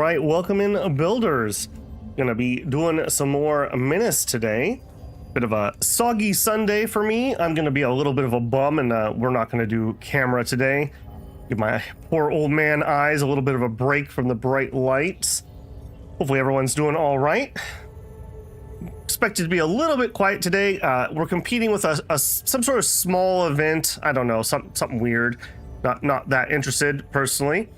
right, welcome in, builders. Gonna be doing some more Menace today. Bit of a soggy Sunday for me. I'm gonna be a little bit of a bum, and we're not gonna do camera today. Give my poor old man eyes a little bit of a break from the bright lights. Hopefully everyone's doing all right. Expected to be a little bit quiet today. We're competing with some sort of small event. I don't know, something weird. Not that interested personally.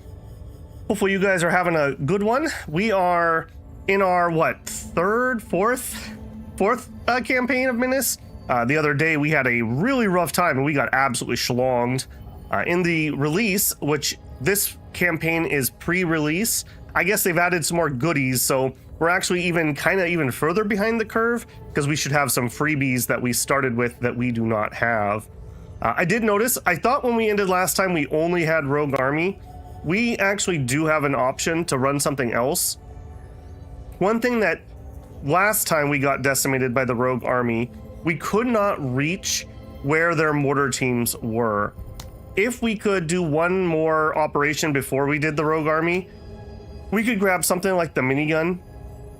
Hopefully you guys are having a good one. We are in our fourth campaign of Menace. The other day we had a really rough time and we got absolutely schlonged. In the release, which this campaign is pre-release, I guess they've added some more goodies, so we're actually even further behind the curve because we should have some freebies that we started with that we do not have. I did notice, I thought when we ended last time we only had Rogue Army. We actually do have an option to run something else. One thing that last time we got decimated by the Rogue Army, we could not reach where their mortar teams were. If we could do one more operation before we did the Rogue Army, we could grab something like the minigun,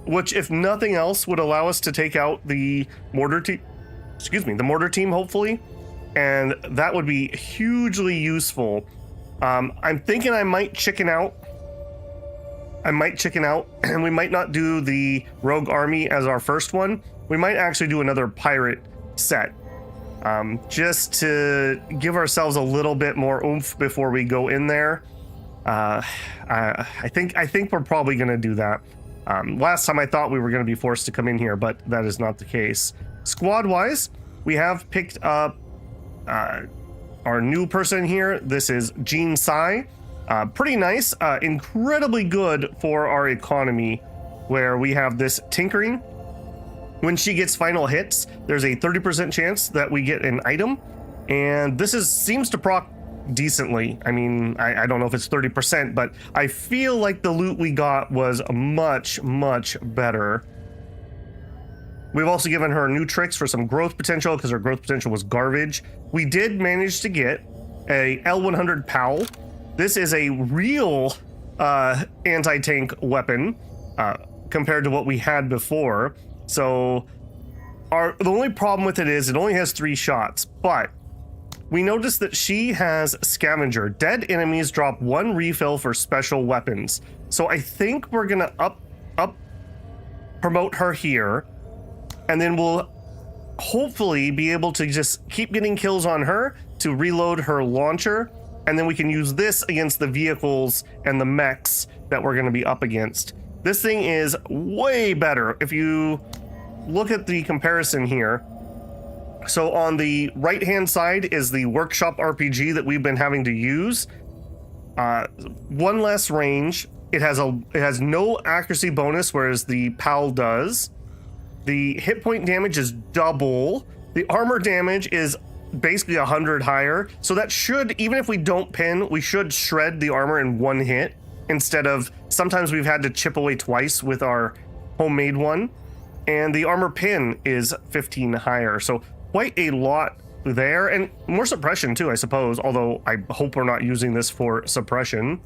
which if nothing else would allow us to take out the mortar team hopefully, and that would be hugely useful. I'm thinking I might chicken out. And we might not do the Rogue Army as our first one. We might actually do another pirate set, just to give ourselves a little bit more oomph before we go in there. I think we're probably going to do that. Last time I thought we were going to be forced to come in here, but that is not the case. Squad-wise, we have picked up our new person here. This is Jean Sai. Pretty nice, incredibly good for our economy, where we have this tinkering. When she gets final hits, there's a 30% chance that we get an item, and this seems to proc decently. I mean, I don't know if it's 30%, but I feel like the loot we got was much better. We've also given her new tricks for some growth potential because her growth potential was garbage. We did manage to get a L100 PAL. This is a real anti-tank weapon compared to what we had before. So the only problem with it is it only has 3 shots, but we noticed that she has Scavenger. Dead enemies drop 1 refill for special weapons. So I think we're gonna promote her here, and then we'll hopefully be able to just keep getting kills on her to reload her launcher, and then we can use this against the vehicles and the mechs that we're going to be up against. This thing is way better if you look at the comparison here. So on the right hand side is the workshop RPG that we've been having to use. 1 less range. It has no accuracy bonus, whereas the PAL does. The hit point damage is double. The armor damage is basically 100 higher. So that should, even if we don't pin, we should shred the armor in 1 hit instead of sometimes we've had to chip away twice with our homemade one. And the armor pin is 15 higher. So quite a lot there, and more suppression too, I suppose. Although I hope we're not using this for suppression.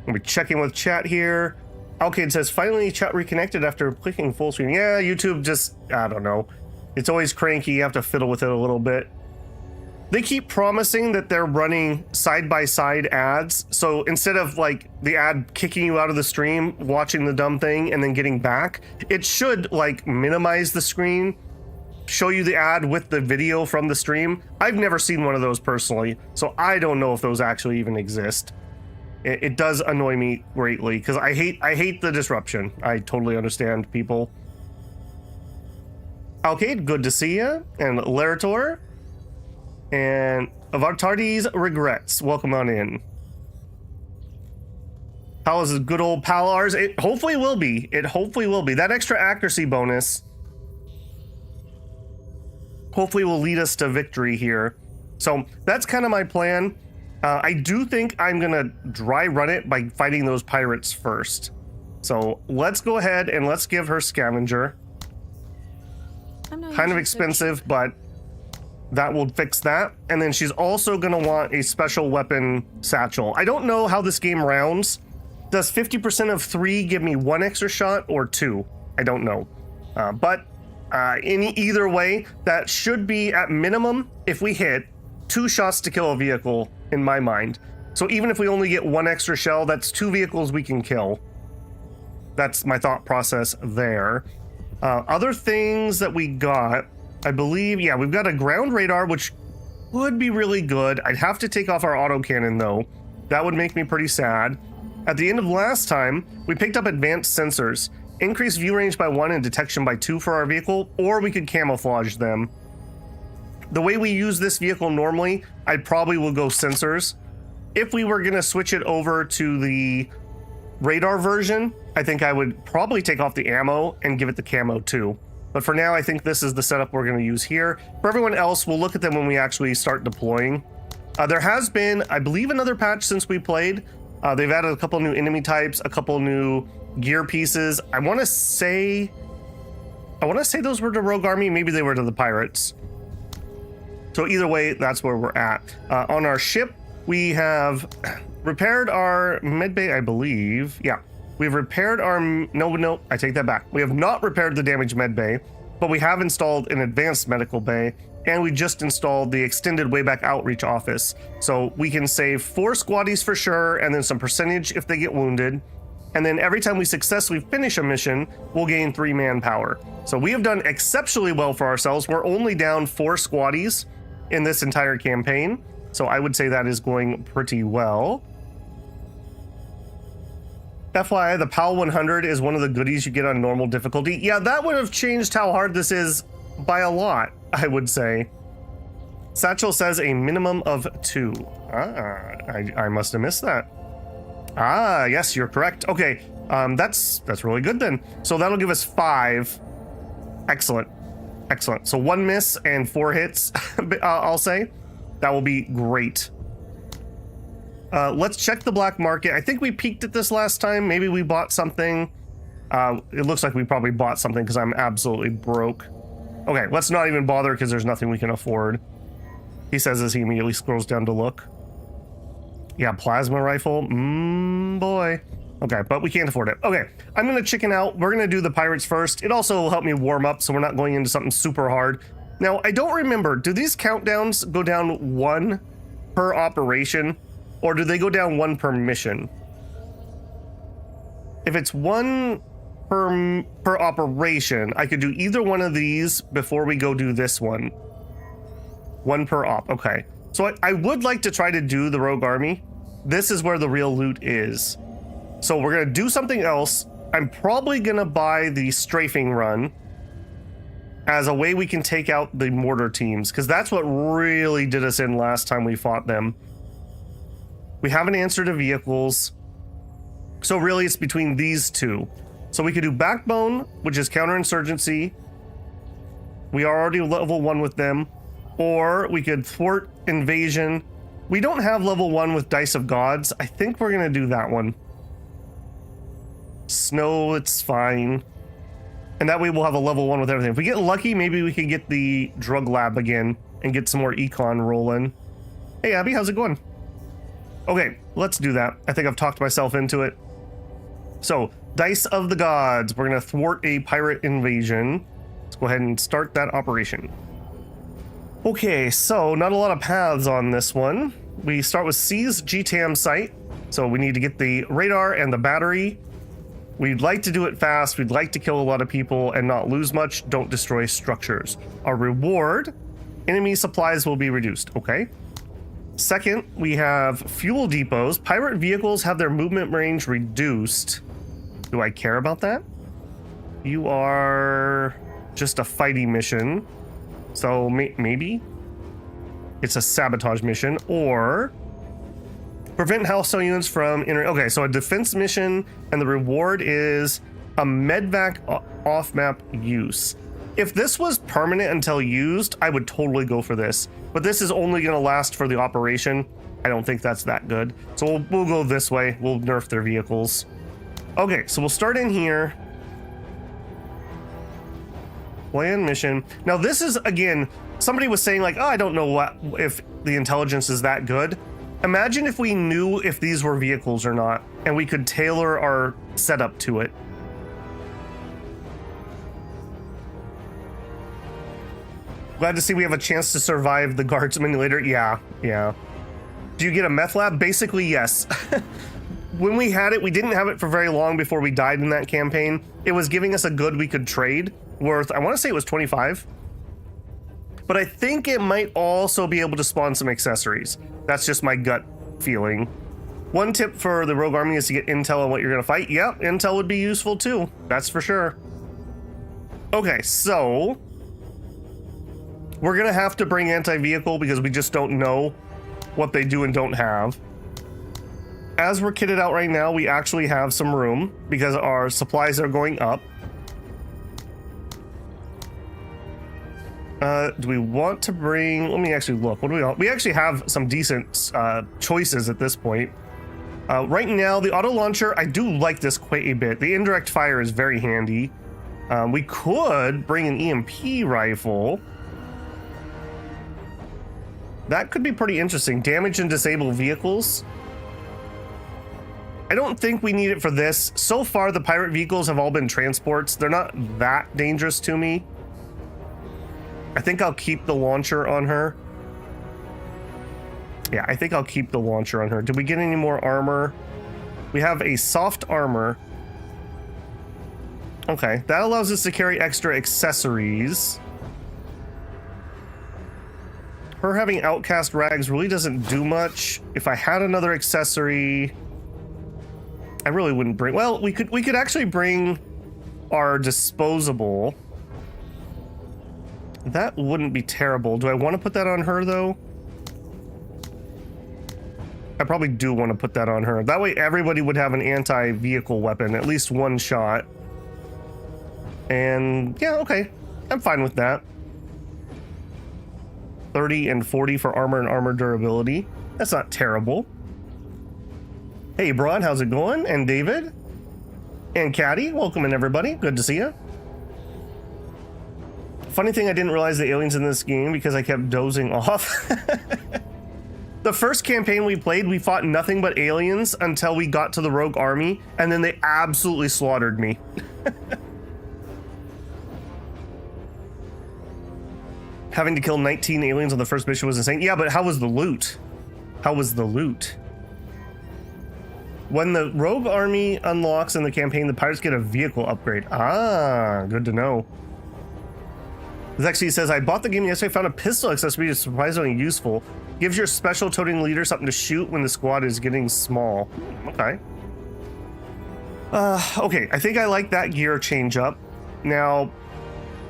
I'll be checking with chat here. Okay, it says, finally chat reconnected after clicking full screen. Yeah, YouTube just, I don't know. It's always cranky. You have to fiddle with it a little bit. They keep promising that they're running side-by-side ads. So instead of like the ad kicking you out of the stream, watching the dumb thing, and then getting back, it should like minimize the screen, show you the ad with the video from the stream. I've never seen one of those personally, so I don't know if those actually even exist. It does annoy me greatly because I hate the disruption. I totally understand people. Okay, good to see you. And Lerator. And Avartardi's Regrets. Welcome on in. How is good old Palars? It hopefully will be. It hopefully will be. That extra accuracy bonus hopefully will lead us to victory here. So that's kind of my plan. I do think I'm gonna dry run it by fighting those pirates first. So let's go ahead and let's give her Scavenger. Kind of expensive, but that will fix that. And then she's also gonna want a special weapon satchel. I don't know how this game rounds. Does 50% of 3 give me 1 extra shot or 2? I don't know. But in either way, that should be at minimum, if we hit, 2 shots to kill a vehicle in my mind. So even if we only get 1 extra shell, that's 2 vehicles we can kill. That's my thought process there. Other things that we got, I believe, yeah, we've got a ground radar, which would be really good. I'd have to take off our autocannon though. That would make me pretty sad. At the end of last time, we picked up advanced sensors. Increase view range by 1 and detection by 2 for our vehicle, or we could camouflage them. The way we use this vehicle normally, I probably will go sensors. If we were gonna switch it over to the radar version, I think I would probably take off the ammo and give it the camo too. But for now, I think this is the setup we're gonna use here. For everyone else, we'll look at them when we actually start deploying. There has been, I believe, another patch since we played. They've added a couple new enemy types, a couple new gear pieces. I want to say those were to Rogue Army. Maybe they were to the pirates. So either way, that's where we're at. On our ship, we have repaired our medbay, I believe. Yeah, we've repaired our, no, I take that back. We have not repaired the damaged medbay, but we have installed an advanced medical bay, and we just installed the extended wayback outreach office. So we can save 4 squaddies for sure, and then some percentage if they get wounded. And then every time we successfully finish a mission, we'll gain 3 manpower. So we have done exceptionally well for ourselves. We're only down 4 squaddies in this entire campaign. So I would say that is going pretty well. FYI, the PAL 100 is one of the goodies you get on normal difficulty. Yeah, that would have changed how hard this is by a lot, I would say. Satchel says a minimum of 2. I must have missed that. Yes, you're correct. Okay, that's really good then. So that'll give us 5. Excellent. So 1 miss and 4 hits, I'll say. That will be great. Let's check the black market. I think we peaked at this last time. Maybe we bought something. It looks like we probably bought something because I'm absolutely broke. Okay, let's not even bother because there's nothing we can afford. He says as he immediately scrolls down to look. Yeah, plasma rifle. Boy. Okay, but we can't afford it. Okay, I'm gonna chicken out. We're gonna do the pirates first. It also will help me warm up so we're not going into something super hard. Now, I don't remember, do these countdowns go down 1 per operation, or do they go down 1 per mission? If it's 1 per operation, I could do either one of these before we go do this one. 1 per op, okay. So I would like to try to do the Rogue Army. This is where the real loot is. So we're gonna do something else. I'm probably gonna buy the strafing run as a way we can take out the mortar teams, because that's what really did us in last time we fought them. We have an answer to vehicles. So really it's between these 2. So we could do Backbone, which is counterinsurgency. We are already level 1 with them. Or we could thwart invasion. We don't have level 1 with Dice of Gods. I think we're gonna do that one. Snow, it's fine. And that way we'll have a level 1 with everything. If we get lucky, maybe we can get the drug lab again and get some more econ rolling. Hey Abby, how's it going? Okay, let's do that. I think I've talked myself into it. So, Dice of the Gods. We're gonna thwart a pirate invasion. Let's go ahead and start that operation. Okay, so not a lot of paths on this one. We start with C's GTAM site. So we need to get the radar and the battery. We'd like to do it fast. We'd like to kill a lot of people and not lose much. Don't destroy structures. Our reward, enemy supplies will be reduced. Okay. Second, we have fuel depots. Pirate vehicles have their movement range reduced. Do I care about that? You are just a fighting mission. So maybe it's a sabotage mission, or prevent hostile units from entering. Okay, so a defense mission, and the reward is a medvac off-map use. If this was permanent until used, I would totally go for this. But this is only going to last for the operation. I don't think that's that good. So we'll go this way. We'll nerf their vehicles. Okay, so we'll start in here. Plan mission. Now this is, again, somebody was saying like, oh, I don't know if the intelligence is that good. Imagine if we knew if these were vehicles or not. and we could tailor our setup to it. Glad to see we have a chance to survive the guard simulator. Yeah. Do you get a meth lab? Basically, yes. When we had it, we didn't have it for very long before we died in that campaign. It was giving us a good we could trade worth, I want to say it was 25. But I think it might also be able to spawn some accessories. That's just my gut feeling. One tip for the rogue army is to get intel on what you're going to fight. Yep, intel would be useful too. That's for sure. Okay, so we're going to have to bring anti-vehicle because we just don't know what they do and don't have. As we're kitted out right now, we actually have some room because our supplies are going up. Do we want to bring... Let me actually look. What do we want? We actually have some decent choices at this point. Right now, the auto launcher, I do like this quite a bit. The indirect fire is very handy. We could bring an EMP rifle. That could be pretty interesting. Damage and disable vehicles. I don't think we need it for this. So far, the pirate vehicles have all been transports. They're not that dangerous to me. I think I'll keep the launcher on her. Yeah, I think I'll keep the launcher on her. Did we get any more armor? We have a soft armor. Okay, that allows us to carry extra accessories. Her having outcast rags really doesn't do much. If I had another accessory, I really wouldn't bring... Well, we could actually bring our disposable. That wouldn't be terrible. Do I want to put that on her, though? I probably do want to put that on her. That way everybody would have an anti-vehicle weapon, at least one shot. And yeah, okay. I'm fine with that. 30 and 40 for armor and armor durability. That's not terrible. Hey, Braun, how's it going? And David? And Caddy, welcome in, everybody. Good to see you. Funny thing, I didn't realize the aliens in this game because I kept dozing off. The first campaign we played, we fought nothing but aliens until we got to the rogue army, and then they absolutely slaughtered me. Having to kill 19 aliens on the first mission was insane. Yeah, but how was the loot? How was the loot? When the rogue army unlocks in the campaign, the pirates get a vehicle upgrade. Ah, good to know. This actually says, I bought the game yesterday, found a pistol accessory that's surprisingly useful. Gives your special toting leader something to shoot when the squad is getting small. Okay. Okay, I think I like that gear change up. Now,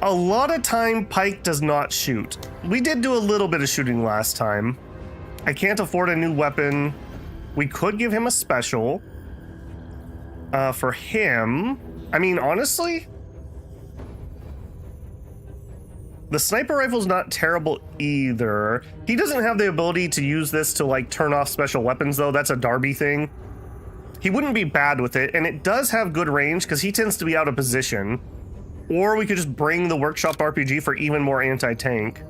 a lot of time Pike does not shoot. We did do a little bit of shooting last time. I can't afford a new weapon. We could give him a special. For him, I mean, honestly, the sniper rifle's not terrible either. He doesn't have the ability to use this to like turn off special weapons though. That's a Darby thing. He wouldn't be bad with it, and it does have good range because he tends to be out of position. Or we could just bring the workshop RPG for even more anti-tank.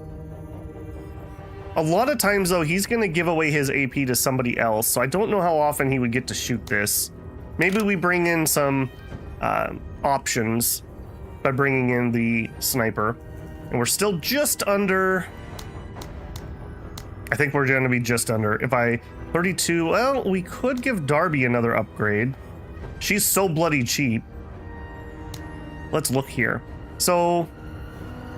A lot of times though, he's gonna give away his AP to somebody else, so I don't know how often he would get to shoot this. Maybe we bring in some options by bringing in the sniper. And we're still just under... I think we're gonna be just under. If I... 32, well, we could give Darby another upgrade. She's so bloody cheap. Let's look here. So,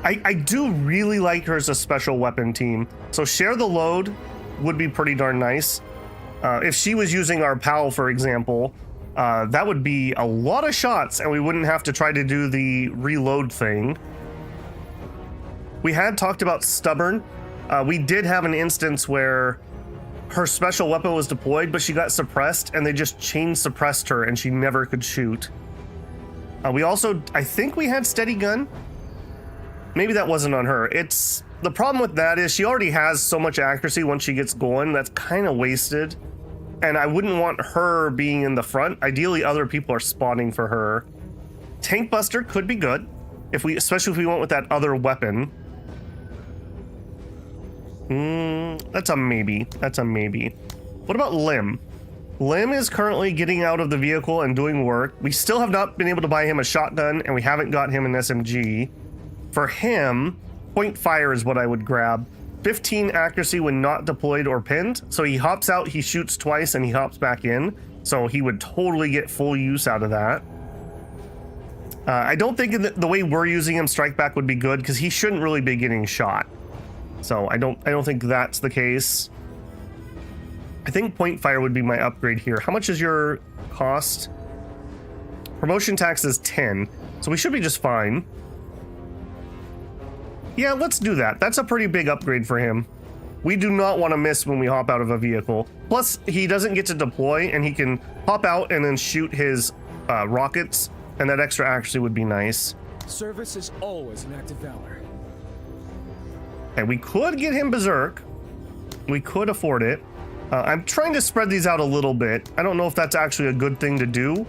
I do really like her as a special weapon team. So share the load would be pretty darn nice. If she was using our PAL, for example, that would be a lot of shots and we wouldn't have to try to do the reload thing. We had talked about Stubborn. We did have an instance where her special weapon was deployed, but she got suppressed and they just chain suppressed her and she never could shoot. We also, I think we had Steady Gun. Maybe that wasn't on her. It's the problem with that is she already has so much accuracy once she gets going. That's kind of wasted. And I wouldn't want her being in the front. Ideally, other people are spawning for her. Tank Buster could be good, especially if we went with that other weapon. That's a maybe. That's a maybe. What about Limb? Lim is currently getting out of the vehicle and doing work. We still have not been able to buy him a shotgun, and we haven't got him an SMG. For him, point fire is what I would grab. 15 accuracy when not deployed or pinned. So he hops out, he shoots twice, and he hops back in. So he would totally get full use out of that. I don't think the way we're using him, strike back would be good because he shouldn't really be getting shot. So I don't think that's the case. I think point fire would be my upgrade here. How much is your cost? Promotion tax is 10, so we should be just fine. Yeah, let's do that. That's a pretty big upgrade for him. We do not want to miss when we hop out of a vehicle. Plus, he doesn't get to deploy, and he can hop out and then shoot his rockets, and that extra accuracy would be nice. Service is always an act of valor. And we could get him Berserk. We could afford it. I'm trying to spread these out a little bit. I don't know if that's actually a good thing to do,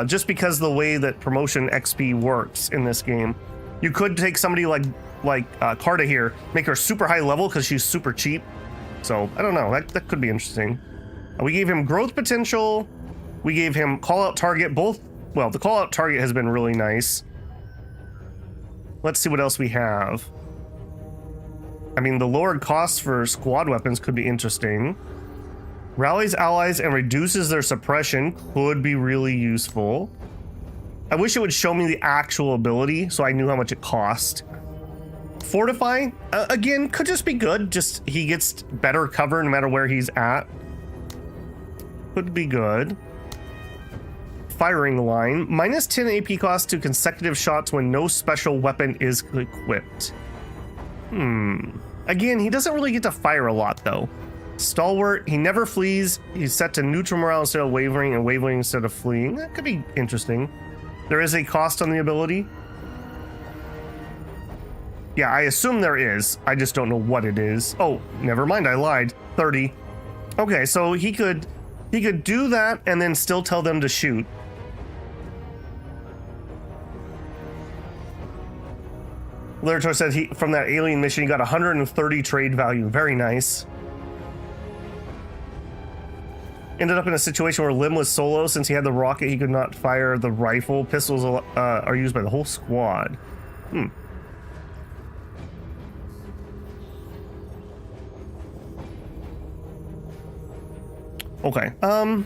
just because the way that promotion XP works in this game. You could take somebody like Carta here, make her super high level because she's super cheap. So I don't know, that could be interesting. We gave him growth potential. We gave him call out target. Both, well, the call out target has been really nice. Let's see what else we have. I mean, the lowered costs for squad weapons could be interesting. Rallies allies and reduces their suppression could be really useful. I wish it would show me the actual ability so I knew how much it cost. Fortify, again, could just be good. Just he gets better cover no matter where he's at. Could be good. Firing line, minus 10 AP cost to consecutive shots when no special weapon is equipped. Again, he doesn't really get to fire a lot though. Stalwart, he never flees. He's set to neutral morale instead of wavering and wavering instead of fleeing. That could be interesting. There is a cost on the ability. Yeah, I assume there is. I just don't know what it is. Oh, never mind, I lied. 30. Okay, so he could do that and then still tell them to shoot. Literator said from that alien mission he got 130 trade value. Very nice. Ended up in a situation where Lim was solo. Since he had the rocket, he could not fire the rifle. Pistols are used by the whole squad. Okay. None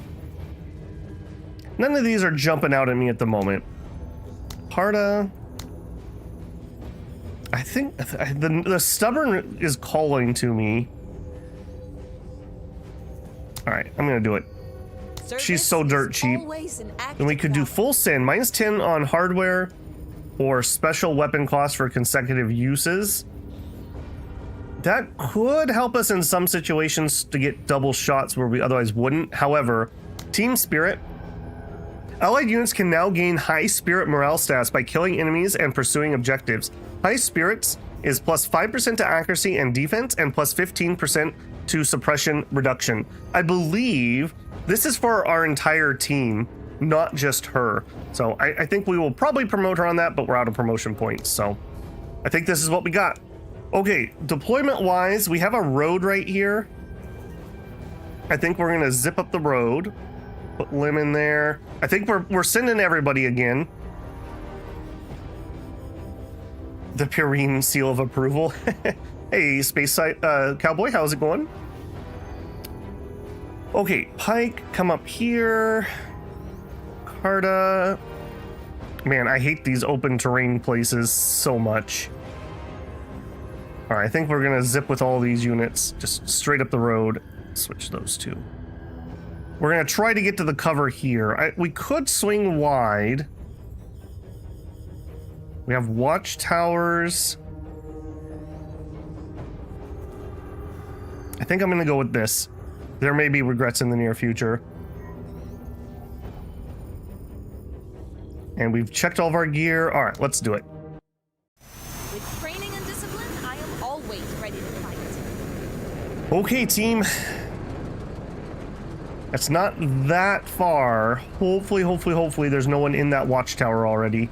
of these are jumping out at me at the moment. Parta. I think the stubborn is calling to me. All right, I'm gonna do it. She's so dirt cheap. Then we could do full send, minus 10 on hardware, or special weapon cost for consecutive uses. That could help us in some situations to get double shots where we otherwise wouldn't. However, Team Spirit. Allied units can now gain high spirit morale stats by killing enemies and pursuing objectives. High spirits is plus 5% to accuracy and defense and plus 15% to suppression reduction. I believe this is for our entire team, not just her. So I think we will probably promote her on that, but we're out of promotion points. So I think this is what we got. Okay, deployment wise, we have a road right here. I think we're gonna zip up the road, put Lim in there. I think we're sending everybody again. The Purine seal of approval. Hey, Space Site Cowboy, how's it going? Okay, Pike, come up here. Carta. Man, I hate these open terrain places so much. All right, I think we're gonna zip with all these units just straight up the road. Switch those two. We're gonna try to get to the cover here. We could swing wide. We have watchtowers. I think I'm gonna go with this. There may be regrets in the near future. And we've checked all of our gear. All right, let's do it. With training and discipline, I am always ready to fight. Okay, team. That's not that far. Hopefully there's no one in that watchtower already.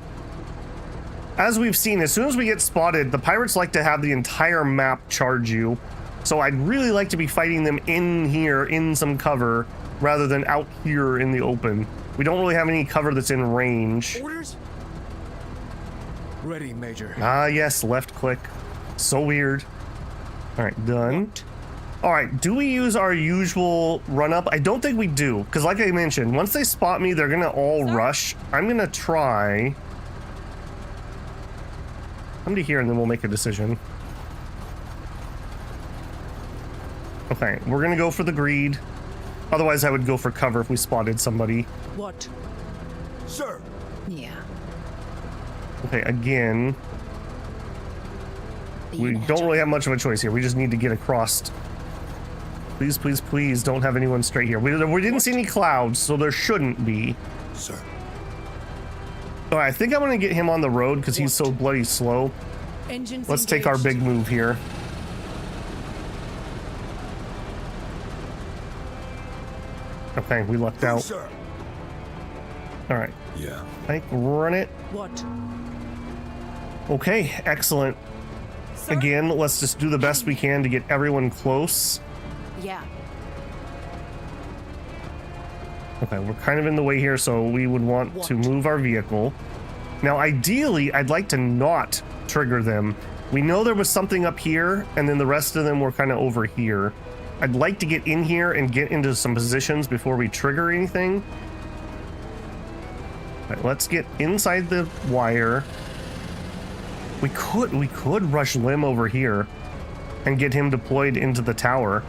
As we've seen, as soon as we get spotted, the pirates like to have the entire map charge you. So I'd really like to be fighting them in here, in some cover, rather than out here in the open. We don't really have any cover that's in range. Orders? Ready, Major. Ah, yes, left click. So weird. All right, done. All right, do we use our usual run up? I don't think we do, because like I mentioned, once they spot me, they're gonna all rush. I'm gonna try. Come to here and then we'll make a decision. Okay, we're gonna go for the greed. Otherwise, I would go for cover if we spotted somebody. What? Sir. Yeah. Okay, again, we don't really have much of a choice here. We just need to get across. Please, please, please don't have anyone straight here. We didn't see any clouds, so there shouldn't be. Sir. All right, I think I'm gonna get him on the road because he's so bloody slow. Engines Let's take our big move here. Okay, we lucked out. Sir. All right. Yeah. Mike, run it. What? Okay, excellent. Sir? Again, let's just do the best we can to get everyone close. Yeah. Okay, we're kind of in the way here, so we would want to move our vehicle. Now, ideally, I'd like to not trigger them. We know there was something up here, and then the rest of them were kind of over here. I'd like to get in here and get into some positions before we trigger anything. All right, let's get inside the wire. We could rush Lim over here and get him deployed into the tower.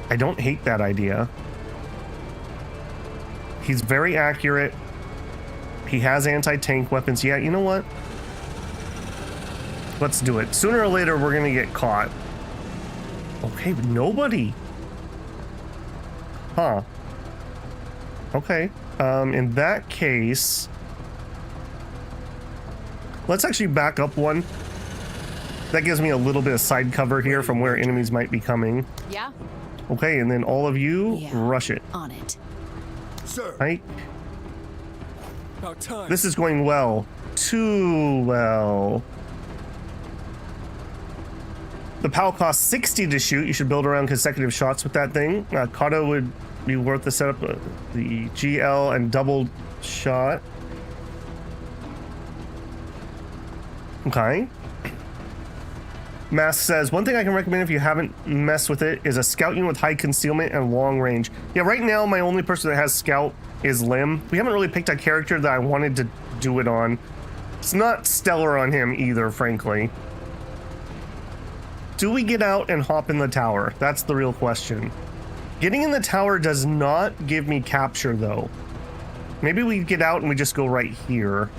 I don't hate that idea. He's very accurate. He has anti-tank weapons. Yeah, you know what? Let's do it. Sooner or later, we're gonna get caught. Okay, but nobody. Huh. Okay. In that case, let's actually back up one. That gives me a little bit of side cover here from where enemies might be coming. Yeah. Okay, and then all of you rush it. On it. Sir. Right? About time. This is going well. Too well. The PAL costs 60 to shoot. You should build around consecutive shots with that thing. Kato would be worth the setup. The GL and double shot. Okay. Mask says, one thing I can recommend if you haven't messed with it is a scout unit with high concealment and long range. Yeah, right now my only person that has scout is Lim. We haven't really picked a character that I wanted to do it on. It's not stellar on him either, frankly. Do we get out and hop in the tower? That's the real question. Getting in the tower does not give me capture, though. Maybe we get out and we just go right here.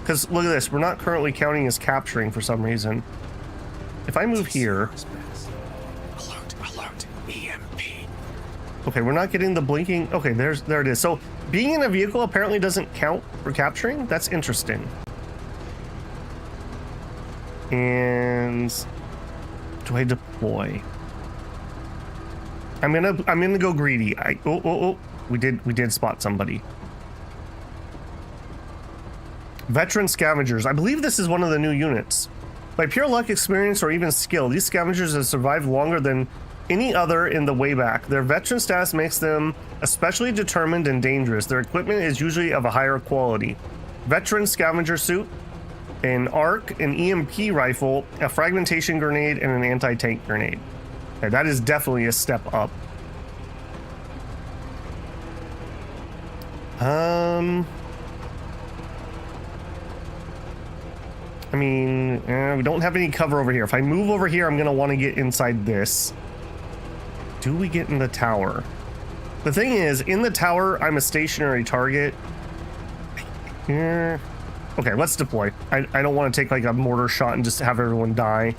Because look at this, we're not currently counting as capturing for some reason. If I move here... Alert, EMP. Okay, we're not getting the blinking... Okay, there it is. So, being in a vehicle apparently doesn't count for capturing? That's interesting. And... do I deploy? I'm gonna go greedy. We did spot somebody. Veteran scavengers. I believe this is one of the new units. By pure luck, experience, or even skill, these scavengers have survived longer than any other in the way back. Their veteran status makes them especially determined and dangerous. Their equipment is usually of a higher quality. Veteran scavenger suit, an arc, an EMP rifle, a fragmentation grenade, and an anti-tank grenade. Okay, that is definitely a step up. I mean, we don't have any cover over here. If I move over here, I'm gonna want to get inside this. Do we get in the tower? The thing is, in the tower, I'm a stationary target. Here. Okay, let's deploy. I don't want to take like a mortar shot and just have everyone die.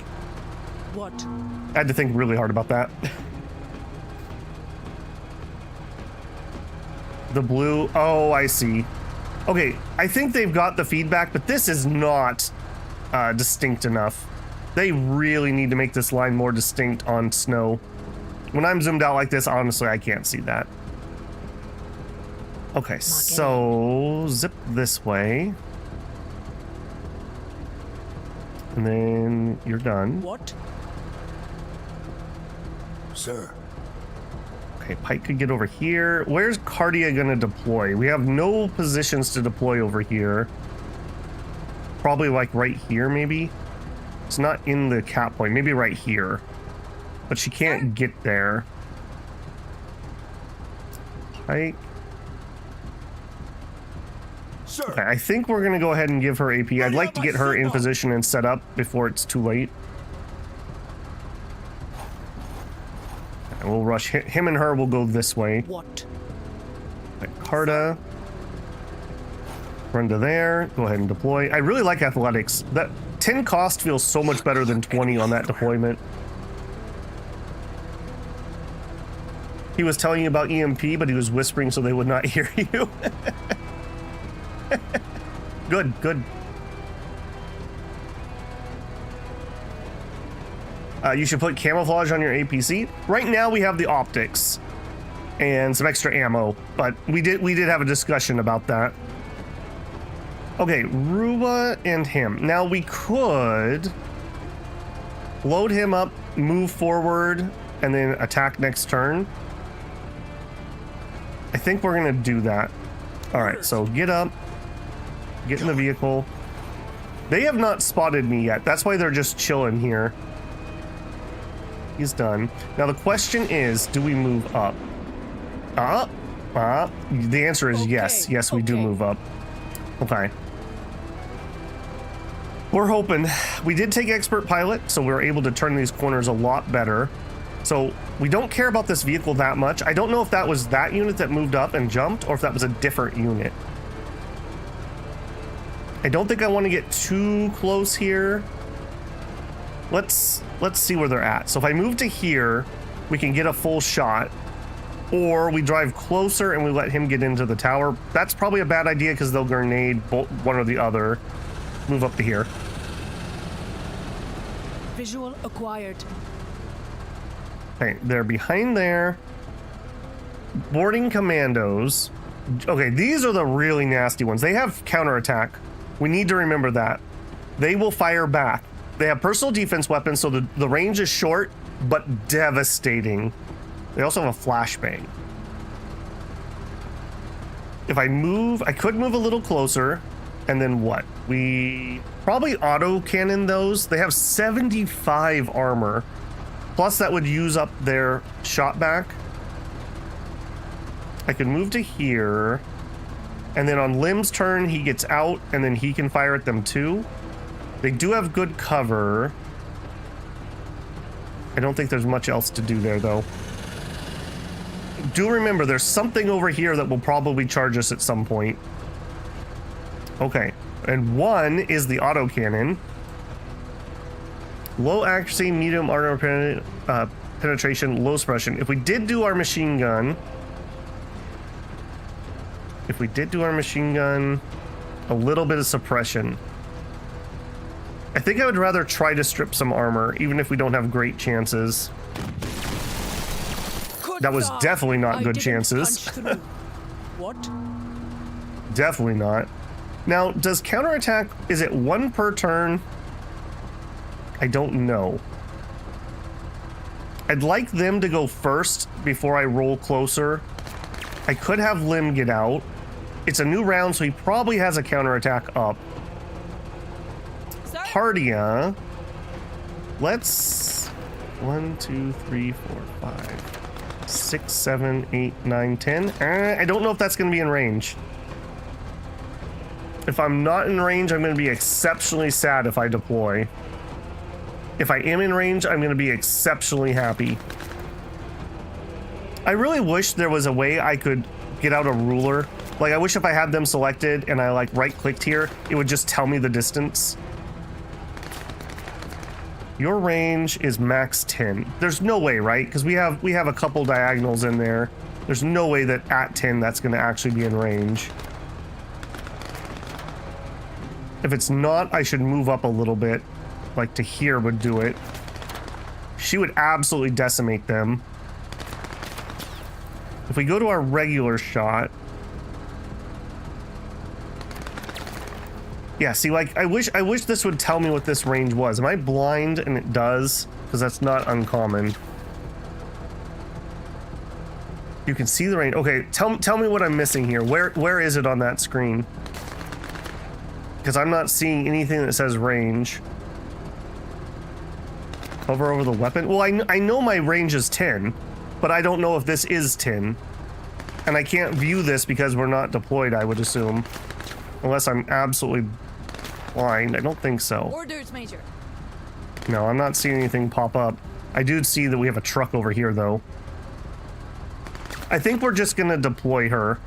What? I had to think really hard about that. The blue. Oh, I see. Okay, I think they've got the feedback, but this is not distinct enough. They really need to make this line more distinct on snow. When I'm zoomed out like this, honestly, I can't see that. Okay, so zip this way. And then you're done. What? Sir. Okay, Pike could get over here. Where's Cardia gonna deploy? We have no positions to deploy over here. Probably like right here, maybe. It's not in the cap point. Maybe right here. But she can't get there. Pike. Sir. Okay, I think we're gonna go ahead and give her AP. I'd like to get her in position and set up before it's too late. And we'll rush him and her will go this way. What? Like Carta. Run to there. Go ahead and deploy. I really like athletics. That 10 cost feels so much better than 20 on that deployment. He was telling you about EMP, but he was whispering so they would not hear you. Good, good. You should put camouflage on your APC. Right now we have the optics and some extra ammo, but we did have a discussion about that. Okay, Ruba and him. Now we could load him up, move forward, and then attack next turn. I think we're gonna do that. All right, so get up, get in the vehicle. They have not spotted me yet. That's why they're just chilling here. He's done. Now the question is, do we move up? The answer is yes. Yes, we do move up. Okay. We're hoping. We did take expert pilot, so we're able to turn these corners a lot better. So we don't care about this vehicle that much. I don't know if that was that unit that moved up and jumped or if that was a different unit. I don't think I want to get too close here. Let's see where they're at. So if I move to here, we can get a full shot, or we drive closer and we let him get into the tower. That's probably a bad idea because they'll grenade one or the other. Move up to here. Visual acquired. Okay, they're behind there. Boarding commandos. Okay, these are the really nasty ones. They have counterattack. We need to remember that. They will fire back. They have personal defense weapons, so the range is short, but devastating. They also have a flashbang. If I move, I could move a little closer, and then what? We probably auto cannon those. They have 75 armor. Plus that would use up their shot back. I could move to here, and then on Lim's turn, he gets out, and then he can fire at them too. They do have good cover. I don't think there's much else to do there, though. Do remember, there's something over here that will probably charge us at some point. Okay, and one is the autocannon. Low accuracy, medium armor penetration, low suppression. If we did do our machine gun... a little bit of suppression. I think I would rather try to strip some armor, even if we don't have great chances. That was definitely not good chances. What? Definitely not. Now, does counterattack, is it one per turn? I don't know. I'd like them to go first before I roll closer. I could have Lim get out. It's a new round, so he probably has a counterattack up. Cardia. Let's 1, 2, 3, 4, 5, 6, 7, 8, 9, 10. I don't know if that's going to be in range. If I'm not in range, I'm going to be exceptionally sad if I deploy. If I am in range, I'm going to be exceptionally happy. I really wish there was a way I could get out a ruler. Like, I wish if I had them selected and I like right-clicked here, it would just tell me the distance. Your range is max 10. There's no way, right? Because we have a couple diagonals in there. There's no way that at 10 that's going to actually be in range. If it's not, I should move up a little bit. Like to here would do it. She would absolutely decimate them. If we go to our regular shot. Yeah, see, like, I wish this would tell me what this range was. Am I blind? And it does, because that's not uncommon. You can see the range. Okay, tell me what I'm missing here. Where is it on that screen? Because I'm not seeing anything that says range. Hover over the weapon. Well, I know my range is 10, but I don't know if this is 10. And I can't view this because we're not deployed, I would assume. Unless I'm absolutely blind. I don't think so. Orders, Major. No, I'm not seeing anything pop up. I do see that we have a truck over here, though. I think we're just gonna deploy her.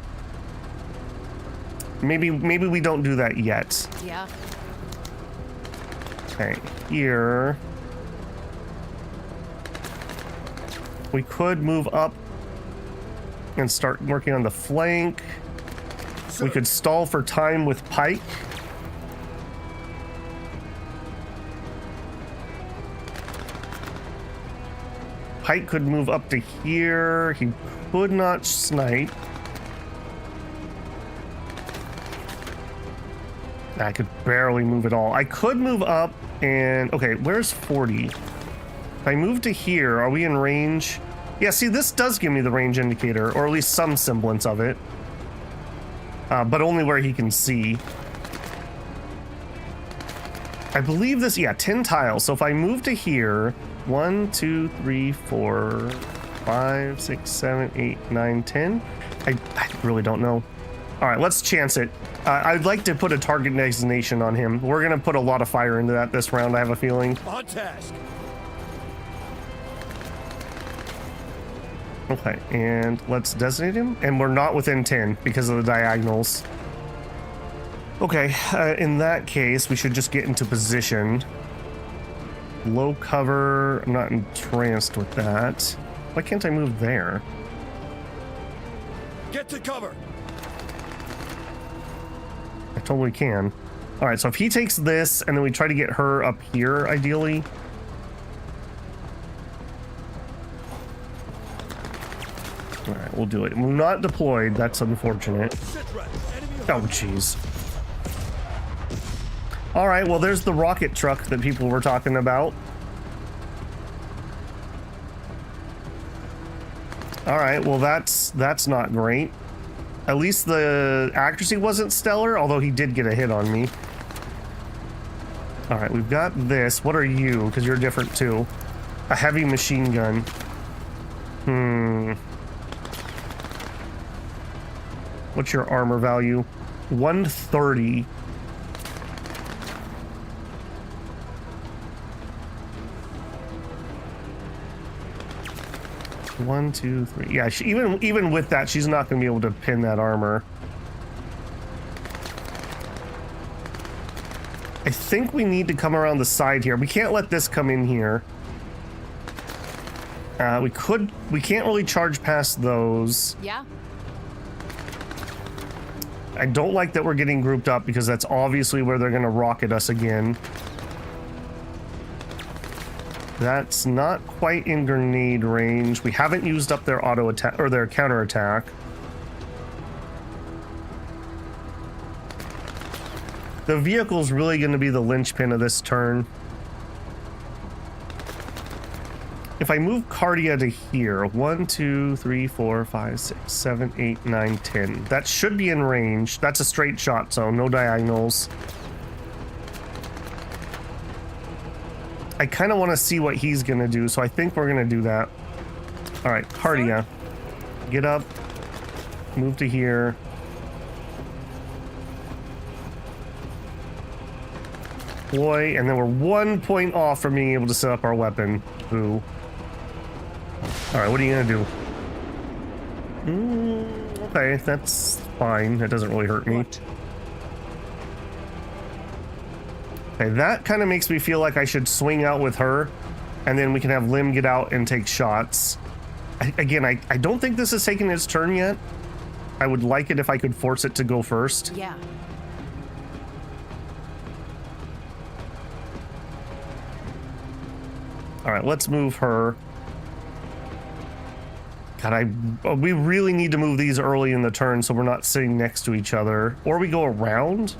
Maybe we don't do that yet. Yeah. Okay, here. We could move up and start working on the flank. Sir. We could stall for time with Pike. Pike could move up to here. He could not snipe. I could barely move at all. I could move up and... Okay, where's 40? If I move to here, are we in range? Yeah, see, this does give me the range indicator, or at least some semblance of it. But only where he can see. I believe this... Yeah, 10 tiles. So if I move to here... 1, 2, 3, 4, 5, 6, 7, 8, 9, 10. I really don't know. All right, let's chance it. I'd like to put a target designation on him. We're going to put a lot of fire into that this round, I have a feeling. On task. Okay, and let's designate him. And we're not within 10 because of the diagonals. Okay, in that case, we should just get into position. Low cover, I'm not entranced with that. Why can't I move there? Get to cover. I totally can. All right, so if he takes this and then we try to get her up here, ideally. All right, we'll do it. We're not deployed. That's unfortunate. Oh, jeez. All right, well, there's the rocket truck that people were talking about. All right, well, that's not great. At least the accuracy wasn't stellar, although he did get a hit on me. All right, we've got this. What are you? Because you're different too. A heavy machine gun. What's your armor value? 130. One, two, three. Yeah, even with that, she's not going to be able to pin that armor. I think we need to come around the side here. We can't let this come in here. We can't really charge past those. Yeah. I don't like that we're getting grouped up because that's obviously where they're going to rocket us again. That's not quite in grenade range. We haven't used up their auto attack or their counter attack. The vehicle's really going to be the linchpin of this turn. If I move Cardia to here, 1, 2, 3, 4, 5, 6, 7, 8, 9, 10. That should be in range. That's a straight shot, so no diagonals. I kind of want to see what he's going to do, so I think we're going to do that. All right, Cardia. Get up. Move to here. Boy, and then we're 1 point off from being able to set up our weapon. Ooh. All right, what are you going to do? Okay, that's fine. That doesn't really hurt me. What? Okay, that kind of makes me feel like I should swing out with her, and then we can have Lim get out and take shots. Again, I don't think this is taking its turn yet. I would like it if I could force it to go first. Yeah. All right, let's move her. God, we really need to move these early in the turn so we're not sitting next to each other. Or we go around?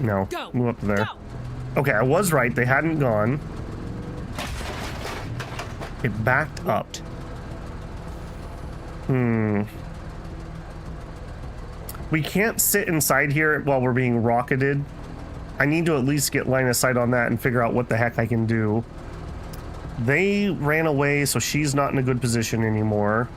No, Go, move up there. go. Okay, I was right. They hadn't gone. It backed up. We can't sit inside here while we're being rocketed. I need to at least get line of sight on that and figure out what the heck I can do. They ran away, so she's not in a good position anymore.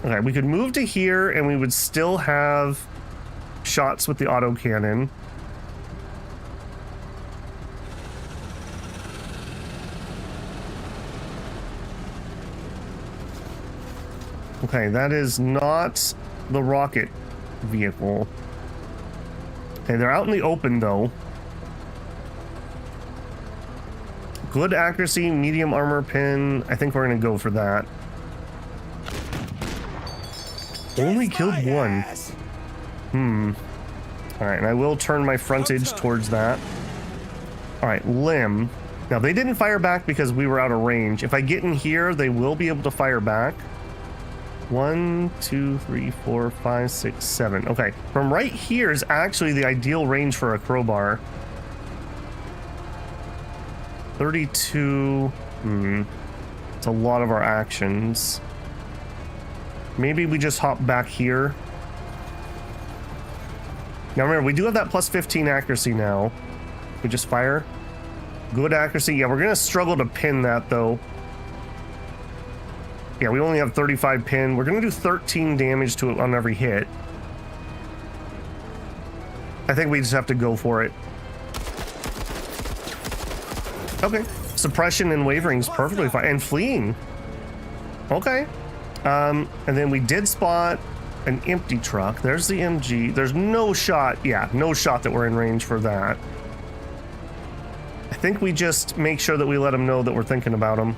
Okay, we could move to here and we would still have shots with the autocannon. Okay, that is not the rocket vehicle. Okay, they're out in the open though. Good accuracy, medium armor pin. I think we're gonna go for that. Only killed one. Alright, and I will turn my frontage towards that. Alright, limb. Now, they didn't fire back because we were out of range. If I get in here, they will be able to fire back. 1, 2, 3, 4, 5, 6, 7. Okay, from right here is actually the ideal range for a crowbar. 32. It's a lot of our actions. Maybe we just hop back here. Now remember, we do have that plus 15 accuracy now. We just fire. Good accuracy. Yeah, we're gonna struggle to pin that though. Yeah, we only have 35 pin. We're gonna do 13 damage to it on every hit. I think we just have to go for it. Okay. Suppression and wavering is perfectly fine. And fleeing. Okay. And then we did spot an empty truck. There's the MG. There's no shot. Yeah, no shot that we're in range for that. I think we just make sure that we let them know that we're thinking about them.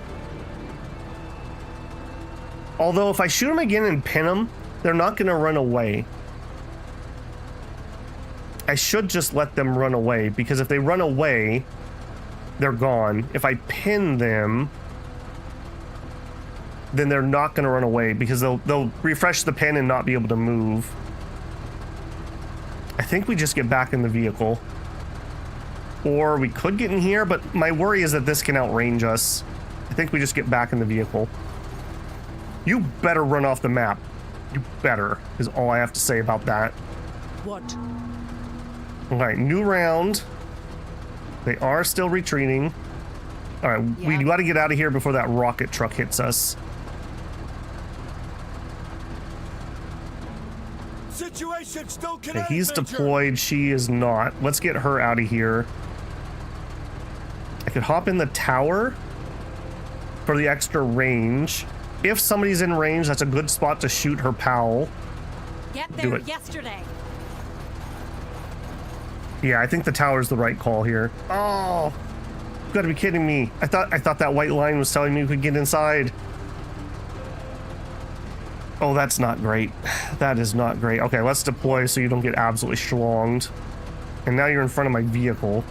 Although if I shoot them again and pin them, they're not going to run away. I should just let them run away, because if they run away, they're gone. If I pin them, then they're not going to run away, because they'll refresh the pin and not be able to move. I think we just get back in the vehicle. Or we could get in here, but my worry is that this can outrange us. I think we just get back in the vehicle. You better run off the map. You better, is all I have to say about that. What? Alright, new round. They are still retreating. Alright, we got to get out of here before that rocket truck hits us. Situation still Okay, he's deployed. She is not. Let's get her out of here. I could hop in the tower for the extra range. If somebody's in range, that's a good spot to shoot her pal. Get Do there it. yesterday. Yeah, I think the tower's the right call here. Oh, you gotta be kidding me. I thought that white line was telling me we could get inside. Oh, that's not great. That is not great. Okay, let's deploy so you don't get absolutely schlonged. And now you're in front of my vehicle.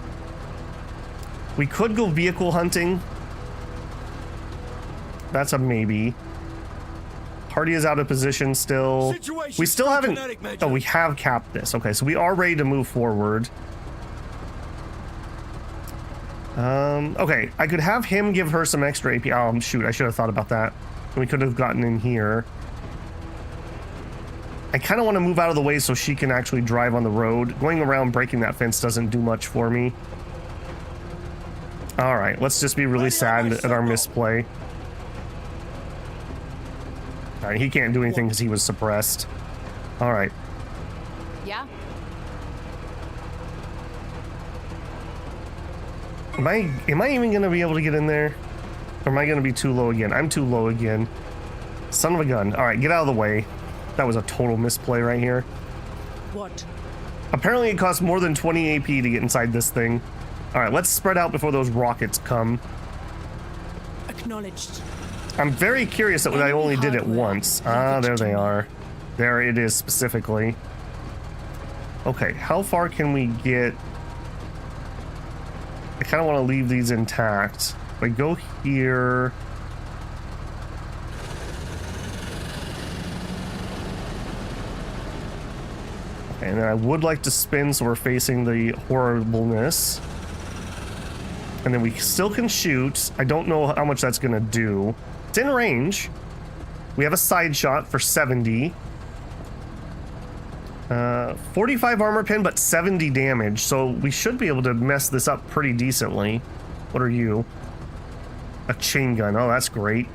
We could go vehicle hunting. That's a maybe. Party is out of position still. Situation We still still haven't... kinetic, Major. Oh, we have capped this. Okay, so we are ready to move forward. Okay, I could have him give her some extra AP. Oh, shoot, I should have thought about that. We could have gotten in here. I kind of want to move out of the way so she can actually drive on the road. Going around breaking that fence doesn't do much for me. All right, let's just be really sad at our misplay. All right, he can't do anything because he was suppressed. All right. Yeah. Am I even going to be able to get in there? Or am I going to be too low again? I'm too low again. Son of a gun. All right, get out of the way. That was a total misplay right here. What? Apparently it costs more than 20 AP to get inside this thing. All right, let's spread out before those rockets come. Acknowledged. I'm very curious that I only did it once. Ah, there they are. There it is specifically. Okay, how far can we get? I kind of want to leave these intact. If I go here... And then I would like to spin so we're facing the horribleness. And then we still can shoot. I don't know how much that's going to do. It's in range. We have a side shot for 70. 45 armor pin, but 70 damage. So we should be able to mess this up pretty decently. What are you? A chain gun. Oh, that's great.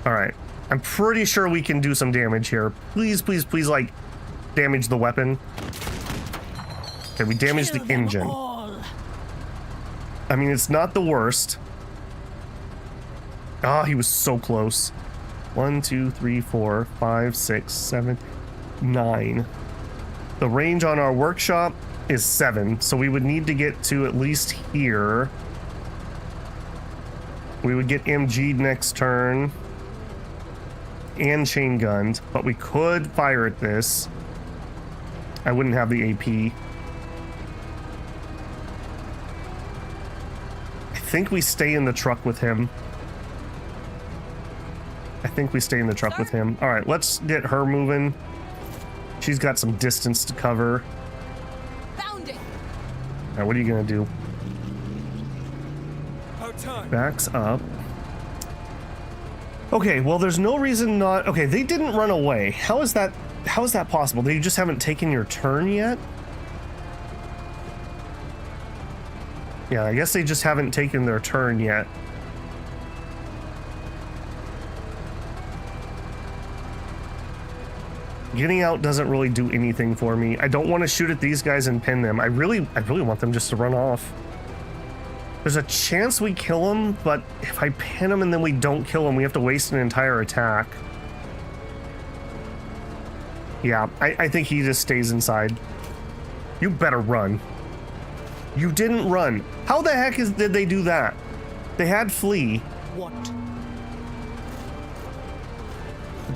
All right. I'm pretty sure we can do some damage here. Please, please, please, like, damage the weapon. Okay, we damaged the engine. I mean, it's not the worst. Ah, he was so close. 1, 2, 3, 4, 5, 6, 7, 9. The range on our workshop is 7, so we would need to get to at least here. We would get MG'd next turn. And chain gunned, but we could fire at this. I wouldn't have the AP. I think we stay in the truck with him. All right, let's get her moving. She's got some distance to cover. Found it. Now, what are you gonna do? Backs up. Okay, well, there's no reason not. Okay, they didn't run away. How is that possible? They just haven't taken your turn yet? Yeah, I guess they just haven't taken their turn yet. Getting out doesn't really do anything for me. I don't want to shoot at these guys and pin them. I really want them just to run off. There's a chance we kill them, but if I pin them and then we don't kill them, we have to waste an entire attack. Yeah, I think he just stays inside. You better run. You didn't run. How the heck did they do that? They had flee. What?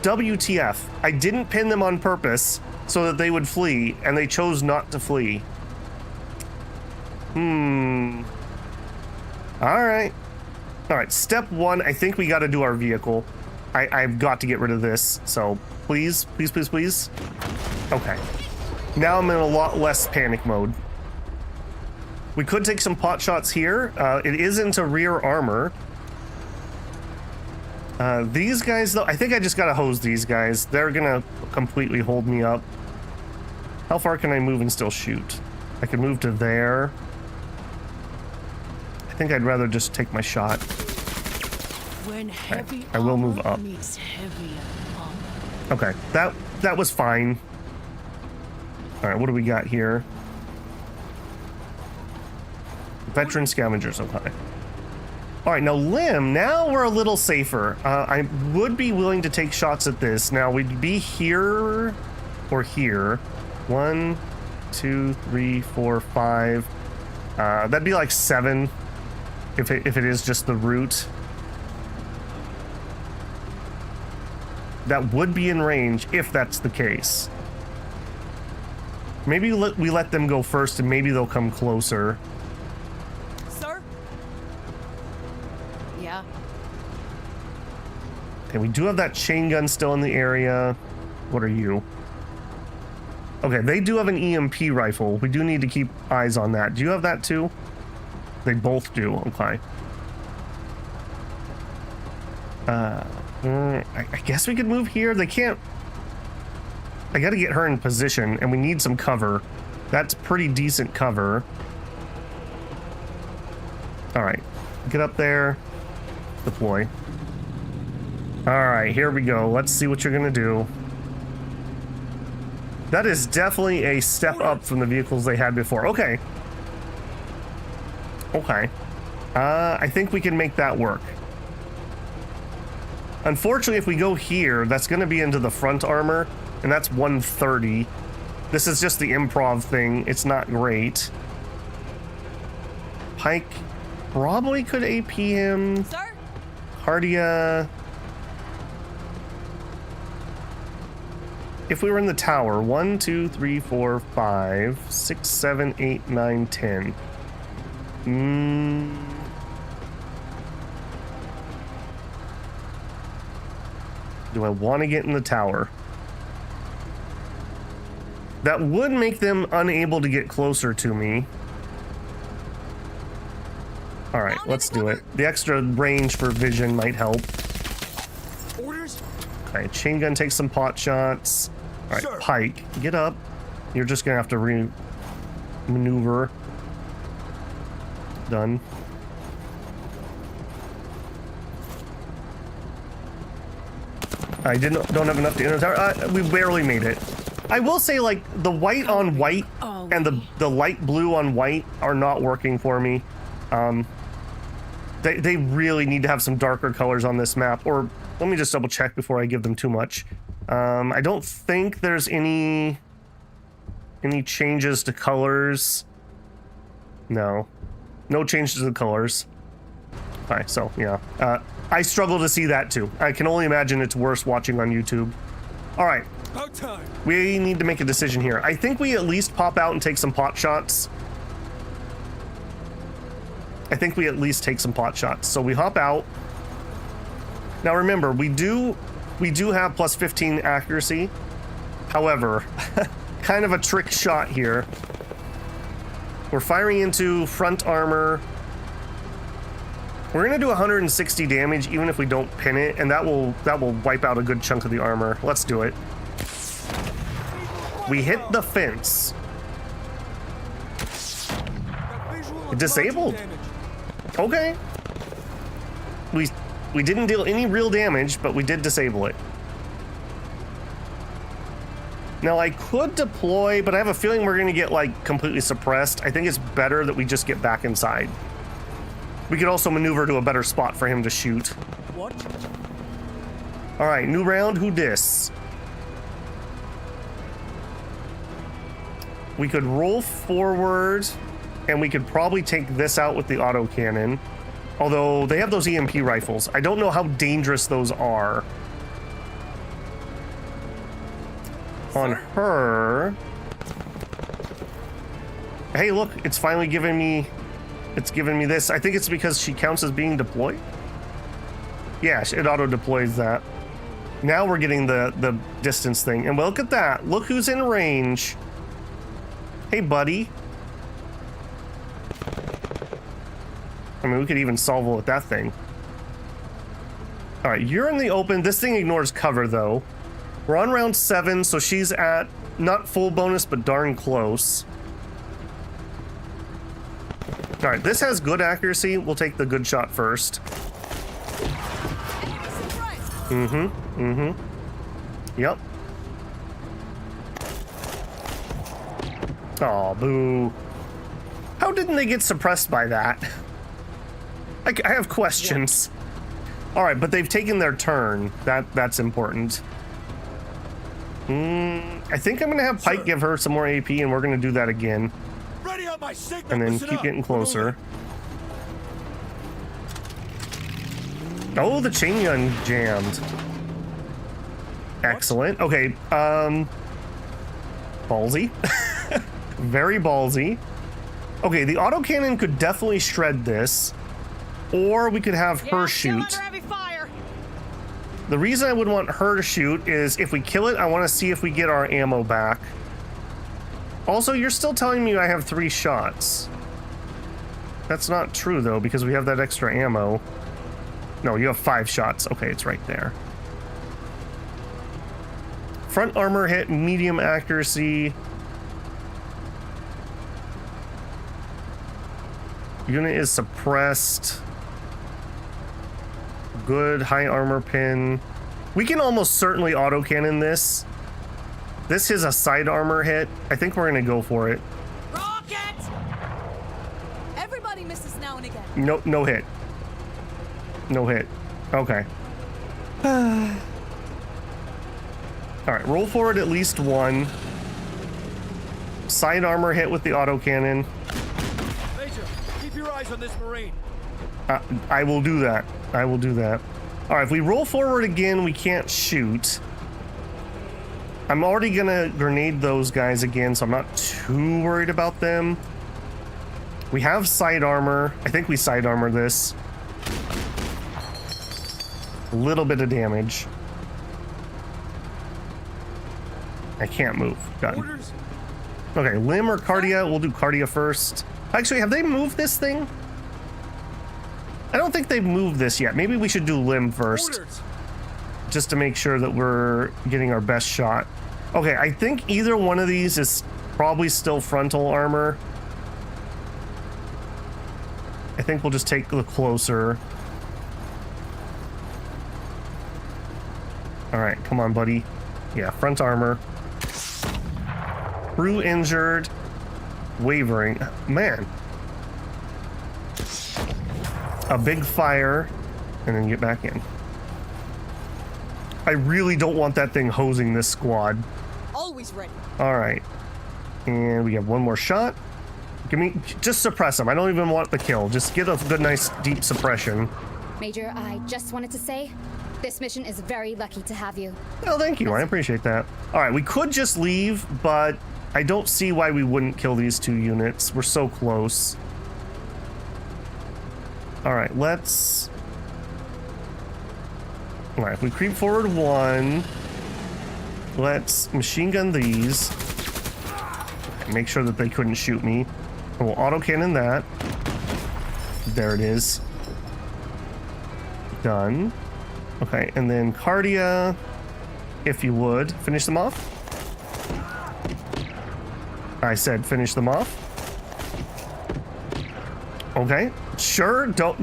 WTF. I didn't pin them on purpose so that they would flee, and they chose not to flee. Alright. Alright, step 1, I think we gotta do our vehicle. I've got to get rid of this, so please, please, please, please. Okay. Now I'm in a lot less panic mode. We could take some pot shots here. It is into rear armor. These guys, though, I think I just gotta hose these guys. They're gonna completely hold me up. How far can I move and still shoot? I can move to there. I think I'd rather just take my shot. When heavy I will move up. meets heavier armor. Okay, that was fine. All right, what do we got here? Veteran scavengers, okay. All right, now Limb, now we're a little safer. I would be willing to take shots at this. Now we'd be here or here. 1, 2, 3, 4, 5. That'd be like 7 if it is just the route. That would be in range if that's the case. Maybe we let them go first and maybe they'll come closer. Sir? Yeah. Okay, we do have that chain gun still in the area. What are you? Okay, they do have an EMP rifle. We do need to keep eyes on that. Do you have that too? They both do. Okay. I guess we could move here. They can't. I gotta get her in position, and we need some cover. That's pretty decent cover. All right, get up there. Deploy. All right, here we go. Let's see what you're gonna do. That is definitely a step up from the vehicles they had before. Okay. Okay. I think we can make that work. Unfortunately, if we go here, that's going to be into the front armor, and that's 130. This is just the improv thing. It's not great. Pike probably could AP him. Sir? Hardia. If we were in the tower, 1, 2, 3, 4, 5, 6, 7, 8, 9, 10. Do I want to get in the tower? That would make them unable to get closer to me. All right, let's do it. The extra range for vision might help. Orders? Okay, chain gun takes some pot shots. All right, Sure. Pike, get up. You're just gonna have to maneuver. Done. I don't have enough to enter. We barely made it. I will say, like, the white on white and the light blue on white are not working for me. They really need to have some darker colors on this map. Or let me just double check before I give them too much. I don't think there's any changes to colors. No changes to the colors. All right, so yeah, I struggle to see that too. I can only imagine it's worse watching on YouTube. All right, About time. we need to make a decision here. I think we at least pop out and take some pot shots. I think we at least take some pot shots. So we hop out. Now remember, we do have plus 15 accuracy. However, kind of a trick shot here. We're firing into front armor. We're gonna do 160 damage even if we don't pin it, and that will wipe out a good chunk of the armor. Let's do it. We hit the fence. It disabled. Okay. We didn't deal any real damage, but we did disable it. Now I could deploy, but I have a feeling we're gonna get like completely suppressed. I think it's better that we just get back inside. We could also maneuver to a better spot for him to shoot. What? All right, new round, who dis? We could roll forward, and we could probably take this out with the autocannon. Although they have those EMP rifles. I don't know how dangerous those are. On her... Hey, look, it's finally giving me... It's giving me this. I think it's because she counts as being deployed. Yeah, it auto-deploys that. Now we're getting the distance thing. And look at that. Look who's in range. Hey, buddy. I mean, we could even solve with that thing. All right, you're in the open. This thing ignores cover, though. We're on round 7, so she's at not full bonus, but darn close. All right, this has good accuracy. We'll take the good shot first. Yep. Aw, boo. How didn't they get suppressed by that? I have questions. All right, but they've taken their turn. That's important. I think I'm gonna have Pike give her some more AP, and we're gonna do that again. Ready on my signal. And then Listen keep up. getting closer. Oh, the chain gun jammed. Excellent. Okay, ballsy. Very ballsy. Okay, the autocannon could definitely shred this. Or we could have her shoot. The reason I would want her to shoot is if we kill it, I want to see if we get our ammo back. Also, you're still telling me I have 3 shots. That's not true, though, because we have that extra ammo. No, you have 5 shots. Okay, it's right there. Front armor hit, medium accuracy. Unit is suppressed. Good, high armor pin. We can almost certainly autocannon this. This is a side armor hit. I think we're gonna go for it. Rocket! Everybody misses now and again. No hit. No hit. Okay. All right, roll forward at least 1. Side armor hit with the autocannon. Major, keep your eyes on this Marine. I will do that. I will do that. All right, if we roll forward again, we can't shoot. I'm already gonna grenade those guys again, so I'm not too worried about them. We have side armor. I think we side armor this. A little bit of damage. I can't move. Done. Orders? Okay, Limb or Cardia? We'll do Cardia first. Actually, have they moved this thing? I don't think they've moved this yet. Maybe we should do Limb first, Orders. just to make sure that we're getting our best shot. Okay, I think either one of these is probably still frontal armor. I think we'll just take the closer. All right, come on, buddy. Yeah, front armor. Crew injured. Wavering. Man. A big fire, and then get back in. I really don't want that thing hosing this squad. Always ready. All right. And we have one more shot. Give me, just suppress them. I don't even want the kill. Just get a good, nice, deep suppression. Major, I just wanted to say, this mission is very lucky to have you. Oh, thank you. I appreciate that. All right, we could just leave, but I don't see why we wouldn't kill these two units. We're so close. All right, let's... All right, if we creep forward one, let's machine gun these. Make sure that they couldn't shoot me. And we'll autocannon that. There it is. Done. Okay, and then Cardia, if you would, finish them off. I said finish them off. Okay, sure, don't.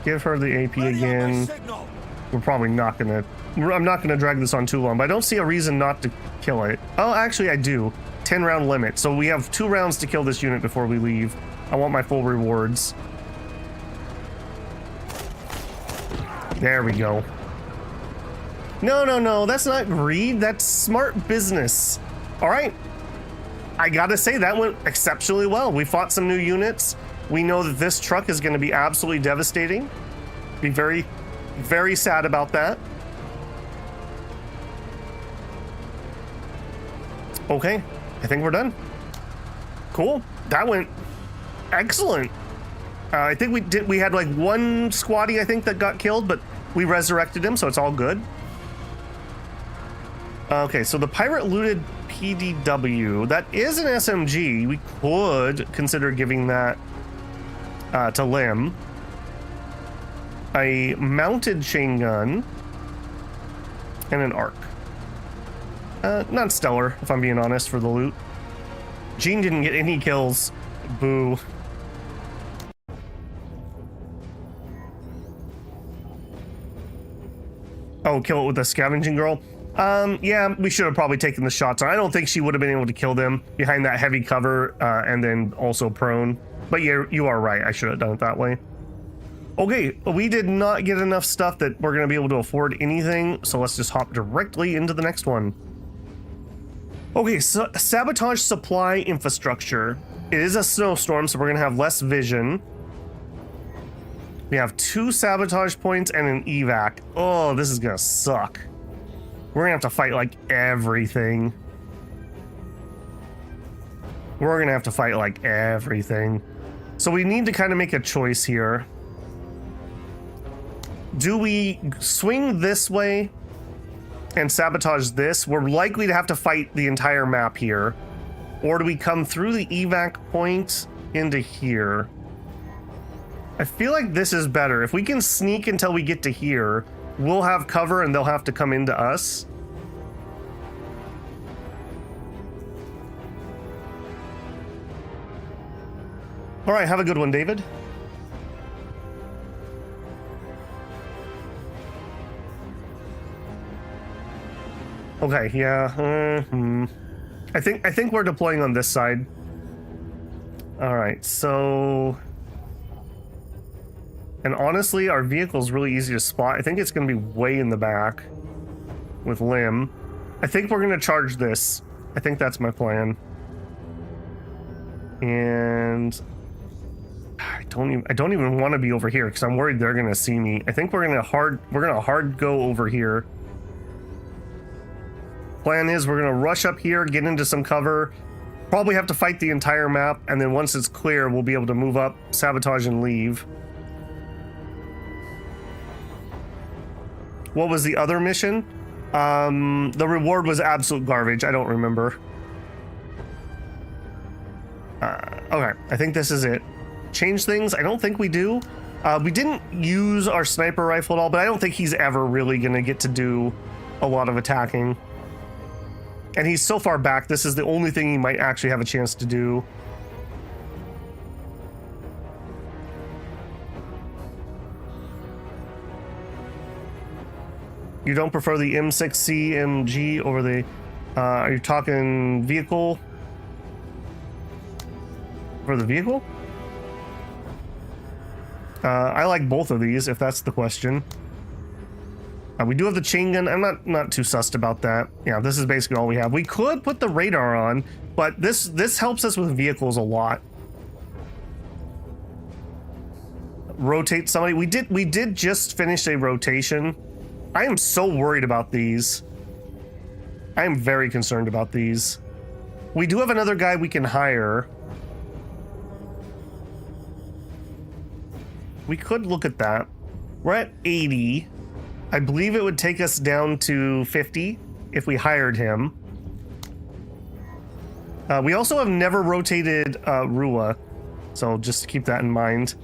Give her the AP Ready on my again. signal. We're probably not gonna... I'm not gonna drag this on too long, but I don't see a reason not to kill it. Oh, actually I do. 10 round limit. So we have 2 rounds to kill this unit before we leave. I want my full rewards. There we go. No, that's not greed. That's smart business. All right. I gotta say, that went exceptionally well. We fought some new units. We know that this truck is gonna be absolutely devastating. Be very, very sad about that. Okay, I think we're done. Cool. That went excellent. I think we had like one squatty, I think, that got killed, but we resurrected him, so it's all good. Okay, so the pirate looted PDW. That is an SMG. We could consider giving that to Lim. A mounted chain gun and an arc. Not stellar, if I'm being honest, for the loot. Gene didn't get any kills. Boo. Oh, kill it with the scavenging girl? Yeah, we should have probably taken the shots. I don't think she would have been able to kill them behind that heavy cover and then also prone. But yeah, you are right. I should have done it that way. Okay, we did not get enough stuff that we're going to be able to afford anything. So let's just hop directly into the next one. Okay, so Sabotage supply infrastructure. It is a snowstorm, so we're going to have less vision. We have 2 sabotage points and an evac. Oh, this is going to suck. We're gonna have to fight like everything. We're gonna have to fight like everything. So we need to kind of make a choice here. Do we swing this way and sabotage this? We're likely to have to fight the entire map here. Or do we come through the evac point into here? I feel like this is better. If we can sneak until we get to here, we'll have cover and they'll have to come into us. All right, have a good one, David. Okay, yeah. I think we're deploying on this side. All right, so... And honestly, our vehicle's really easy to spot. I think it's going to be way in the back with Lim. I think we're going to charge this. I think that's my plan. And I don't even want to be over here because I'm worried they're going to see me. I think we're going to hard go over here. Plan is we're going to rush up here, get into some cover, probably have to fight the entire map, and then once it's clear, we'll be able to move up, sabotage, and leave. What was the other mission? The reward was absolute garbage. I don't remember. Okay, I think this is it. Change things? I don't think we do. We didn't use our sniper rifle at all, but I don't think he's ever really going to get to do a lot of attacking. And he's so far back, this is the only thing he might actually have a chance to do. You don't prefer the M6C MG over the... are you talking vehicle? For the vehicle? I like both of these, if that's the question. We do have the chain gun. I'm not too sussed about that. Yeah, this is basically all we have. We could put the radar on, but this helps us with vehicles a lot. Rotate somebody. We did just finish a rotation. I am so worried about these. I am very concerned about these. We do have another guy we can hire. We could look at that. We're at 80. I believe it would take us down to 50 if we hired him. We also have never rotated Rua, so just keep that in mind.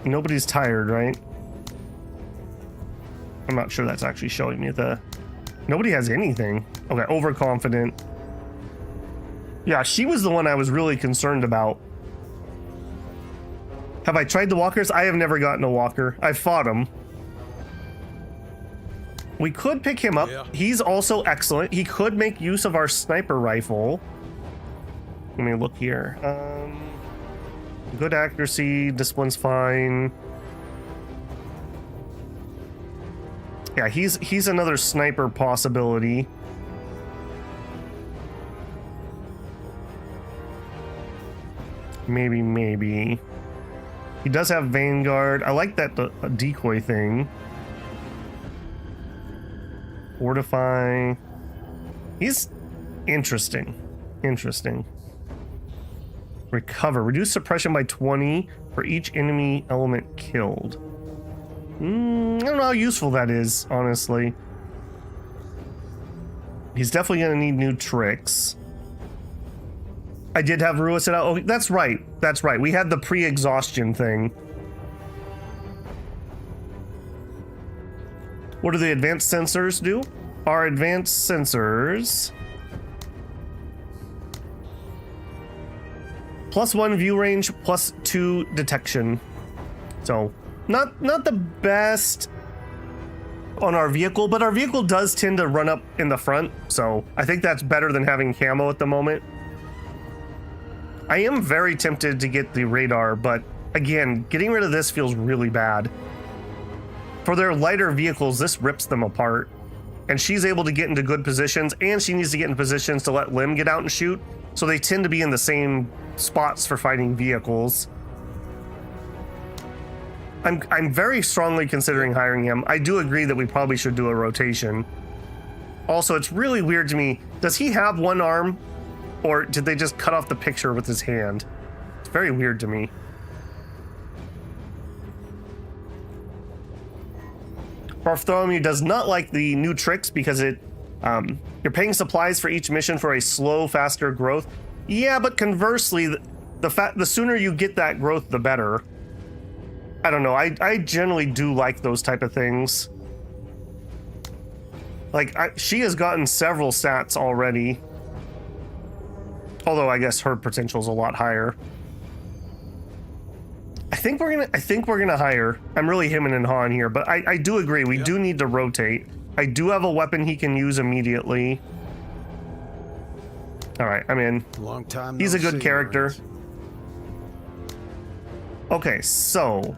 Nobody's tired, right? I'm not sure that's actually showing me the... Nobody has anything. Okay, overconfident. Yeah, she was the one I was really concerned about. Have I tried the walkers? I have never gotten a walker. I've fought him. We could pick him up. Yeah. He's also excellent. He could make use of our sniper rifle. Let me look here. Good accuracy. Discipline's fine. Yeah, he's another sniper possibility. Maybe. He does have Vanguard. I like that decoy thing. Fortify. He's interesting. Recover. Reduce suppression by 20 for each enemy element killed. I don't know how useful that is, honestly. He's definitely going to need new tricks. I did have Rua set out. Oh, that's right. We had the pre-exhaustion thing. What do the advanced sensors do? Our advanced sensors... +1 view range, +2 detection. So, not the best on our vehicle, but our vehicle does tend to run up in the front. So, I think that's better than having camo at the moment. I am very tempted to get the radar, but again, getting rid of this feels really bad. For their lighter vehicles, this rips them apart. And she's able to get into good positions, and she needs to get in positions to let Lim get out and shoot. So they tend to be in the same spots for fighting vehicles. I'm very strongly considering hiring him. I do agree that we probably should do a rotation. Also, it's really weird to me. Does he have one arm? Or did they just cut off the picture with his hand? It's very weird to me. Bartholomew does not like the new tricks because it you're paying supplies for each mission for a slow, faster growth. Yeah, but conversely, the sooner you get that growth, the better. I don't know. I generally do like those type of things. Like she has gotten several stats already. Although I guess her potential is a lot higher. I think we're gonna hire. I'm really hemming and hawing here, but I do agree. We do need to rotate. I do have a weapon he can use immediately. All right, I'm in. Long time. He's a good character. Okay, so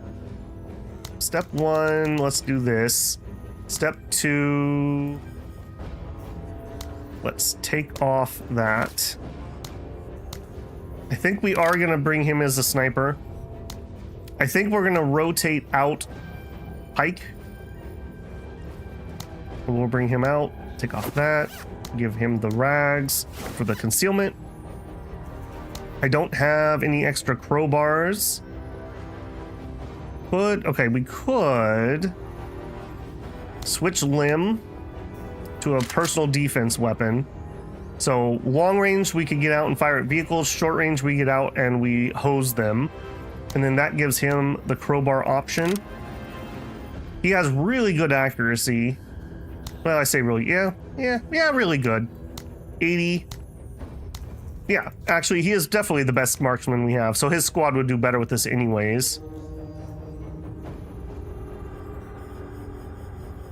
step 1, let's do this. Step 2, let's take off that. I think we are gonna bring him as a sniper. I think we're gonna rotate out Pike. And we'll bring him out, take off that, give him the rags for the concealment. I don't have any extra crowbars. Okay, we could switch limb to a personal defense weapon. So long range, we could get out and fire at vehicles. Short range, we get out and we hose them. And then that gives him the crowbar option. He has really good accuracy. Well, I say really, yeah, really good. 80. Yeah, actually, he is definitely the best marksman we have. So his squad would do better with this anyways.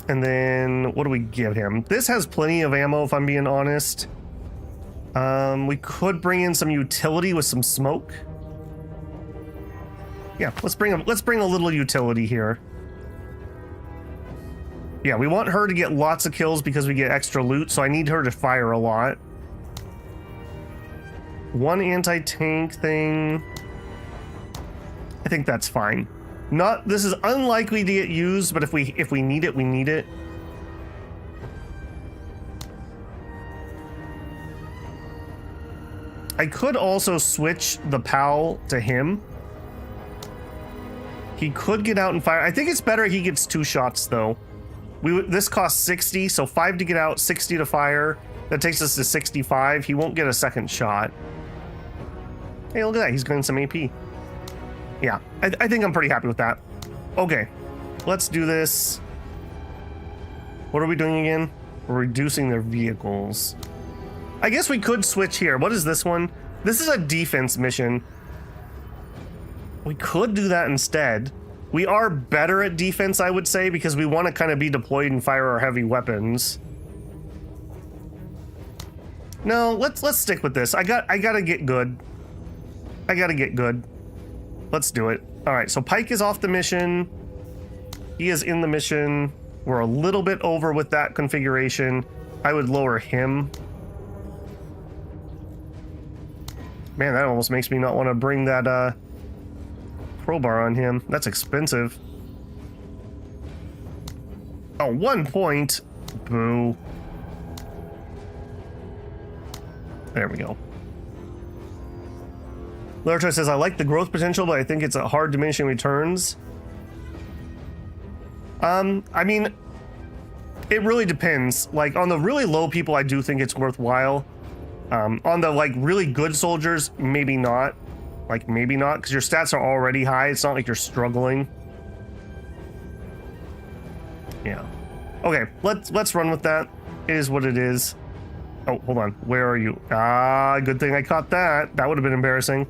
And then what do we give him? This has plenty of ammo, if I'm being honest. We could bring in some utility with some smoke. Yeah, let's bring a little utility here. Yeah, we want her to get lots of kills because we get extra loot, so I need her to fire a lot. One anti-tank thing. I think that's fine. This is unlikely to get used, but if we need it, we need it. I could also switch the PAL to him. He could get out and fire. I think it's better he gets 2 shots though. This costs 60, so 5 to get out, 60 to fire. That takes us to 65. He won't get a second shot. Hey, look at that. He's getting some AP. Yeah, I think I'm pretty happy with that. Okay, let's do this. What are we doing again? We're reducing their vehicles. I guess we could switch here. What is this one? This is a defense mission. We could do that instead. We are better at defense, I would say, because we want to kind of be deployed and fire our heavy weapons. No, let's stick with this. I gotta get good. I gotta get good. Let's do it. All right, so Pike is off the mission. He is in the mission. We're a little bit over with that configuration. I would lower him. Man, that almost makes me not want to bring that crowbar on him. That's expensive. Oh, 1 point. Boo. There we go. Laratoy says, I like the growth potential, but I think it's a hard diminishing returns. I mean, it really depends. Like, on the really low people, I do think it's worthwhile. On the, like, really good soldiers, maybe not. Like, maybe not, because your stats are already high. It's not like you're struggling. Yeah. Okay, let's run with that. It is what it is. Oh, hold on. Where are you? Ah, good thing I caught that. That would have been embarrassing.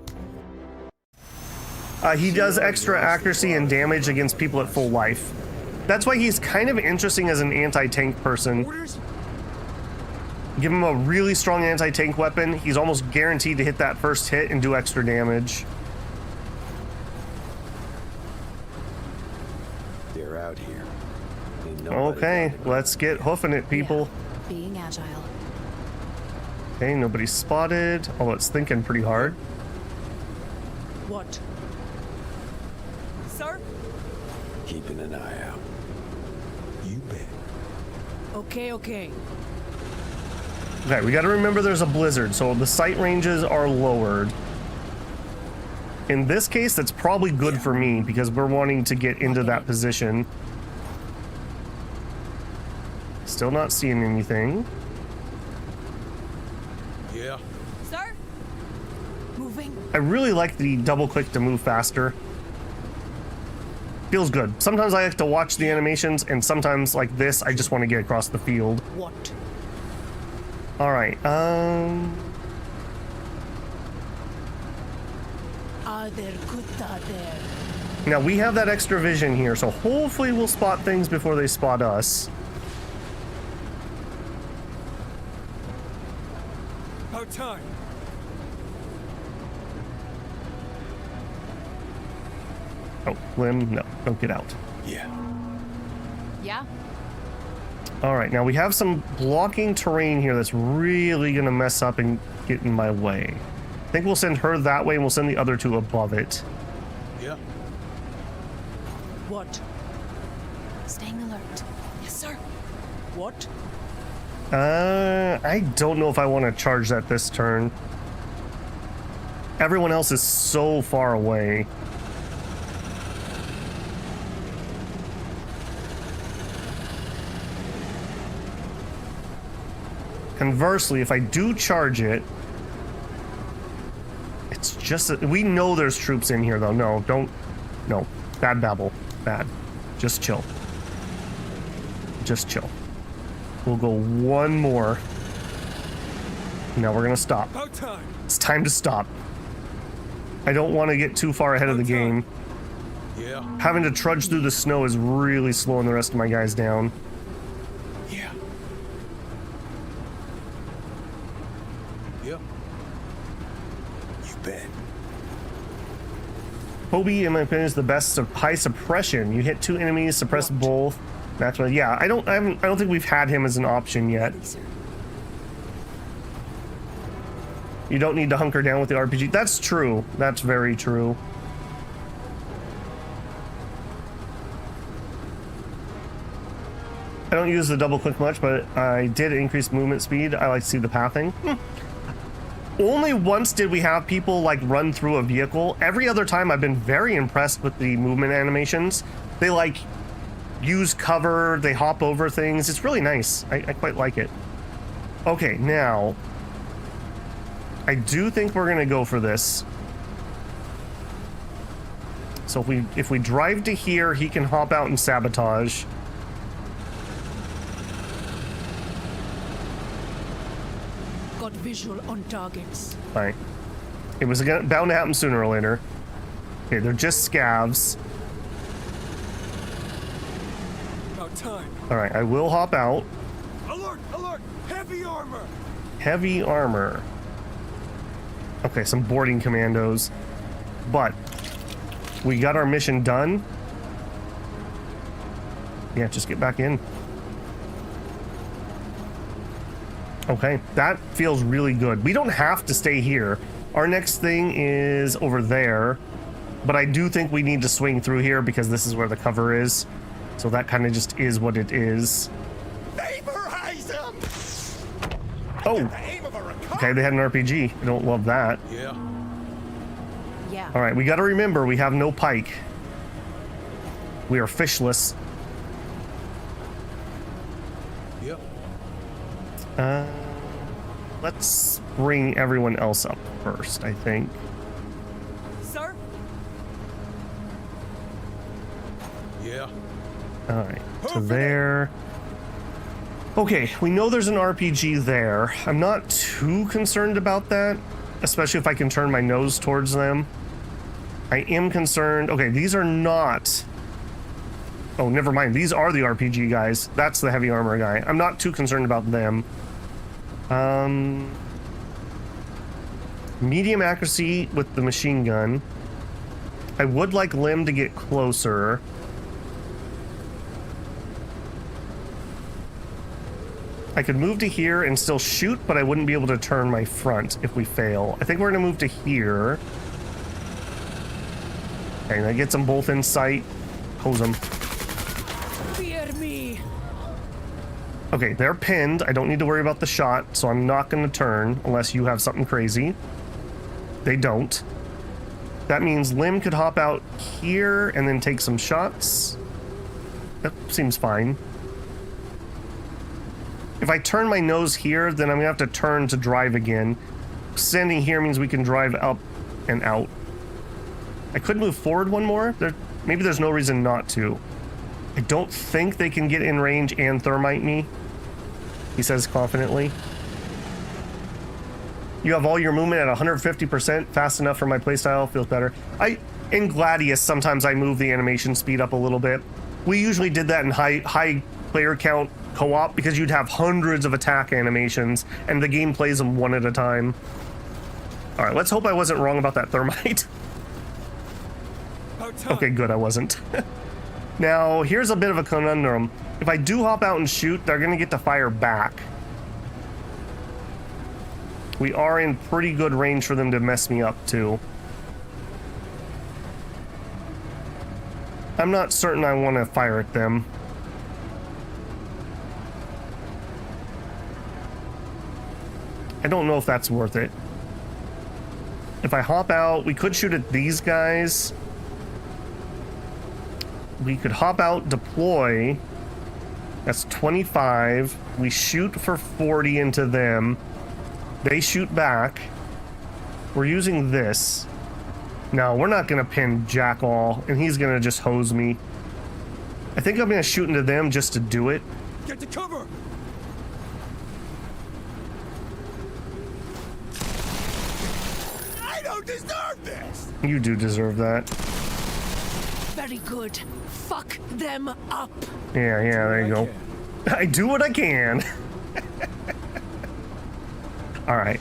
He does extra accuracy and damage against people at full life. That's why he's kind of interesting as an anti-tank person. Give him a really strong anti-tank weapon. He's almost guaranteed to hit that first hit and do extra damage. They're out here. Okay, let's get hoofing it, people. Yeah, being agile. Okay, nobody's spotted. Although it's thinking pretty hard. What? Sir? Keeping an eye out. You bet. Okay. Okay, we got to remember there's a blizzard, so the sight ranges are lowered. In this case, that's probably good for me because we're wanting to get into that position. Still not seeing anything. Yeah. Sir? Moving. I really like the double click to move faster. Feels good. Sometimes I like to watch the animations, and sometimes, like this, I just want to get across the field. What? All right. Are there Kutta there? Now we have that extra vision here, so hopefully we'll spot things before they spot us. About time. Oh, Lim, no, don't get out. Yeah. Yeah? All right, now we have some blocking terrain here that's really gonna mess up and get in my way. I think we'll send her that way and we'll send the other two above it. Yeah. What? Staying alert. Yes, sir. What? I don't know if I want to charge that this turn. Everyone else is so far away. Conversely, if I do charge it, it's just we know there's troops in here though. No, don't. No, bad babble. Bad. Just chill. Just chill. We'll go one more. Now we're gonna stop. About time. It's time to stop. I don't want to get too far ahead of the game. Yeah. Having to trudge through the snow is really slowing the rest of my guys down. Yeah. Yep. You bet. Kobe, in my opinion, is the best high suppression. You hit 2 enemies, suppress both. That's what. Yeah, I don't think we've had him as an option yet. You don't need to hunker down with the RPG. That's true. That's very true. I don't use the double click much, but I did increase movement speed. I like to see the pathing. Only once did we have people like run through a vehicle. Every other time I've been very impressed with the movement animations. They like use cover, they hop over things. It's really nice. I quite like it. Okay, now I do think we're gonna go for this. So if we drive to here, he can hop out and sabotage. Got visual on targets. Alright. It was bound to happen sooner or later. Okay, they're just scavs. About time. Alright, I will hop out. Alert! Alert! Heavy armor! Heavy armor. Okay, some boarding commandos. But we got our mission done. Yeah, just get back in. Okay, that feels really good. We don't have to stay here. Our next thing is over there. But I do think we need to swing through here because this is where the cover is. So that kind of just is what it is. Vaporize them! Oh, okay, they had an RPG. I don't love that. Yeah. Yeah. All right, we got to remember we have no pike. We are fishless. Yep. Let's bring everyone else up first, I think. Sir? Yeah. All right, so there. Okay, we know there's an RPG there. I'm not too concerned about that, especially if I can turn my nose towards them. I am concerned. Okay, these are not. Oh, never mind. These are the RPG guys. That's the heavy armor guy. I'm not too concerned about them. Medium accuracy with the machine gun. I would like Lim to get closer. I could move to here and still shoot, but I wouldn't be able to turn my front if we fail. I think we're gonna move to here. Okay, that gets them both in sight. Hose them. Fear me. Okay, they're pinned. I don't need to worry about the shot, so I'm not gonna turn unless you have something crazy. They don't. That means Lim could hop out here and then take some shots. That seems fine. If I turn my nose here, then I'm gonna have to turn to drive again. Standing here means we can drive up and out. I could move forward one more. Maybe there's no reason not to. I don't think they can get in range and thermite me, he says confidently. You have all your movement at 150%, fast enough for my playstyle, feels better. In Gladius, sometimes I move the animation speed up a little bit. We usually did that in high player count co-op because you'd have hundreds of attack animations and the game plays them one at a time. All right, let's hope I wasn't wrong about that thermite. Okay, good, I wasn't. Now, here's a bit of a conundrum. If I do hop out and shoot, they're gonna get to fire back. We are in pretty good range for them to mess me up too. I'm not certain I want to fire at them. I don't know if that's worth it. If I hop out, we could shoot at these guys. We could hop out, deploy. That's 25. We shoot for 40 into them. They shoot back. We're using this. No, we're not going to pin Jack all, and he's going to just hose me. I think I'm going to shoot into them just to do it. Get to cover! I don't deserve this! You do deserve that. Very good. Fuck them up. Yeah, there you go. I do what I can. All right.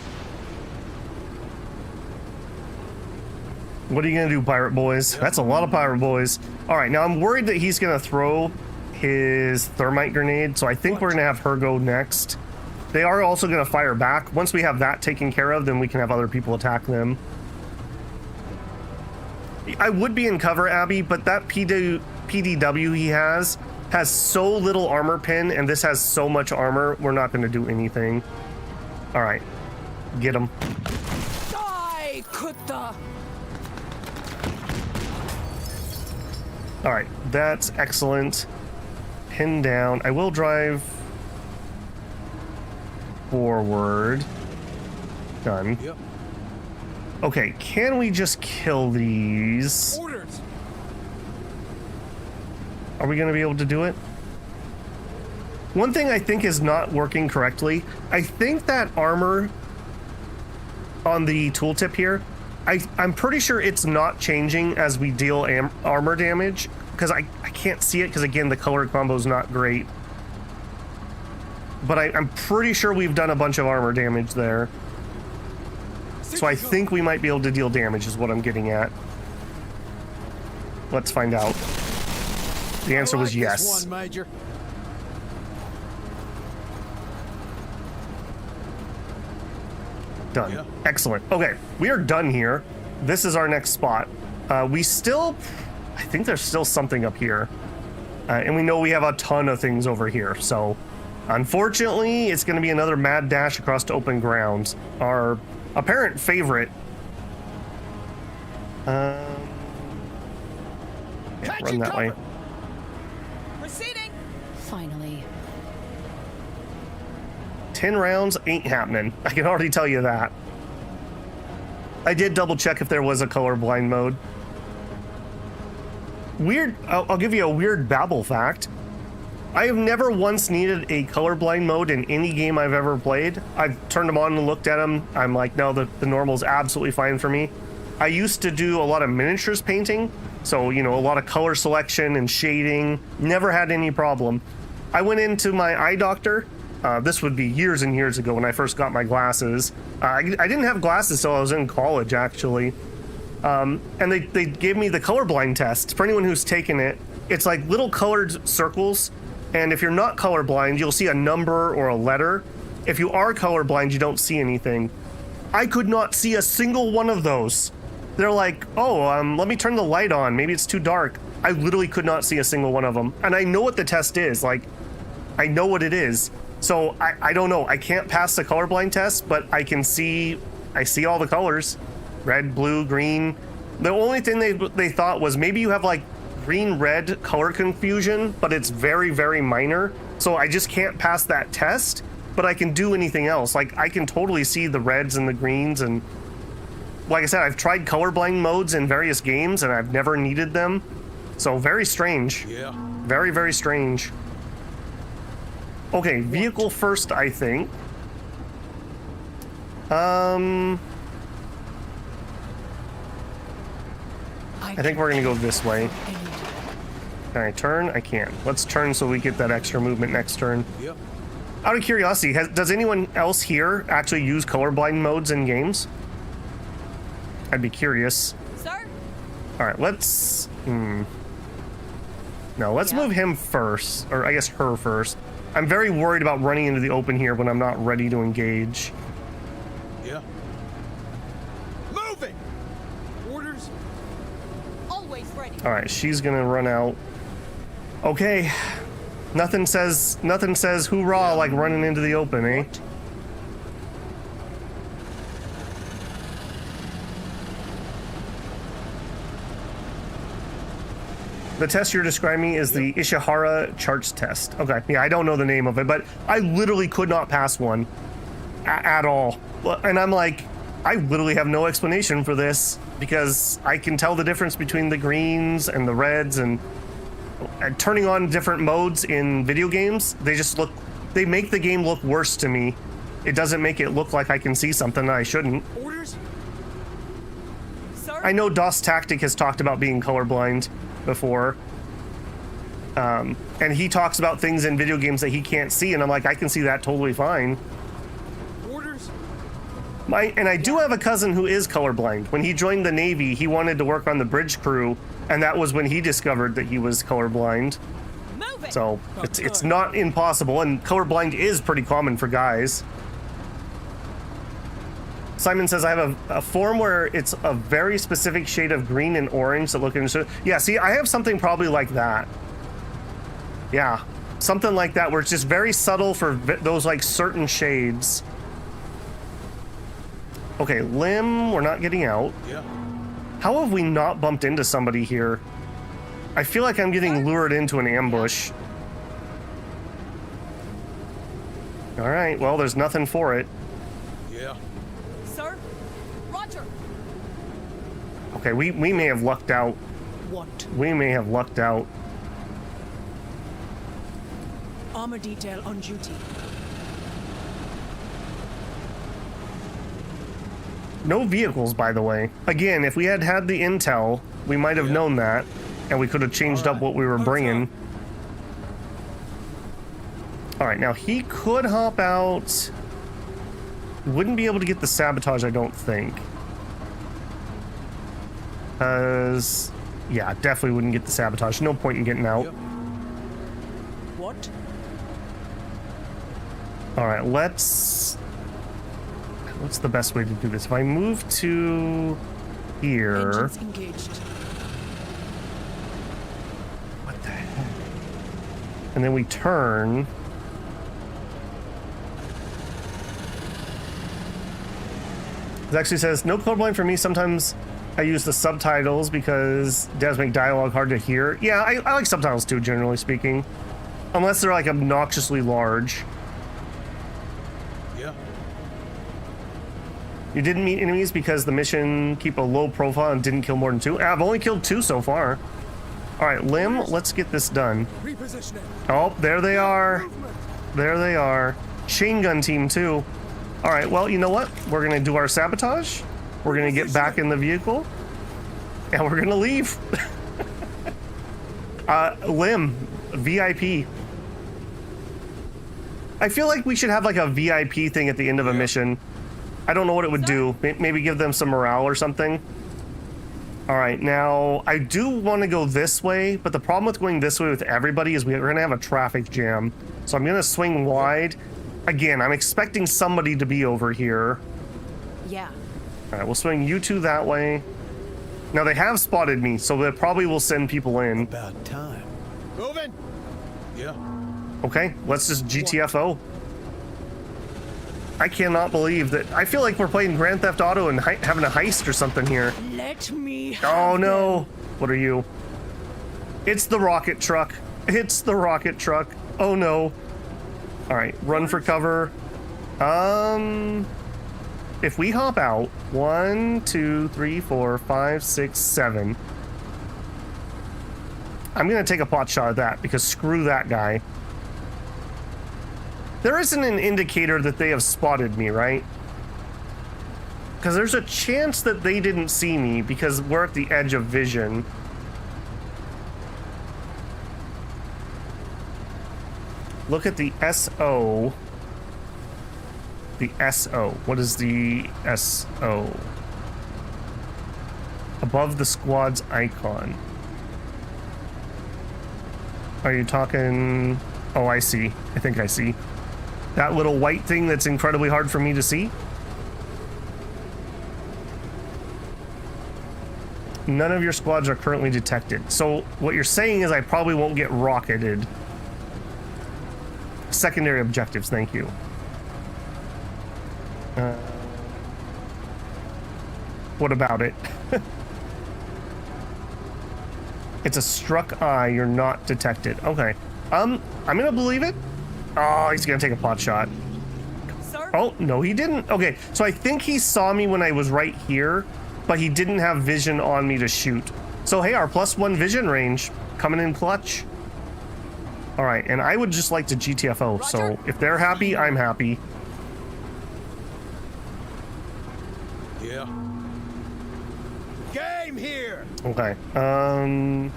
What are you gonna do, pirate boys? That's a lot of pirate boys. All right, now I'm worried that he's gonna throw his thermite grenade, so I think we're gonna have her go next. They are also gonna fire back. Once we have that taken care of, then we can have other people attack them. I would be in cover, Abby, but that PDW he has so little armor pin, and this has so much armor, we're not gonna do anything. All right, get him. Die, Kutta. All right, that's excellent. Pin down. I will drive forward. Done. Yep. Okay, can we just kill these? Orders! Are we going to be able to do it? One thing I think is not working correctly, I think that armor on the tooltip here, I'm pretty sure it's not changing as we deal armor damage, because I can't see it because, again, the color combo is not great. But I'm pretty sure we've done a bunch of armor damage there. So I think we might be able to deal damage is what I'm getting at. Let's find out. The answer was yes. This one, Major. Done. Yeah. Excellent. Okay, we are done here. This is our next spot. We still... I think there's still something up here. And we know we have a ton of things over here. So, unfortunately, it's going to be another mad dash across to open ground. Our apparent favorite. Yeah, run that way. Proceeding. Finally. 10 rounds ain't happening. I can already tell you that. I did double check if there was a colorblind mode. Weird, I'll give you a weird Babel fact. I have never once needed a colorblind mode in any game I've ever played. I've turned them on and looked at them. I'm like, no, the normal's absolutely fine for me. I used to do a lot of miniatures painting. So, you know, a lot of color selection and shading. Never had any problem. I went into my eye doctor. This would be years and years ago when I first got my glasses. I didn't have glasses till I was in college, actually. And they gave me the colorblind test. For anyone who's taken it, it's like little colored circles. And if you're not colorblind, you'll see a number or a letter. If you are colorblind, you don't see anything. I could not see a single one of those. They're like, oh, let me turn the light on. Maybe it's too dark. I literally could not see a single one of them. And I know what the test is. Like, I know what it is. So I don't know. I can't pass the colorblind test, but I see all the colors. Red, blue, green. The only thing they thought was maybe you have like green-red color confusion, but it's very, very minor. So I just can't pass that test, but I can do anything else. Like, I can totally see the reds and the greens, and like I said, I've tried colorblind modes in various games and I've never needed them. So very strange. Yeah. Very, very strange. Okay, vehicle first, I think. I think we're gonna go this way. Can I turn? I can't. Let's turn so we get that extra movement next turn. Yep. Out of curiosity, does anyone else here actually use colorblind modes in games? I'd be curious. Sir? All right, let's... No, let's move him first. Or I guess her first. I'm very worried about running into the open here when I'm not ready to engage. Yeah. Moving! Orders? Always ready. All right, she's gonna run out. Okay. Nothing says hoorah like running into the open, eh? The test you're describing is the Ishihara charts test. Okay, yeah, I don't know the name of it, but I literally could not pass one at all. And I'm like, I literally have no explanation for this because I can tell the difference between the greens and the reds, and turning on different modes in video games, they make the game look worse to me. It doesn't make it look like I can see something that I shouldn't. Orders? Sir? I know DOS Tactic has talked about being colorblind before. And he talks about things in video games that he can't see, and I'm like, I can see that totally fine. Orders? And I do have a cousin who is colorblind. When he joined the Navy, he wanted to work on the bridge crew, and that was when he discovered that he was colorblind. Move it! So it's not impossible, and colorblind is pretty common for guys. Simon says, I have a form where it's a very specific shade of green and orange that look into. Yeah, see, I have something probably like that. Yeah, something like that where it's just very subtle for those like certain shades. Okay, Lim, we're not getting out. Yeah. How have we not bumped into somebody here? I feel like I'm getting lured into an ambush. All right, well, there's nothing for it. Yeah. Sir? Roger! Okay, we may have lucked out. What? We may have lucked out. Armor detail on duty. No vehicles, by the way. Again, if we had had the intel, we might have known that, and we could have changed up what we were bringing. All right, now he could hop out. Wouldn't be able to get the sabotage, I don't think. Yeah, definitely wouldn't get the sabotage. No point in getting out. Yep. What? All right, what's the best way to do this? If I move to here, Engines engaged. what the heck? And then we turn. It actually says, no colorblind for me. Sometimes I use the subtitles because it does make dialogue hard to hear. Yeah, I like subtitles too, generally speaking. Unless they're like obnoxiously large. Yeah. You didn't meet enemies because the mission keep a low profile and didn't kill more than 2. I've only killed 2 so far. All right, Lim, let's get this done. Repositioning. Oh, there they are. There they are. Chain gun team too. All right, well, you know what? We're gonna do our sabotage. We're gonna get back in the vehicle, and we're gonna leave. Lim, VIP. I feel like we should have like a VIP thing at the end of a mission. I don't know what it would do. Maybe give them some morale or something. All right, now I do want to go this way, but the problem with going this way with everybody is we're gonna have a traffic jam. So I'm gonna swing wide. Again, I'm expecting somebody to be over here. Yeah. All right, we'll swing you two that way. Now they have spotted me, so they probably will send people in. About time. Moving. Yeah. Okay, let's just GTFO. I cannot believe that. I feel like we're playing Grand Theft Auto and having a heist or something here. Let me Oh have no. them. What are you? It's the rocket truck. It's the rocket truck. Oh no. All right, run for cover. If we hop out, 1, 2, 3, 4, 5, 6, 7. I'm gonna take a pot shot at that because screw that guy. There isn't an indicator that they have spotted me, right? Because there's a chance that they didn't see me because we're at the edge of vision. Look at the SO. The SO. What is the SO? Above the squad's icon. Are you talking? Oh, I see. I think I see. That little white thing that's incredibly hard for me to see. None of your squads are currently detected. So what you're saying is I probably won't get rocketed. Secondary objectives, thank you. What about it? It's a struck eye. You're not detected. Okay. I'm gonna believe it. Oh, he's gonna take a pot shot. Sir? Oh, no, he didn't. Okay, so I think he saw me when I was right here, but he didn't have vision on me to shoot. So, hey, our +1 vision range coming in clutch. All right, and I would just like to GTFO, so if they're happy, I'm happy. Yeah. Game here. Okay, a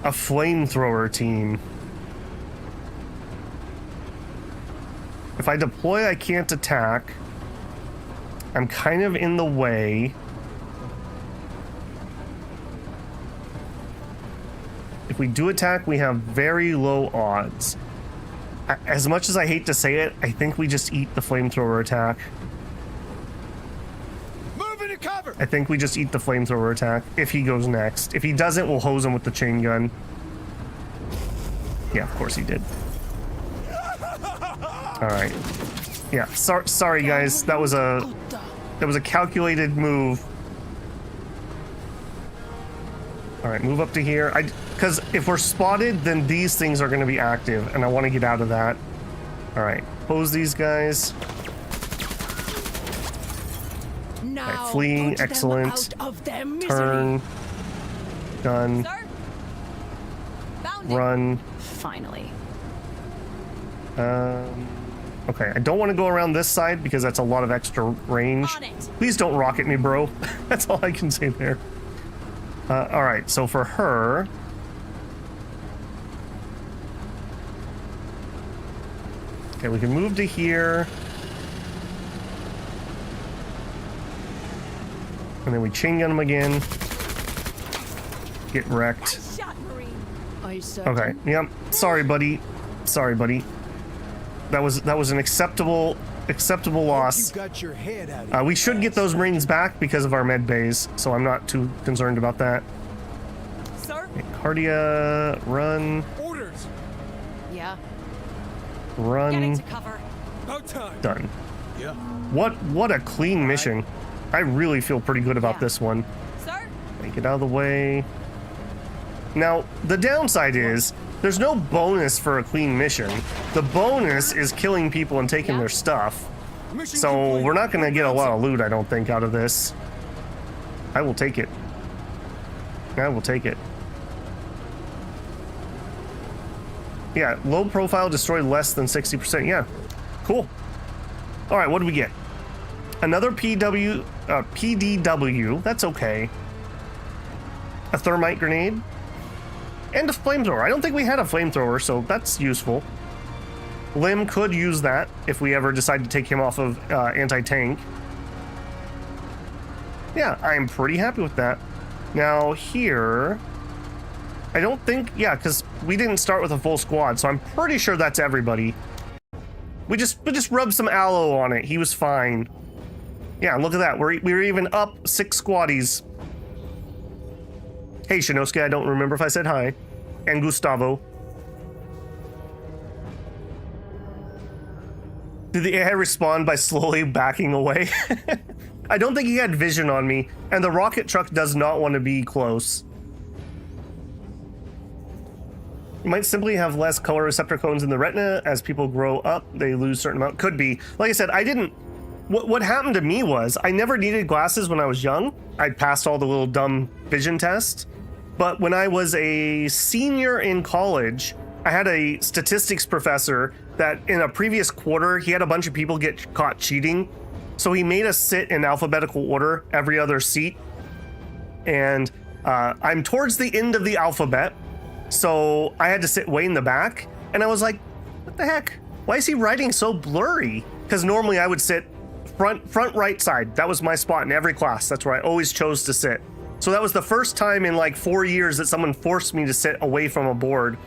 flamethrower team. If I deploy, I can't attack. I'm kind of in the way. If we do attack, we have very low odds. As much as I hate to say it, I think we just eat the flamethrower attack. Move into cover. I think we just eat the flamethrower attack if he goes next. If he doesn't, we'll hose him with the chain gun. Yeah, of course he did. All right. Yeah, sorry guys. That was a calculated move. All right, move up to here. Because if we're spotted, then these things are going to be active, and I want to get out of that. All right, pose these guys. Now All right, flee, put them excellent. out of their misery. Turn. Done. Sir? Found it. Run. Finally. Okay, I don't want to go around this side because that's a lot of extra range. On it. Please don't rocket me, bro. That's all I can say there. All right, so for her... Okay, we can move to here. And then we chain gun him again. Get wrecked. Shot, Marine. I said. Okay, yep. Sorry, buddy. Sorry, buddy. That was an acceptable loss. You got your head out of We should get those Marines back because of our med bays, so I'm not too concerned about that. Sir? Okay, Cardia, run, orders. Yeah. Getting run, to cover. About time. done. Yeah. What a clean mission. I really feel pretty good about Yeah. this one. Sir? Get out of the way. Now, the downside is there's no bonus for a clean mission. The bonus is killing people and taking Yeah. their stuff. Mission So complete. we're not going to get a lot of loot, I don't think, out of this. I will take it. I will take it. Yeah, low profile, destroy less than 60%. Yeah, cool. All right, what do we get? Another PDW. That's okay. A thermite grenade. And a flamethrower. I don't think we had a flamethrower, so that's useful. Lim could use that if we ever decide to take him off of anti-tank. Yeah, I'm pretty happy with that. Now here, I don't think, yeah, because we didn't start with a full squad, so I'm pretty sure that's everybody. We just rubbed some aloe on it. He was fine. Yeah, look at that. We're even up 6 squaddies. Hey, Shinosuke, I don't remember if I said hi. And Gustavo. Did the AI respond by slowly backing away? I don't think he had vision on me, and the rocket truck does not want to be close. You might simply have less color receptor cones in the retina. As people grow up, they lose certain amount. Could be. Like I said, I didn't... What happened to me was, I never needed glasses when I was young. I passed all the little dumb vision tests. But when I was a senior in college, I had a statistics professor that in a previous quarter, he had a bunch of people get caught cheating. So he made us sit in alphabetical order, every other seat. And I'm towards the end of the alphabet. So I had to sit way in the back. And I was like, what the heck? Why is he writing so blurry? Because normally I would sit front right side. That was my spot in every class. That's where I always chose to sit. So that was the first time in like 4 years that someone forced me to sit away from a board.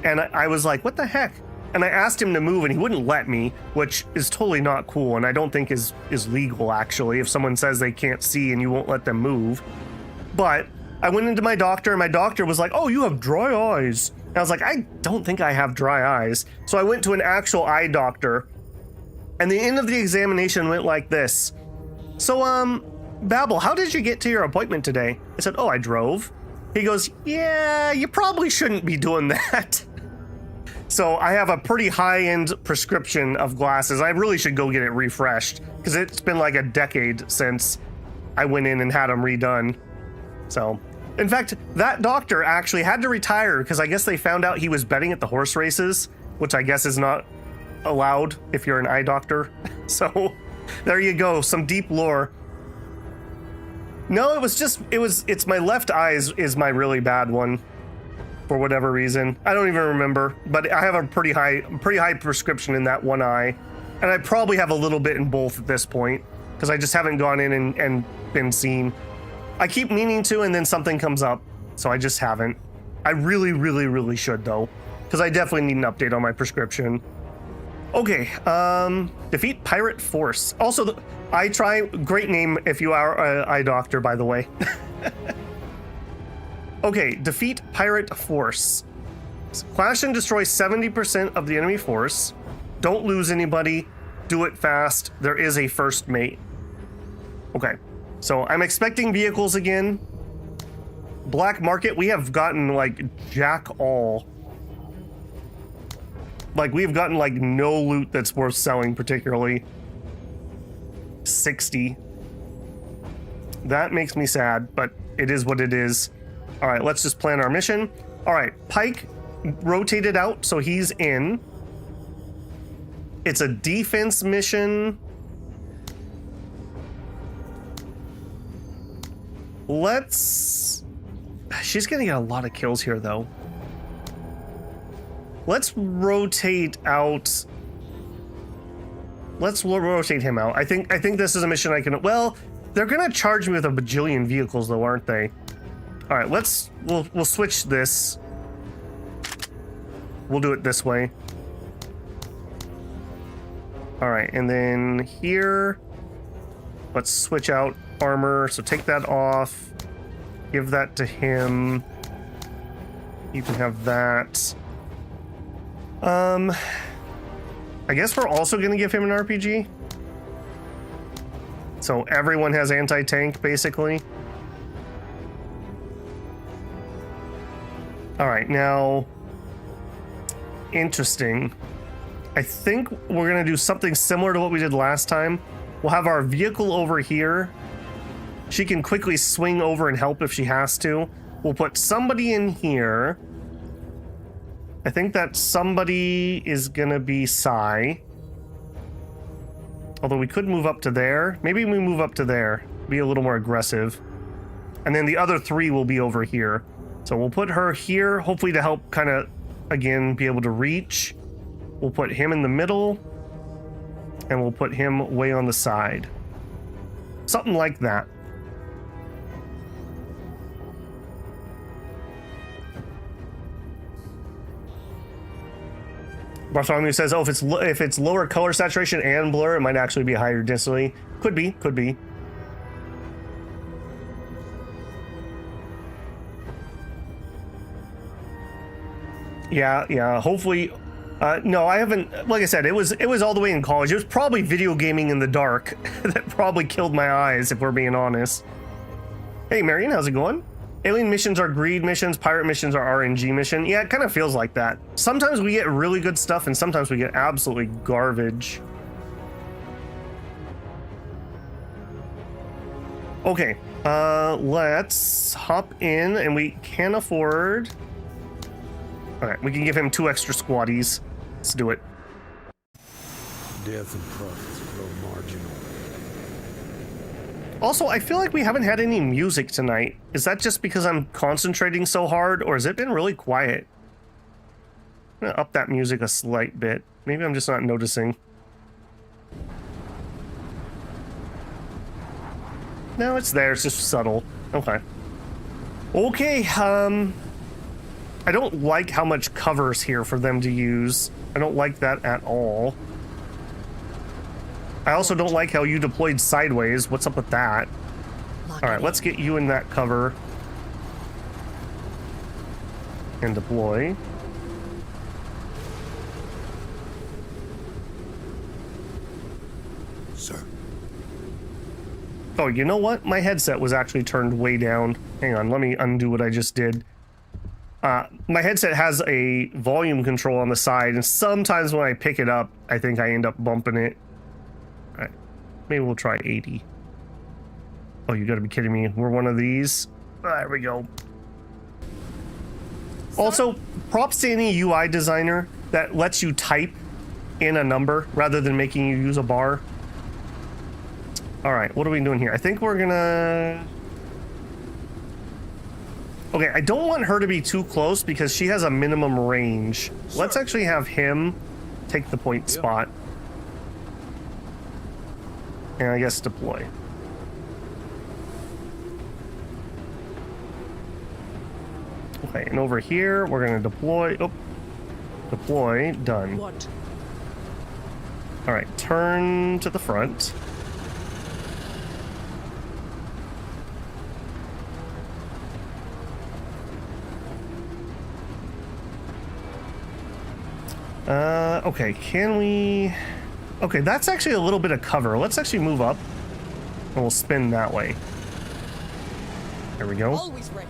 And I was like, what the heck? And I asked him to move and he wouldn't let me, which is totally not cool. And I don't think is legal, actually, if someone says they can't see and you won't let them move. But I went into my doctor and my doctor was like, oh, you have dry eyes. And I was like, I don't think I have dry eyes. So I went to an actual eye doctor. And the end of the examination went like this. So, Babel, how did you get to your appointment today? I said, oh, I drove. He goes, yeah, you probably shouldn't be doing that. So I have a pretty high-end prescription of glasses. I really should go get it refreshed because it's been like a decade since I went in and had them redone. So, in fact, that doctor actually had to retire because I guess they found out he was betting at the horse races, which I guess is not allowed if you're an eye doctor. So, there you go, some deep lore. No, it's my left eye is my really bad one. For whatever reason. I don't even remember, but I have a pretty high prescription in that one eye. And I probably have a little bit in both at this point, because I just haven't gone in and been seen. I keep meaning to, and then something comes up, so I just haven't. I really, really, really should, though, because I definitely need an update on my prescription. Okay, defeat pirate force. Also, I try, great name if you are an eye doctor, by the way. Okay, defeat pirate force. Clash and destroy 70% of the enemy force. Don't lose anybody. Do it fast. There is a first mate. Okay, so I'm expecting vehicles again. Black market, we have gotten like jack all. Like we've gotten like no loot that's worth selling particularly. 60. That makes me sad, but it is what it is. All right, let's just plan our mission. All right, Pike rotated out, so he's in. It's a defense mission. She's gonna get a lot of kills here, though. Let's rotate out. Let's rotate him out. I think this is a mission I can. Well, they're gonna charge me with a bajillion vehicles, though, aren't they? All right, we'll switch this. We'll do it this way. All right, and then here, let's switch out armor. So take that off, give that to him. You can have that. I guess we're also gonna give him an RPG. So everyone has anti-tank, basically. All right, now, interesting. I think we're gonna do something similar to what we did last time. We'll have our vehicle over here. She can quickly swing over and help if she has to. We'll put somebody in here. I think that somebody is gonna be Sai. Although we could move up to there. Maybe we move up to there, be a little more aggressive. And then the other three will be over here. So we'll put her here, hopefully to help kind of, again, be able to reach. We'll put him in the middle, and we'll put him way on the side. Something like that. Bartholomew says, oh, if it's lower color saturation and blur, it might actually be higher density. Could be, could be. Yeah, hopefully. No, I haven't, like I said, it was all the way in college. It was probably video gaming in the dark that probably killed my eyes, if we're being honest. Hey, Marion, how's it going? Alien missions are greed missions, pirate missions are RNG mission. Yeah, it kind of feels like that. Sometimes we get really good stuff, and sometimes we get absolutely garbage. Okay, let's hop in, and we can afford... Alright, we can give him 2 extra squaddies. Let's do it. Death and profits grow marginal. Also, I feel like we haven't had any music tonight. Is that just because I'm concentrating so hard, or has it been really quiet? I'm gonna up that music a slight bit. Maybe I'm just not noticing. No, it's there. It's just subtle. Okay. Okay, I don't like how much cover's here for them to use. I don't like that at all. I also don't like how you deployed sideways. What's up with that? All right, let's get you in that cover. And deploy. Sir. Oh, you know what? My headset was actually turned way down. Hang on, let me undo what I just did. My headset has a volume control on the side, and sometimes when I pick it up, I think I end up bumping it. All right, maybe we'll try 80. Oh, you gotta be kidding me. We're one of these. There we go. Also, props to any UI designer that lets you type in a number rather than making you use a bar. All right, what are we doing here? I think we're gonna... Okay, I don't want her to be too close because she has a minimum range. Let's actually have him take the point spot. And I guess deploy. Okay, and over here, we're gonna deploy. Oh, deploy, done. What? All right, turn to the front. Okay, can we... Okay, that's actually a little bit of cover. Let's actually move up, and we'll spin that way. There we go. Always ready.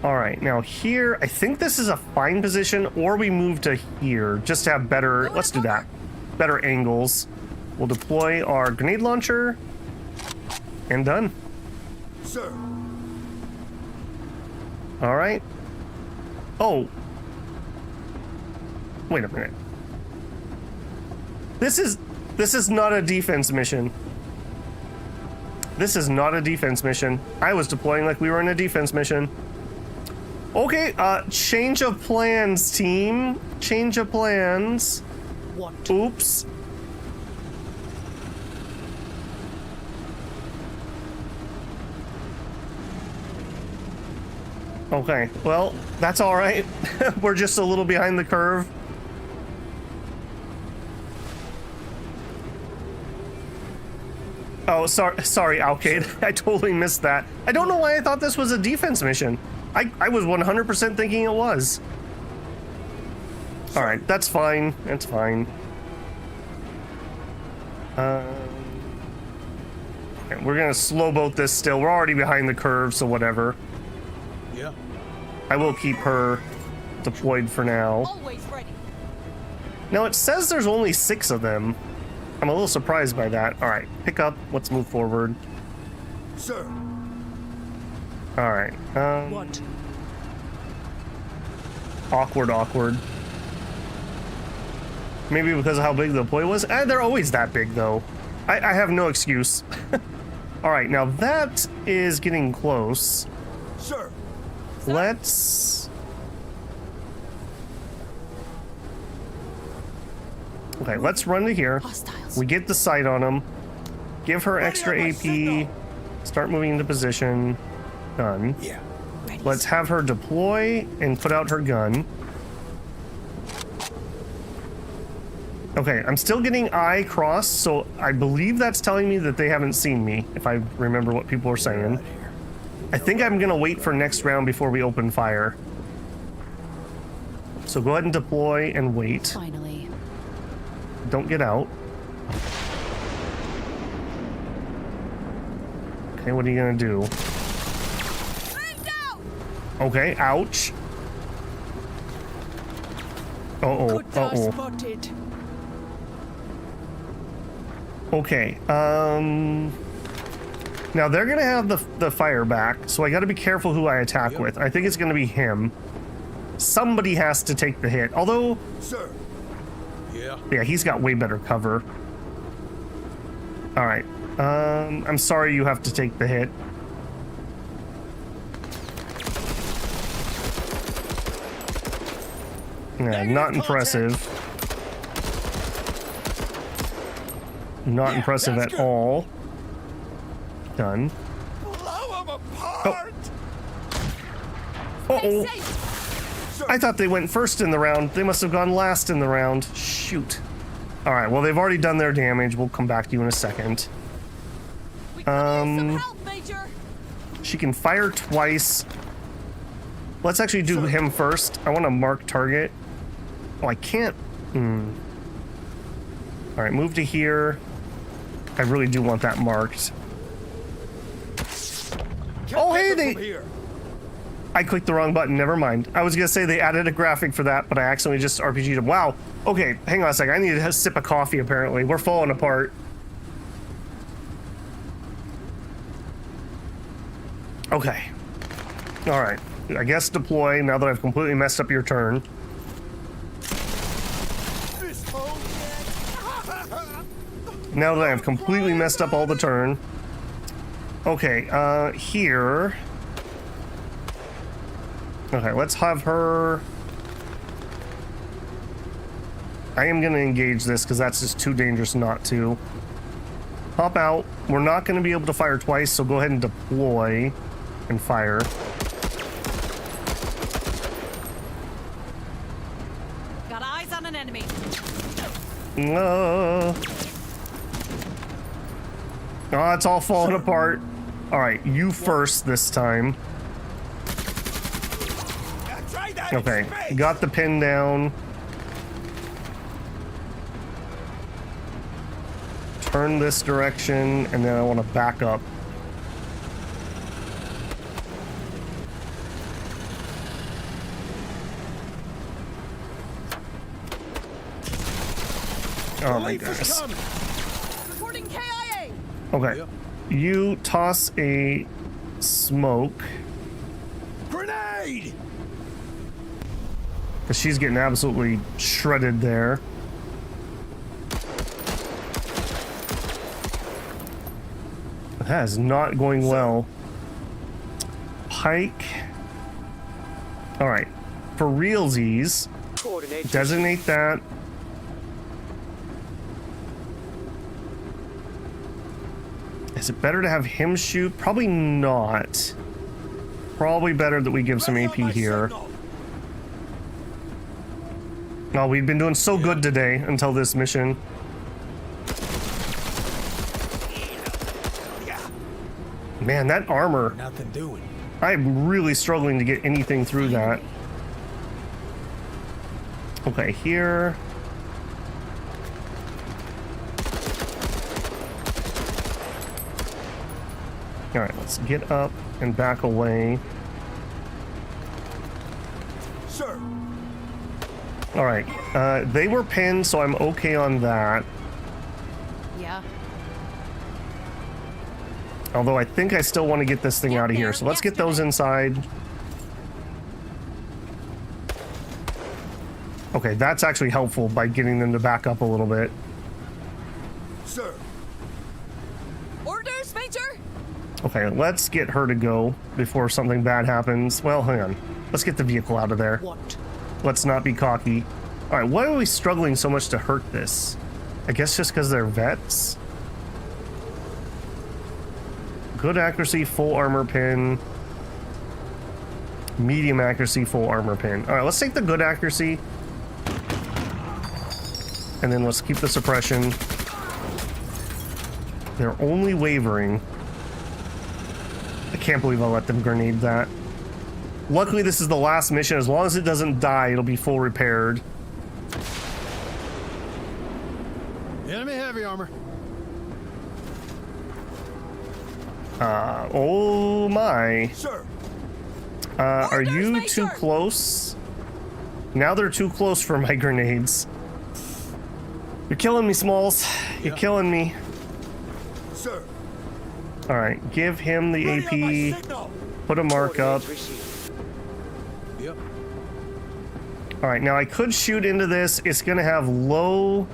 All right, now here, I think this is a fine position, or we move to here, just to have better... Let's do that. Better angles. We'll deploy our grenade launcher, and done. Sir. All right. Oh. Wait a minute. This is not a defense mission. This is not a defense mission. I was deploying like we were in a defense mission. Okay, change of plans, team. Change of plans. What? Oops. Okay, well, that's all right. We're just a little behind the curve. Oh, sorry, Alcade. I totally missed that. I don't know why I thought this was a defense mission. I was 100% thinking it was. All right, that's fine. That's fine. Okay, we're gonna slow boat this still. We're already behind the curve, so whatever. Yeah. I will keep her deployed for now. Always ready. Now it says there's only 6 of them. I'm a little surprised by that. All right, pick up. Let's move forward. Sir. All right. What? Awkward. Maybe because of how big the deploy was. They're always that big, though. I have no excuse. All right, now that is getting close. Sir. Let's... Okay, let's run to here. Hostiles. We get the sight on them. Give her extra on my AP. signal. Start moving into position. Done. Yeah. Ready. Let's have her deploy and put out her gun. Okay, I'm still getting eye crossed, so I believe that's telling me that they haven't seen me, if I remember what people are saying. I think I'm gonna wait for next round before we open fire. So go ahead and deploy and wait. Finally. Don't get out. Okay, what are you gonna do? Okay, ouch. Uh-oh, uh-oh. Spotted. Okay, now they're gonna have the fire back, so I gotta be careful who I attack with. I think it's gonna be him. Somebody has to take the hit, although... Sir. Yeah, he's got way better cover. Alright, I'm sorry you have to take the hit. Yeah, not impressive. Not impressive at all. Done. Blow them apart. Uh-oh. I thought they went first in the round. They must have gone last in the round. Shoot. Alright, well, they've already done their damage. We'll come back to you in a second. Some help, Major. She can fire twice. Let's actually do him first. I want to mark target. Oh, I can't. Alright, move to here. I really do want that marked. Oh, hey, get them they... from here. I clicked the wrong button. Never mind. I was gonna say they added a graphic for that, but I accidentally just RPG'd them. Wow. Okay, hang on a second. I need a sip of coffee, apparently. We're falling apart. Okay. Alright. I guess deploy now that I've completely messed up your turn. This hole. Now that I've completely messed up all the turn. Okay, here. Okay, let's have her... I am going to engage this because that's just too dangerous not to. Hop out. We're not going to be able to fire twice, so go ahead and deploy and fire. Got eyes on an enemy. Oh, it's all falling apart. All right, you first this time. Now try that in Okay, space. got the pin down. Turn this direction, and then I want to back up. Oh my Relief is goodness. coming. Reporting KIA. Okay, Yep. you toss a smoke. Grenade! Because she's getting absolutely shredded there. That is not going well. Pike. Alright. For realsies, designate that. Is it better to have him shoot? Probably not. Probably better that we give some Ready AP on my here. signal. Oh, we've been doing so good today until this mission. Yeah. Man, that armor. Nothing doing. I'm really struggling to get anything through that. Okay, here. Alright, let's get up and back away. Sir. Alright, they were pinned, so I'm okay on that. Yeah. Although I think I still want to get this thing out of here, so let's get those inside. Okay, that's actually helpful by getting them to back up a little bit. Sir. Orders, Major. Okay, let's get her to go before something bad happens. Well, hang on. Let's get the vehicle out of there. What? Let's not be cocky. Alright, why are we struggling so much to hurt this? I guess just because they're vets? Good accuracy, full armor pin. Medium accuracy, full armor pin. Alright, let's take the good accuracy. And then let's keep the suppression. They're only wavering. I can't believe I let them grenade that. Luckily, this is the last mission. As long as it doesn't die, it'll be full repaired. Enemy heavy armor. Oh my. Sir. Are you too close? Now they're too close for my grenades. You're killing me, Smalls. You're killing me. Sir. Alright, give him the Ready on my AP. signal. Put a mark up. Yep. Alright, now I could shoot into this. It's gonna have low...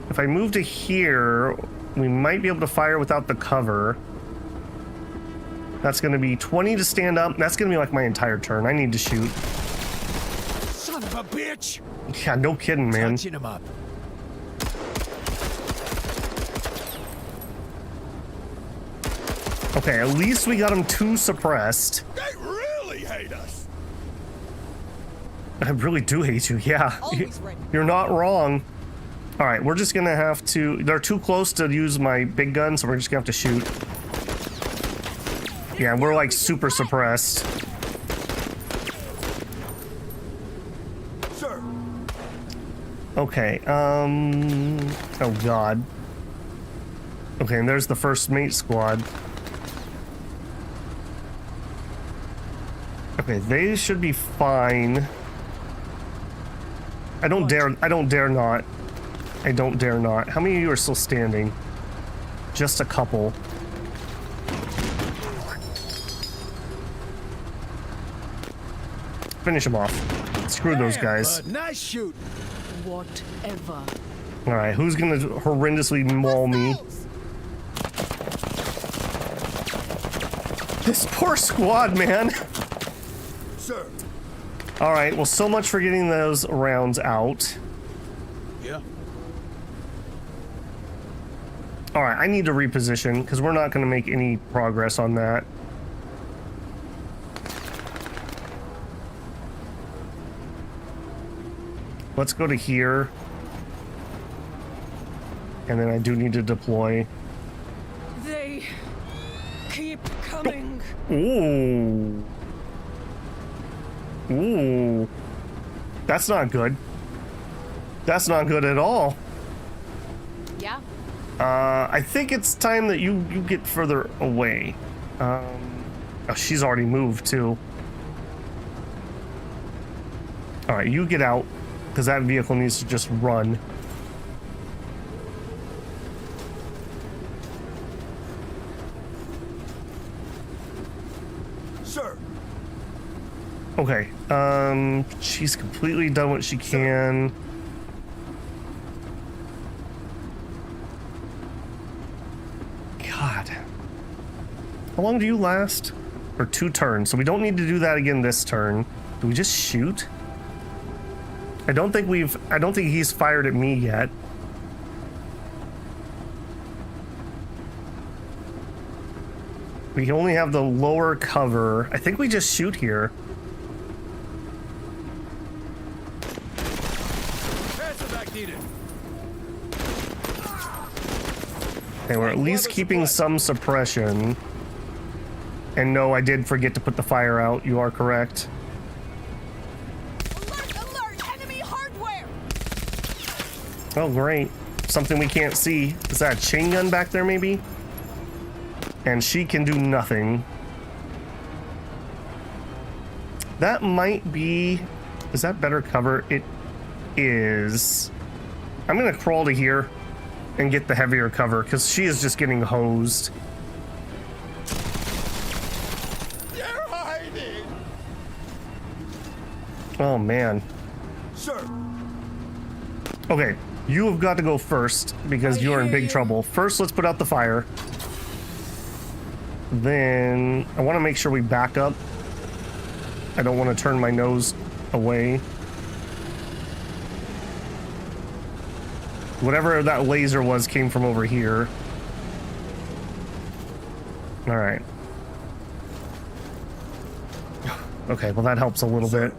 If I move to here, we might be able to fire without the cover. That's gonna be 20 to stand up. That's gonna be like my entire turn. I need to shoot. Son of a bitch. Yeah, no kidding, man. Touching him up. Okay, at least we got him too suppressed. They really hate us. I really do hate you, yeah. Always ready. You're not wrong. Alright, we're just gonna have to... They're too close to use my big gun, so we're just gonna have to shoot. Yeah, we're like super suppressed. Sir. Okay, oh god. Okay, and there's the first mate squad. Okay, they should be fine. I don't dare not. I don't dare not. How many of you are still standing? Just a couple. Finish them off. Screw those guys. Bud, nice shoot. Whatever. All right, who's gonna horrendously maul me? This poor squad, man. Sir. All right, well, so much for getting those rounds out. Yeah. All right, I need to reposition because we're not going to make any progress on that. Let's go to here. And then I do need to deploy. They keep coming. Ooh. Ooh. That's not good. That's not good at all. Yeah. I think it's time that you get further away. Oh, she's already moved too. All right, you get out because that vehicle needs to just run. Sir. Okay. She's completely done what she can. God. How long do you last? For 2 turns, so we don't need to do that again this turn. Do we just shoot? I don't think he's fired at me yet. We only have the lower cover. I think we just shoot here. Needed. Okay, we're at least keeping some suppression. And no, I did forget to put the fire out. You are correct. Alert! Alert! Enemy hardware! Oh, great. Something we can't see. Is that a chain gun back there, maybe? And she can do nothing. That might be... Is that better cover? It is. I'm gonna crawl to here and get the heavier cover because she is just getting hosed. You're hiding. Oh man. Sir. Okay, you have got to go first because you're in big trouble. First, let's put out the fire. Then I want to make sure we back up. I don't want to turn my nose away. Whatever that laser was came from over here. All right. Okay, well that helps a little bit.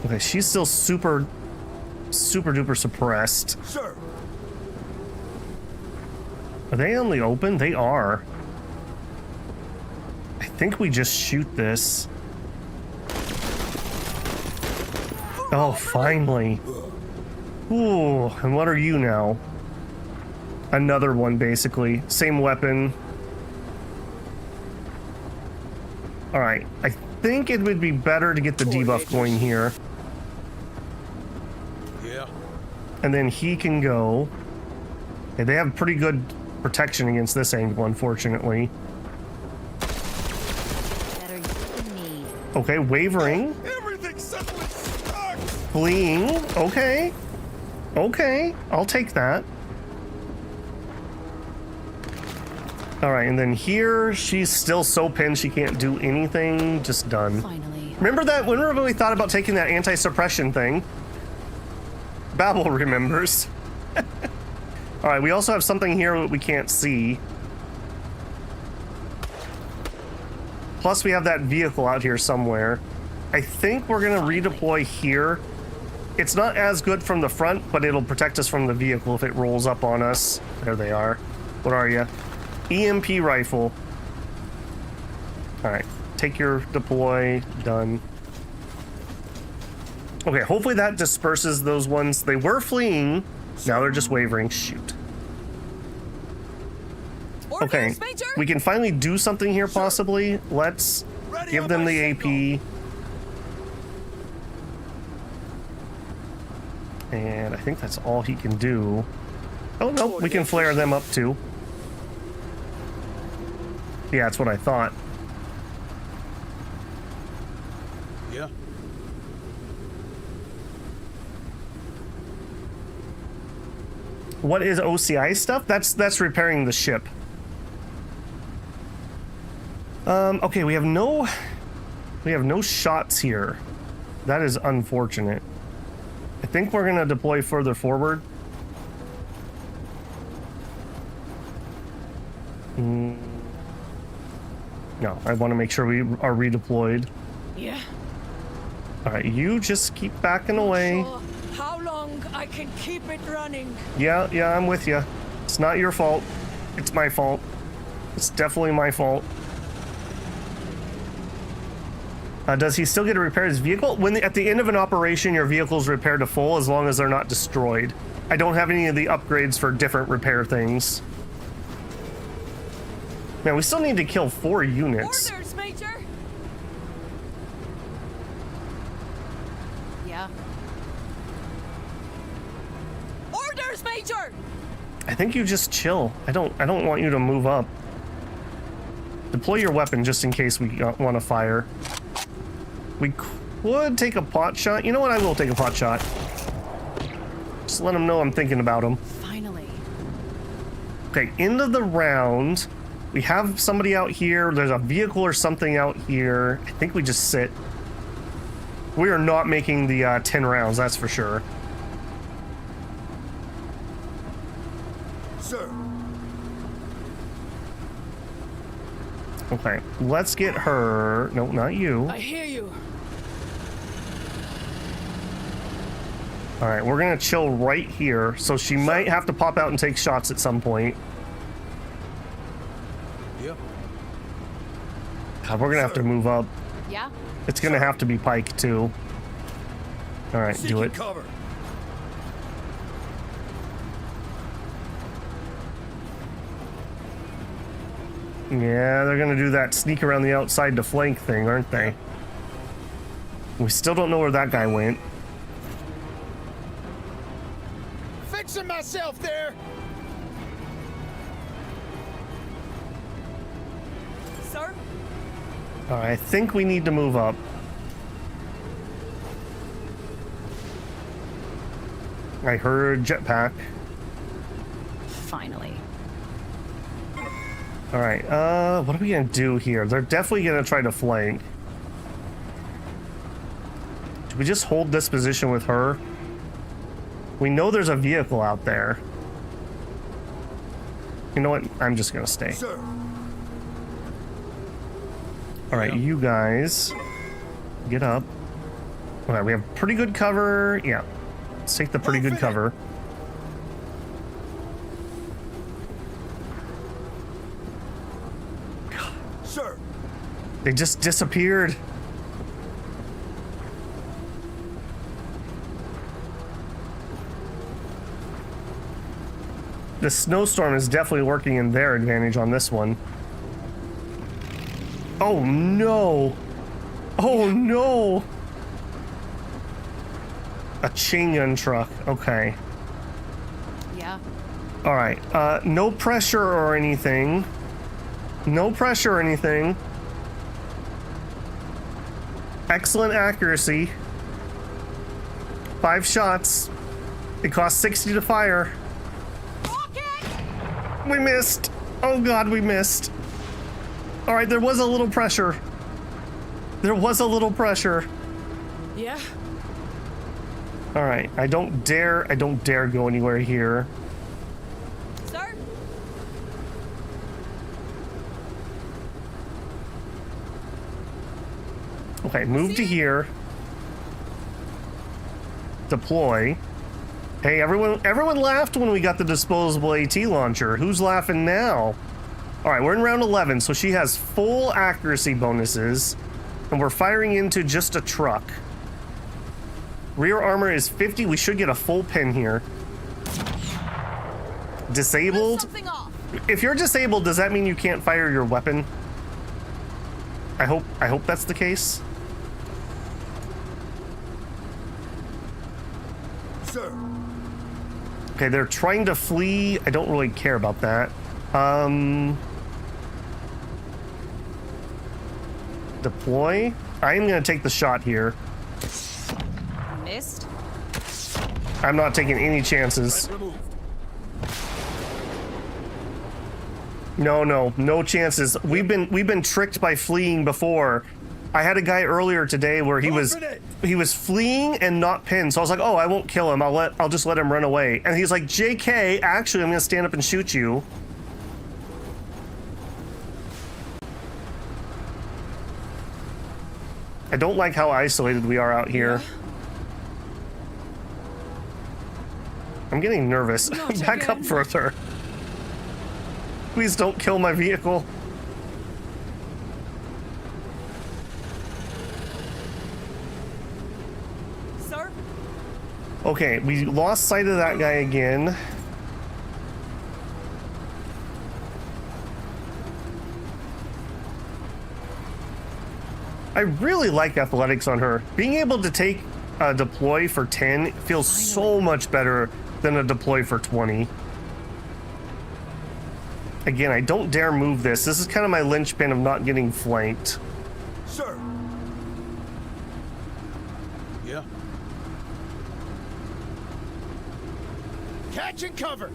Okay, she's still super duper suppressed. Sir. Are they on the open? They are. I think we just shoot this. Oh, finally. Ooh, and what are you now? Another one, basically. Same weapon. Alright, I think it would be better to get the debuff going here. Yeah. And then he can go. Okay, they have pretty good protection against this angle, unfortunately. Better than me. Okay, wavering. Everything suddenly stuck. Fleeing. Okay. Okay, I'll take that. Alright, and then here, she's still so pinned she can't do anything. Just done. Finally. Remember that? Whenever we thought about taking that anti-suppression thing? Babel remembers. Alright, we also have something here that we can't see. Plus, we have that vehicle out here somewhere. I think we're going to redeploy here. It's not as good from the front, but it'll protect us from the vehicle if it rolls up on us. There they are. What are you? EMP rifle. Alright, take your deploy. Done. Okay, hopefully that disperses those ones. They were fleeing. Now they're just wavering. Shoot. Okay, Orders, Major! we can finally do something here, possibly. Let's Ready give on them my the signal. AP. And I think that's all he can do. Oh, no, we can flare them up, too. Yeah, that's what I thought. Yeah. What is OCI stuff? That's repairing the ship. Okay, we have no shots here. That is unfortunate. I think we're gonna deploy further forward. No, I want to make sure we are redeployed. Yeah. All right, you just keep backing away. Sure how long I can keep it running? Yeah, I'm with you. It's not your fault. It's my fault. It's definitely my fault. Does he still get to repair his vehicle? At the end of an operation, your vehicle's repaired to full as long as they're not destroyed. I don't have any of the upgrades for different repair things. Man, we still need to kill 4 units. Orders, Major! Yeah. Orders, Major! I think you just chill. I don't want you to move up. Deploy your weapon just in case we want to fire. We could take a pot shot. You know what? I will take a pot shot. Just let them know I'm thinking about them. Finally. Okay, end of the round. We have somebody out here. There's a vehicle or something out here. I think we just sit. We are not making the 10 rounds, that's for sure. Sir. Okay, let's get her. No, not you. I hear you. All right, we're gonna chill right here. So she might have to pop out and take shots at some point. Yep. God, we're gonna have to move up. Yeah? It's gonna have to be Pike too. All right, do Seeking it. cover. Yeah, they're gonna do that sneak around the outside to flank thing, aren't they? We still don't know where that guy went. Fixing myself there. Sir? All right, I think we need to move up. I heard jetpack. Finally. All right, what are we gonna do here? They're definitely gonna try to flank. Should we just hold this position with her? We know there's a vehicle out there. You know what? I'm just gonna stay. Sir. All right, you guys, get up. All right, we have pretty good cover. Yeah, let's take the pretty good cover. Sir. They just disappeared. The snowstorm is definitely working in their advantage on this one. Oh no! Oh no! A chain gun truck. Okay. Yeah. All right. No pressure or anything. No pressure or anything. Excellent accuracy. 5 shots. It costs 60 to fire. We missed. Oh god, we missed. All right, there was a little pressure. There was a little pressure. Yeah? All right, I don't dare go anywhere here. Sir? Okay, move to here. Deploy. Hey, everyone laughed when we got the disposable AT launcher. Who's laughing now? All right, we're in round 11, so she has full accuracy bonuses, and we're firing into just a truck. Rear armor is 50. We should get a full pin here. Disabled. Something off. If you're disabled, does that mean you can't fire your weapon? I hope that's the case. Sir. Okay, they're trying to flee. I don't really care about that. Deploy. I am going to take the shot here. Missed. I'm not taking any chances. Removed. No chances. We've been tricked by fleeing before. I had a guy earlier today where he was fleeing and not pinned. So I was like, oh, I won't kill him. I'll just let him run away. And he's like, JK, actually, I'm gonna stand up and shoot you. I don't like how isolated we are out here. I'm getting nervous. Back up further. Please don't kill my vehicle. Sir? Okay, we lost sight of that guy again. I really like athletics on her. Being able to take a deploy for 10 feels so much better than a deploy for 20. Again, I don't dare move this. This is kind of my linchpin of not getting flanked. Sir. Yeah. Catch and cover.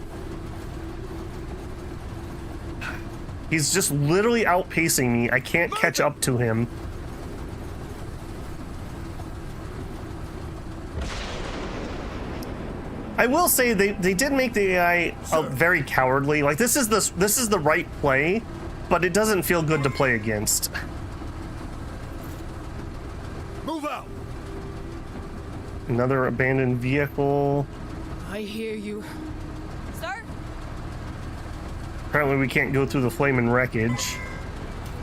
He's just literally outpacing me. I can't catch up to him. I will say they did make the AI very cowardly. Like this is the right play, but it doesn't feel good to play against. Move out. Another abandoned vehicle. I hear you. Sir? Apparently we can't go through the flaming wreckage.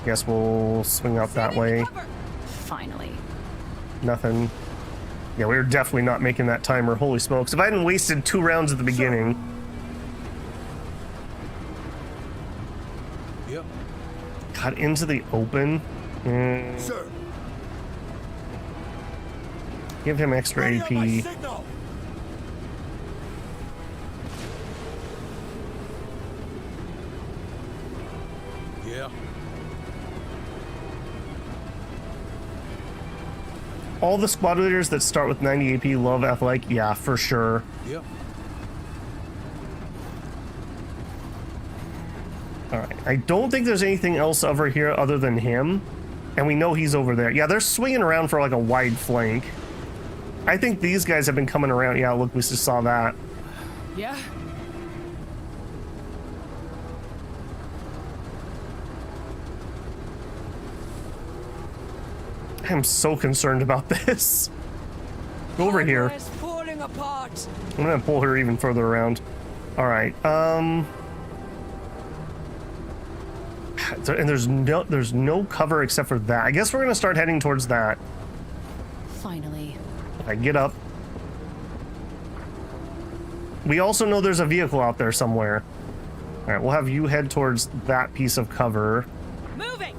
Guess we'll swing out that way. Finally. Nothing. Yeah, we were definitely not making that timer. Holy smokes. If I hadn't wasted 2 rounds at the beginning. Yep. Got into the open. Sir. Give him extra Ready on my AP. signal. Yeah. All the squad leaders that start with 90 AP love athletic. Yeah, for sure. Yep. All right. I don't think there's anything else over here other than him. And we know he's over there. Yeah, they're swinging around for like a wide flank. I think these guys have been coming around. Yeah, look, we just saw that. Yeah? I'm so concerned about this. Go over here. It's falling apart. I'm gonna pull her even further around. All right. And there's no cover except for that. I guess we're gonna start heading towards that. Finally. I get up. We also know there's a vehicle out there somewhere. All right, we'll have you head towards that piece of cover. Moving!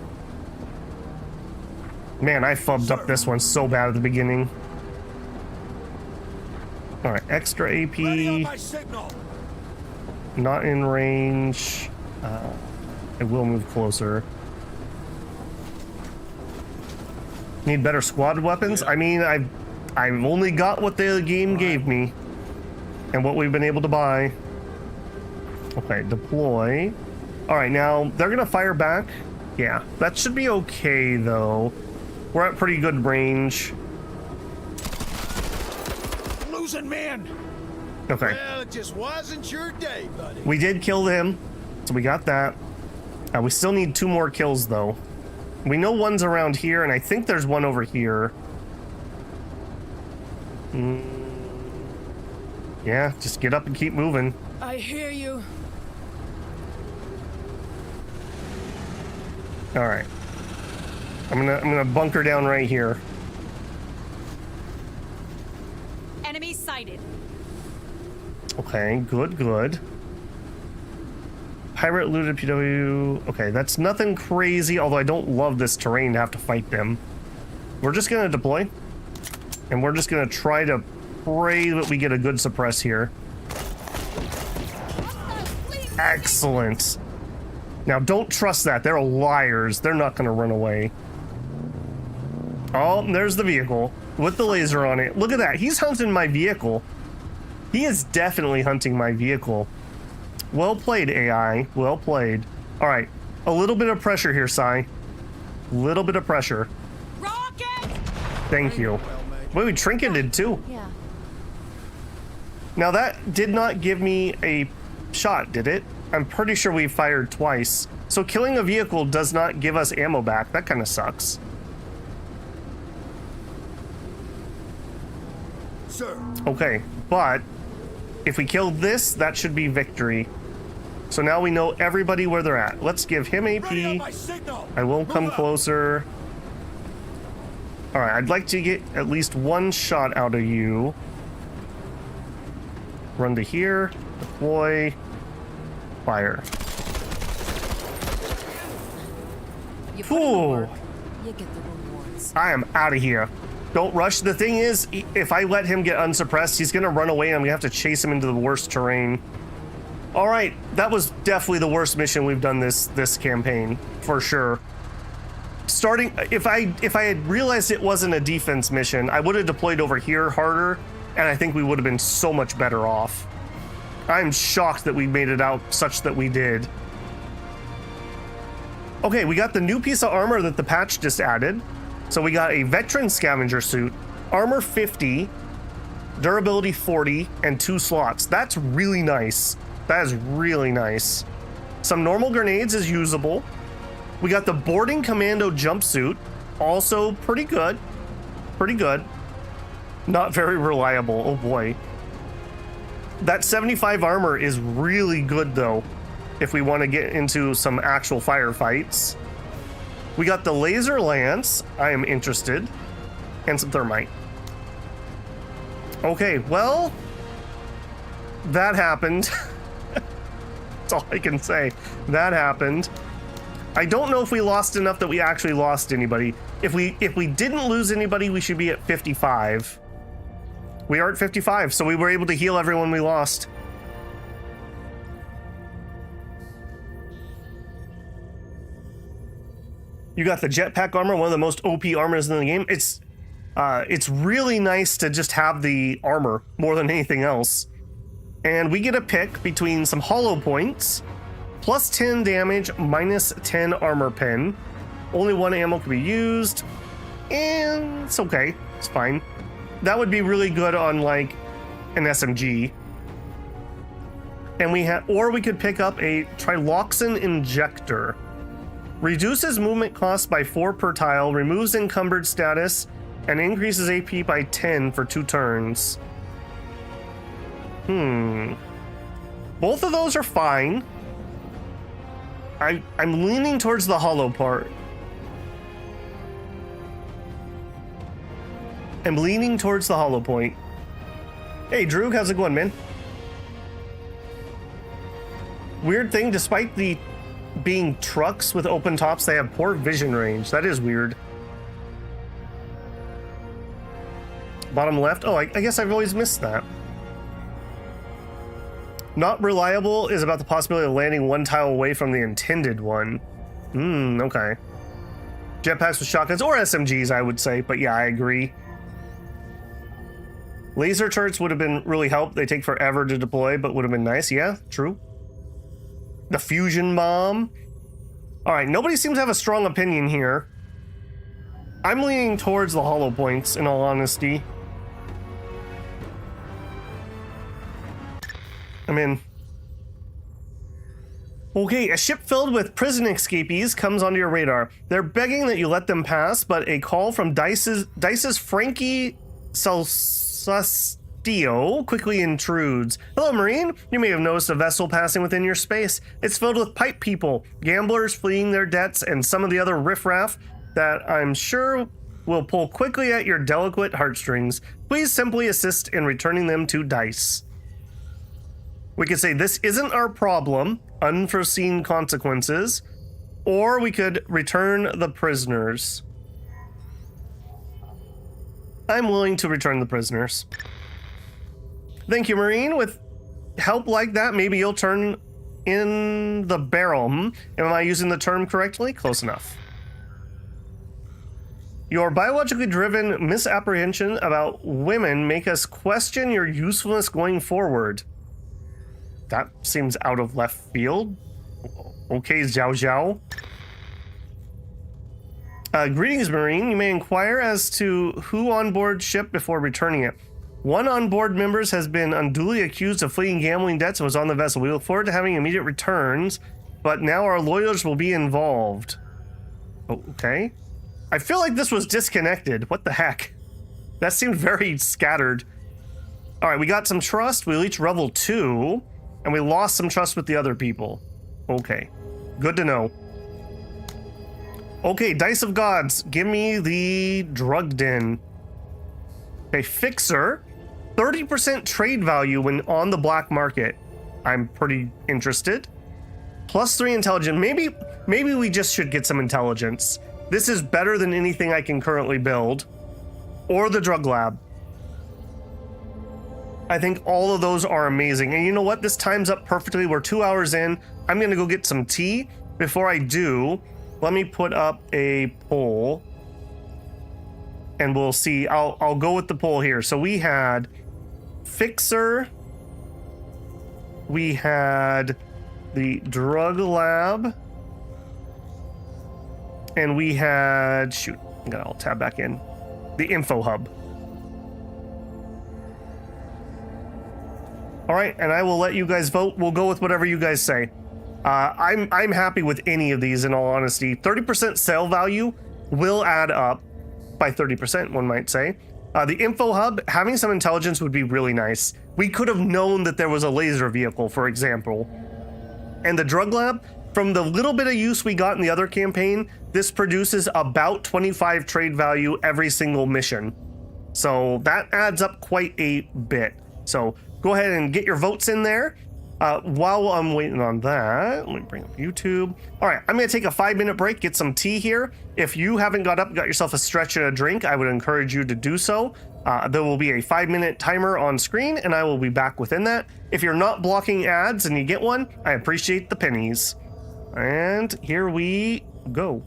Man, I fubbed up this one so bad at the beginning. All right, extra AP. Ready on my signal. Not in range. I will move closer. Need better squad weapons? I mean, I've only got what the game gave me. And what we've been able to buy. Okay, deploy. Alright, now, they're gonna fire back. Yeah, that should be okay, though. We're at pretty good range. Losing men. Okay. Well, it just wasn't your day, buddy. We did kill him, so we got that. We still need 2 more kills, though. We know one's around here, and I think there's one over here. Yeah, just get up and keep moving. I hear you. All right. I'm gonna bunker down right here. Enemy sighted. Okay, good. Pirate looted PW. Okay, that's nothing crazy, although I don't love this terrain to have to fight them. We're just gonna deploy. And we're just gonna try to pray that we get a good suppress here. Excellent. Now, don't trust that. They're liars. They're not gonna run away. Oh, there's the vehicle with the laser on it. Look at that. He's hunting my vehicle. He is definitely hunting my vehicle. Well played, AI. Well played. All right. A little bit of pressure here, Sai. Little bit of pressure. Rocket! Thank you. Wait, we trinketed too. Yeah. Now that did not give me a shot, did it? I'm pretty sure we fired twice. So killing a vehicle does not give us ammo back. That kind of sucks. Sir. Okay, but if we kill this, that should be victory. So now we know everybody where they're at. Let's give him Ready on AP. my signal. I will come Move up. closer. All right, I'd like to get at least one shot out of you. Run to here, deploy, fire. You put in the Ooh. work, you get the rewards. I am out of here. Don't rush. The thing is, if I let him get unsuppressed, he's gonna run away and I'm gonna have to chase him into the worst terrain. All right, that was definitely the worst mission we've done this campaign, for sure. Starting, if I had realized it wasn't a defense mission, I would have deployed over here harder, and I think we would have been so much better off. I'm shocked that we made it out such that we did. Okay, we got the new piece of armor that the patch just added. So we got a veteran scavenger suit, armor 50, durability 40, and 2 slots. That's really nice. That is really nice. Some normal grenades is usable. We got the boarding commando jumpsuit, also pretty good. Pretty good. Not very reliable, oh boy. That 75 armor is really good though, if we want to get into some actual firefights. We got the laser lance, I am interested, and some thermite. Okay, well, that happened. That's all I can say. That happened. I don't know if we lost enough that we actually lost anybody. If we didn't lose anybody, we should be at 55. We are at 55, so we were able to heal everyone we lost. You got the jetpack armor, one of the most OP armors in the game. It's really nice to just have the armor more than anything else. And we get a pick between some hollow points, plus 10 damage, minus 10 armor pen. Only 1 ammo can be used, and it's okay. It's fine. That would be really good on like an SMG. And we could pick up a Triloxin injector. Reduces movement cost by 4 per tile, removes encumbered status, and increases AP by 10 for 2 turns. Both of those are fine. I'm leaning towards the hollow part. I'm leaning towards the hollow point. Hey, Drew, how's it going, man? Weird thing, despite the being trucks with open tops, they have poor vision range. That is weird. Bottom left. Oh, I guess I've always missed that. Not reliable is about the possibility of landing 1 tile away from the intended one. Okay. Jetpacks with shotguns or SMGs, I would say, but yeah, I agree. Laser turrets would have been really helped. They take forever to deploy, but would have been nice. Yeah, true. The fusion bomb. All right, nobody seems to have a strong opinion here. I'm leaning towards the hollow points, in all honesty. I'm in. Okay, a ship filled with prison escapees comes onto your radar. They're begging that you let them pass, but a call from Dice's Frankie Salsastio quickly intrudes. Hello, Marine. You may have noticed a vessel passing within your space. It's filled with pipe people, gamblers fleeing their debts, and some of the other riffraff that I'm sure will pull quickly at your delicate heartstrings. Please simply assist in returning them to Dice. We could say this isn't our problem, unforeseen consequences, or we could return the prisoners. I'm willing to return the prisoners. Thank you, Marine. With help like that, maybe you'll turn in the barrel. Am I using the term correctly? Close enough. Your biologically driven misapprehension about women make us question your usefulness going forward. That seems out of left field. Okay, Zhao Zhao. Greetings, Marine. You may inquire as to who on board ship before returning it. One onboard member has been unduly accused of fleeing gambling debts and was on the vessel. We look forward to having immediate returns, but now our lawyers will be involved. Okay. I feel like this was disconnected. What the heck? That seemed very scattered. All right, we got some trust. We reached level 2, and we lost some trust with the other people. Okay. Good to know. Okay, Dice of Gods. Give me the drug den. Okay, Fixer. 30% trade value when on the black market. I'm pretty interested. +3 intelligence. Maybe we just should get some intelligence. This is better than anything I can currently build. Or the drug lab. I think all of those are amazing. And you know what? This time's up perfectly. We're 2 hours in. I'm going to go get some tea. Before I do, let me put up a poll. And we'll see. I'll go with the poll here. So we had Fixer. We had the drug lab. And we had, shoot, I'll tab back in. The info hub. All right, and I will let you guys vote. We'll go with whatever you guys say. I'm happy with any of these, in all honesty. 30% sale value will add up by 30%, one might say. The info hub, having some intelligence would be really nice. We could have known that there was a laser vehicle, for example. And the drug lab, from the little bit of use we got in the other campaign, this produces about 25 trade value every single mission. So that adds up quite a bit. So go ahead and get your votes in there. While I'm waiting on that, let me bring up YouTube. All right, I'm going to take a 5-minute break, get some tea here. If you haven't got up and got yourself a stretch and a drink, I would encourage you to do so. There will be a 5-minute timer on screen, and I will be back within that. If you're not blocking ads and you get one, I appreciate the pennies. And here we go.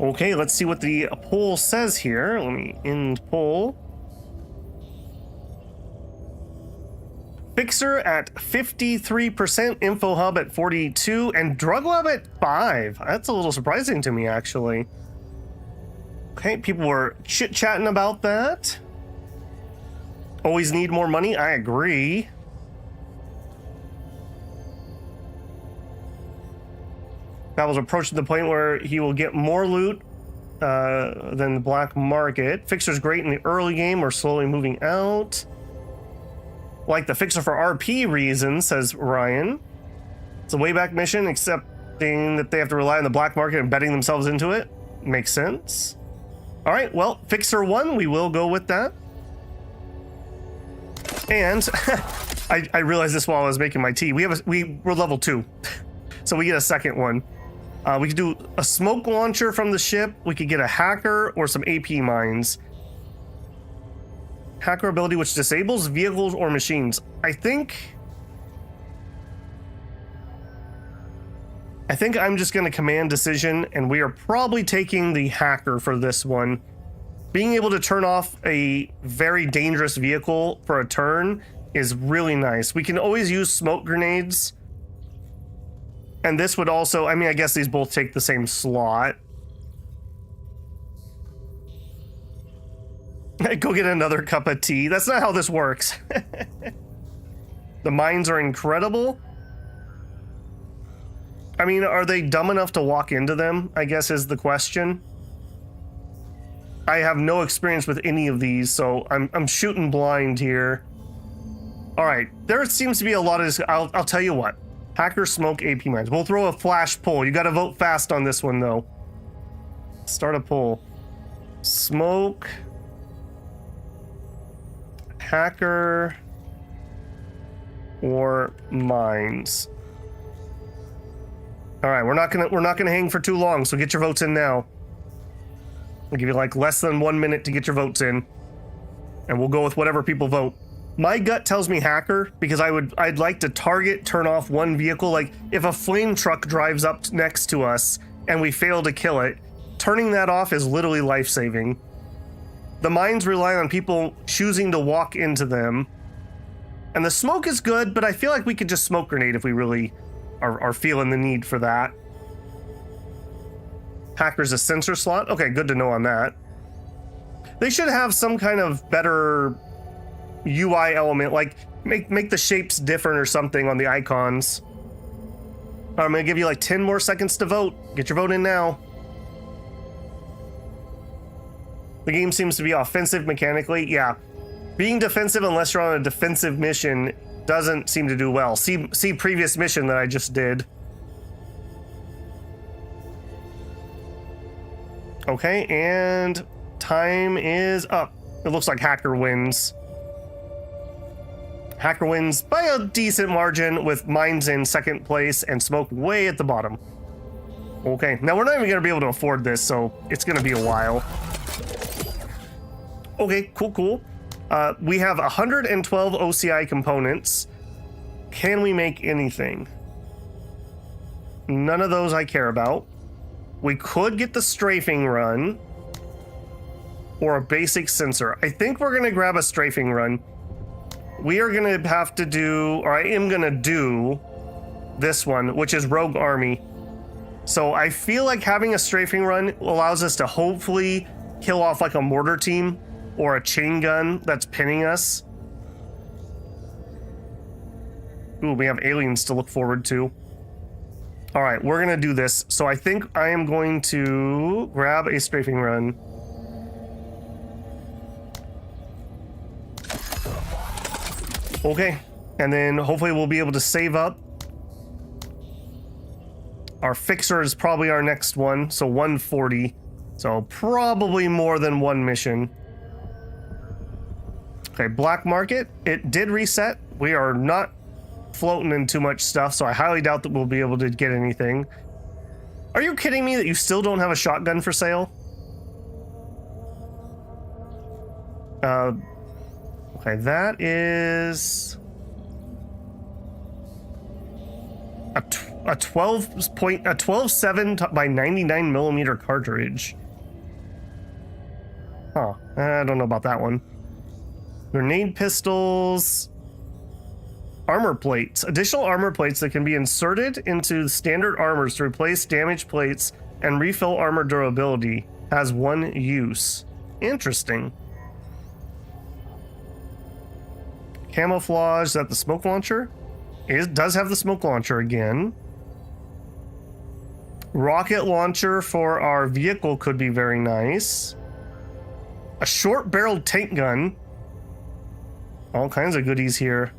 Okay, let's see what the poll says here. Let me end poll. Fixer at 53%, Info Hub at 42, and Drug Lab at 5. That's a little surprising to me, actually. Okay, people were chit-chatting about that. Always need more money, I agree. That was approaching the point where he will get more loot than the black market. Fixer's great in the early game, we're slowly moving out. Like the Fixer for RP reasons, says Ryan. It's a way back mission, accepting that they have to rely on the black market and betting themselves into it. Makes sense. All right, well, Fixer 1, we will go with that. And I realized this while I was making my tea. We're level 2, so we get a second one. We could do a smoke launcher from the ship. We could get a hacker or some AP mines. Hacker ability which disables vehicles or machines. I think I'm just going to command decision, and we are probably taking the hacker for this one. Being able to turn off a very dangerous vehicle for a turn is really nice. We can always use smoke grenades. And this would also, I mean, I guess these both take the same slot. Go get another cup of tea. That's not how this works. The mines are incredible. I mean, are they dumb enough to walk into them, I guess is the question. I have no experience with any of these, so I'm shooting blind here. All right, there seems to be a lot of this. I'll tell you what. Hacker, smoke, AP mines. We'll throw a flash poll. You got to vote fast on this one, though. Start a poll. Smoke, hacker, or mines. All right, we're not gonna hang for too long, so get your votes in now. I'll give you like less than 1 minute to get your votes in, and we'll go with whatever people vote. My gut tells me hacker because I'd like to turn off one vehicle. Like if a flame truck drives up next to us and we fail to kill it, turning that off is literally life-saving. The mines rely on people choosing to walk into them. And the smoke is good, but I feel like we could just smoke grenade if we really are feeling the need for that. Hacker's a sensor slot. Okay, good to know on that. They should have some kind of better UI element, like make the shapes different or something on the icons. I'm gonna give you like 10 more seconds to vote. Get your vote in now. The game seems to be offensive mechanically. Yeah, being defensive unless you're on a defensive mission doesn't seem to do well. See previous mission that I just did. Okay, and time is up. It looks like hacker wins. Hacker wins by a decent margin with mines in second place and smoke way at the bottom. Okay, now we're not even gonna be able to afford this, so it's gonna be a while. Okay, cool. We have 112 OCI components. Can we make anything? None of those I care about. We could get the strafing run or a basic sensor. I think we're gonna grab a strafing run. We are gonna have to do, or I am gonna do this one, which is Rogue Army. So I feel like having a strafing run allows us to hopefully kill off like a mortar team or a chain gun that's pinning us. Ooh, we have aliens to look forward to. All right, we're gonna do this. So I think I am going to grab a strafing run. Okay, and then hopefully we'll be able to save up. Our fixer is probably our next one, so 140. So probably more than one mission. Okay, black market, it did reset. We are not floating in too much stuff, so I highly doubt that we'll be able to get anything. Are you kidding me that you still don't have a shotgun for sale? Okay, that is a a 12.7 by 99 millimeter cartridge. Huh, I don't know about that one. Grenade pistols. Armor plates. Additional armor plates that can be inserted into standard armors to replace damaged plates and refill armor durability. Has one use. Interesting. Camouflage. Is that the smoke launcher? It does have the smoke launcher again. Rocket launcher for our vehicle could be very nice. A short-barreled tank gun. All kinds of goodies here.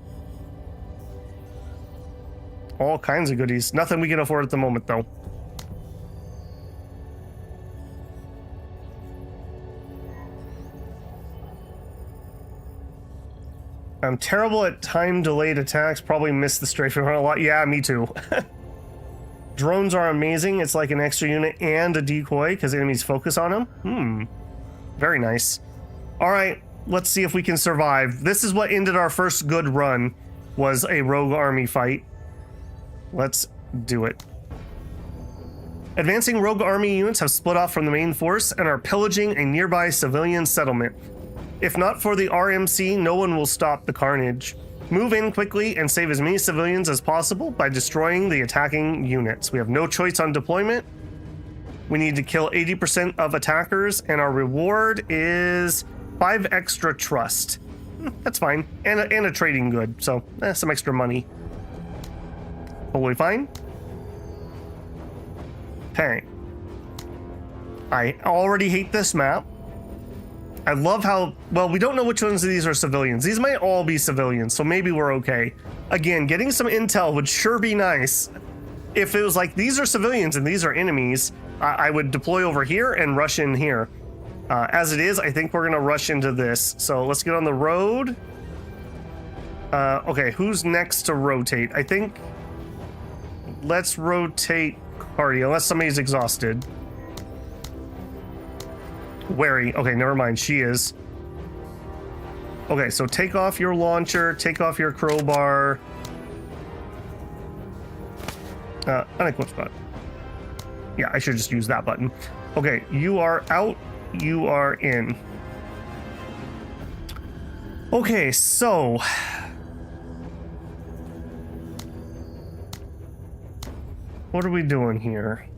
All kinds of goodies. Nothing we can afford at the moment, though. I'm terrible at time-delayed attacks. Probably missed the strafing run a lot. Yeah, me too. Drones are amazing. It's like an extra unit and a decoy because enemies focus on them. Very nice. All right, let's see if we can survive. This is what ended our first good run, was a rogue army fight. Let's do it. Advancing rogue army units have split off from the main force and are pillaging a nearby civilian settlement. If not for the RMC, no one will stop the carnage. Move in quickly and save as many civilians as possible by destroying the attacking units. We have no choice on deployment. We need to kill 80% of attackers, and our reward is 5 extra trust. That's fine. And a trading good, so some extra money. Totally fine. Okay. I already hate this map. I love how, well, we don't know which ones of these are civilians. These might all be civilians, so maybe we're okay. Again, getting some intel would sure be nice. If it was like, these are civilians and these are enemies, I would deploy over here and rush in here. As it is, I think we're gonna rush into this. So let's get on the road. Okay, who's next to rotate? I think, let's rotate Cardi, unless somebody's exhausted. Wary. Okay, never mind. She is. Okay, so take off your launcher, take off your crowbar. Unequip spot. Yeah, I should just use that button. Okay, you are out, you are in. Okay, so what are we doing here?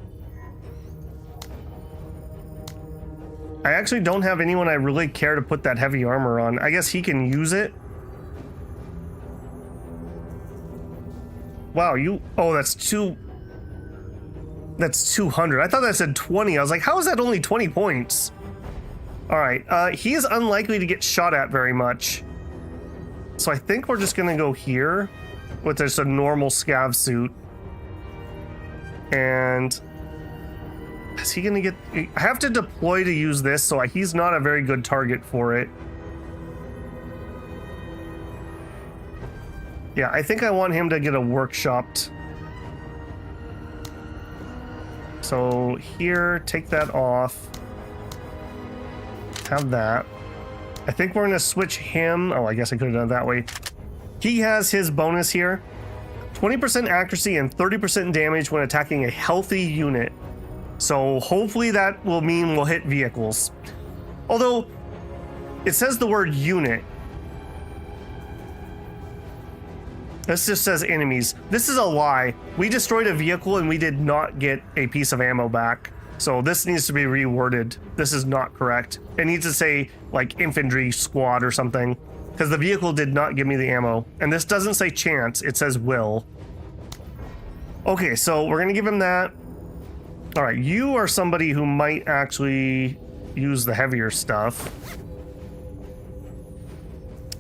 I actually don't have anyone I really care to put that heavy armor on. I guess he can use it. Wow, you... Oh, that's 200. I thought that said 20. I was like, how is that only 20 points? All right, he is unlikely to get shot at very much. So I think we're just gonna go here with just a normal scav suit. And... is he gonna get... I have to deploy to use this, so he's not a very good target for it. Yeah, I think I want him to get a workshopped. So here, take that off. Have that. I think we're gonna switch him. Oh, I guess I could have done it that way. He has his bonus here. 20% accuracy and 30% damage when attacking a healthy unit. So hopefully that will mean we'll hit vehicles. Although it says the word unit. This just says enemies. This is a lie. We destroyed a vehicle and we did not get a piece of ammo back. So this needs to be reworded. This is not correct. It needs to say like infantry squad or something, because the vehicle did not give me the ammo. And this doesn't say chance, it says will. Okay, so we're gonna give him that. All right, you are somebody who might actually use the heavier stuff.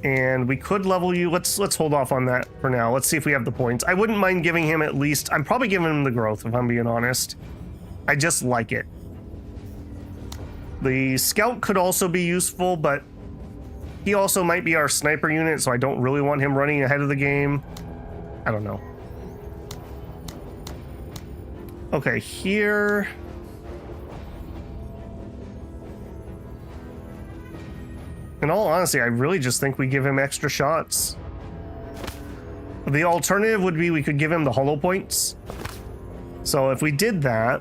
And we could level you. Let's hold off on that for now. Let's see if we have the points. I wouldn't mind giving him at least... I'm probably giving him the growth, if I'm being honest. I just like it. The scout could also be useful, but he also might be our sniper unit, so I don't really want him running ahead of the game. I don't know. Okay, here... In all honesty, I really just think we give him extra shots. The alternative would be we could give him the hollow points. So if we did that,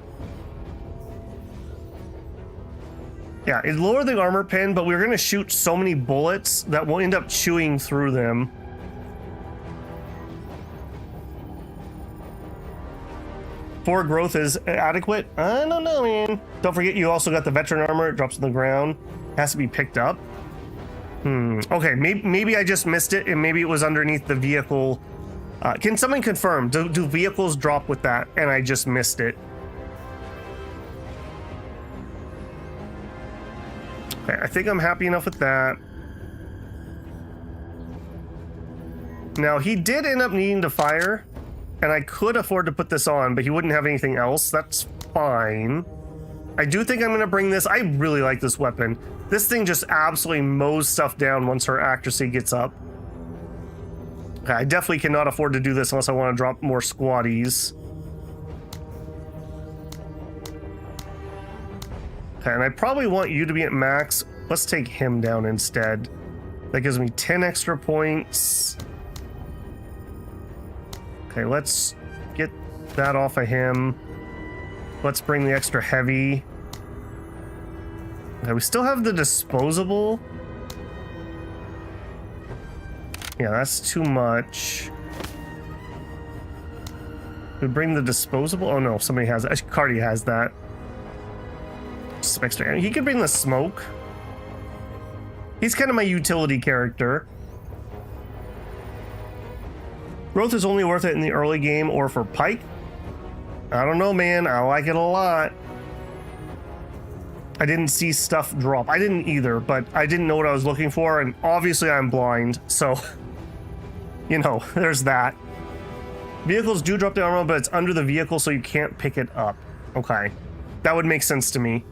yeah, it lowered the armor pin, but we're going to shoot so many bullets that we'll end up chewing through them. Four growth is adequate? I don't know, man. Don't forget you also got the veteran armor. It drops on the ground. Has to be picked up. Okay, maybe I just missed it, and maybe it was underneath the vehicle. Can someone confirm? Do vehicles drop with that, and I just missed it? Okay, I think I'm happy enough with that. Now, he did end up needing to fire, and I could afford to put this on, but he wouldn't have anything else. That's fine. I do think I'm going to bring this. I really like this weapon. This thing just absolutely mows stuff down once her accuracy gets up. Okay, I definitely cannot afford to do this unless I want to drop more squaddies. Okay, and I probably want you to be at max. Let's take him down instead. That gives me 10 extra points. Okay, let's get that off of him. Let's bring the extra heavy. Okay, we still have the disposable. Yeah, that's too much. We bring the disposable. Oh no, somebody has it. Cardi has that. Just some extra. He could bring the smoke. He's kind of my utility character. Growth is only worth it in the early game or for Pike. I don't know, man. I like it a lot. I didn't see stuff drop. I didn't either, but I didn't know what I was looking for, and obviously I'm blind, so you know, there's that. Vehicles do drop the armor, but it's under the vehicle, so you can't pick it up. Okay, that would make sense to me.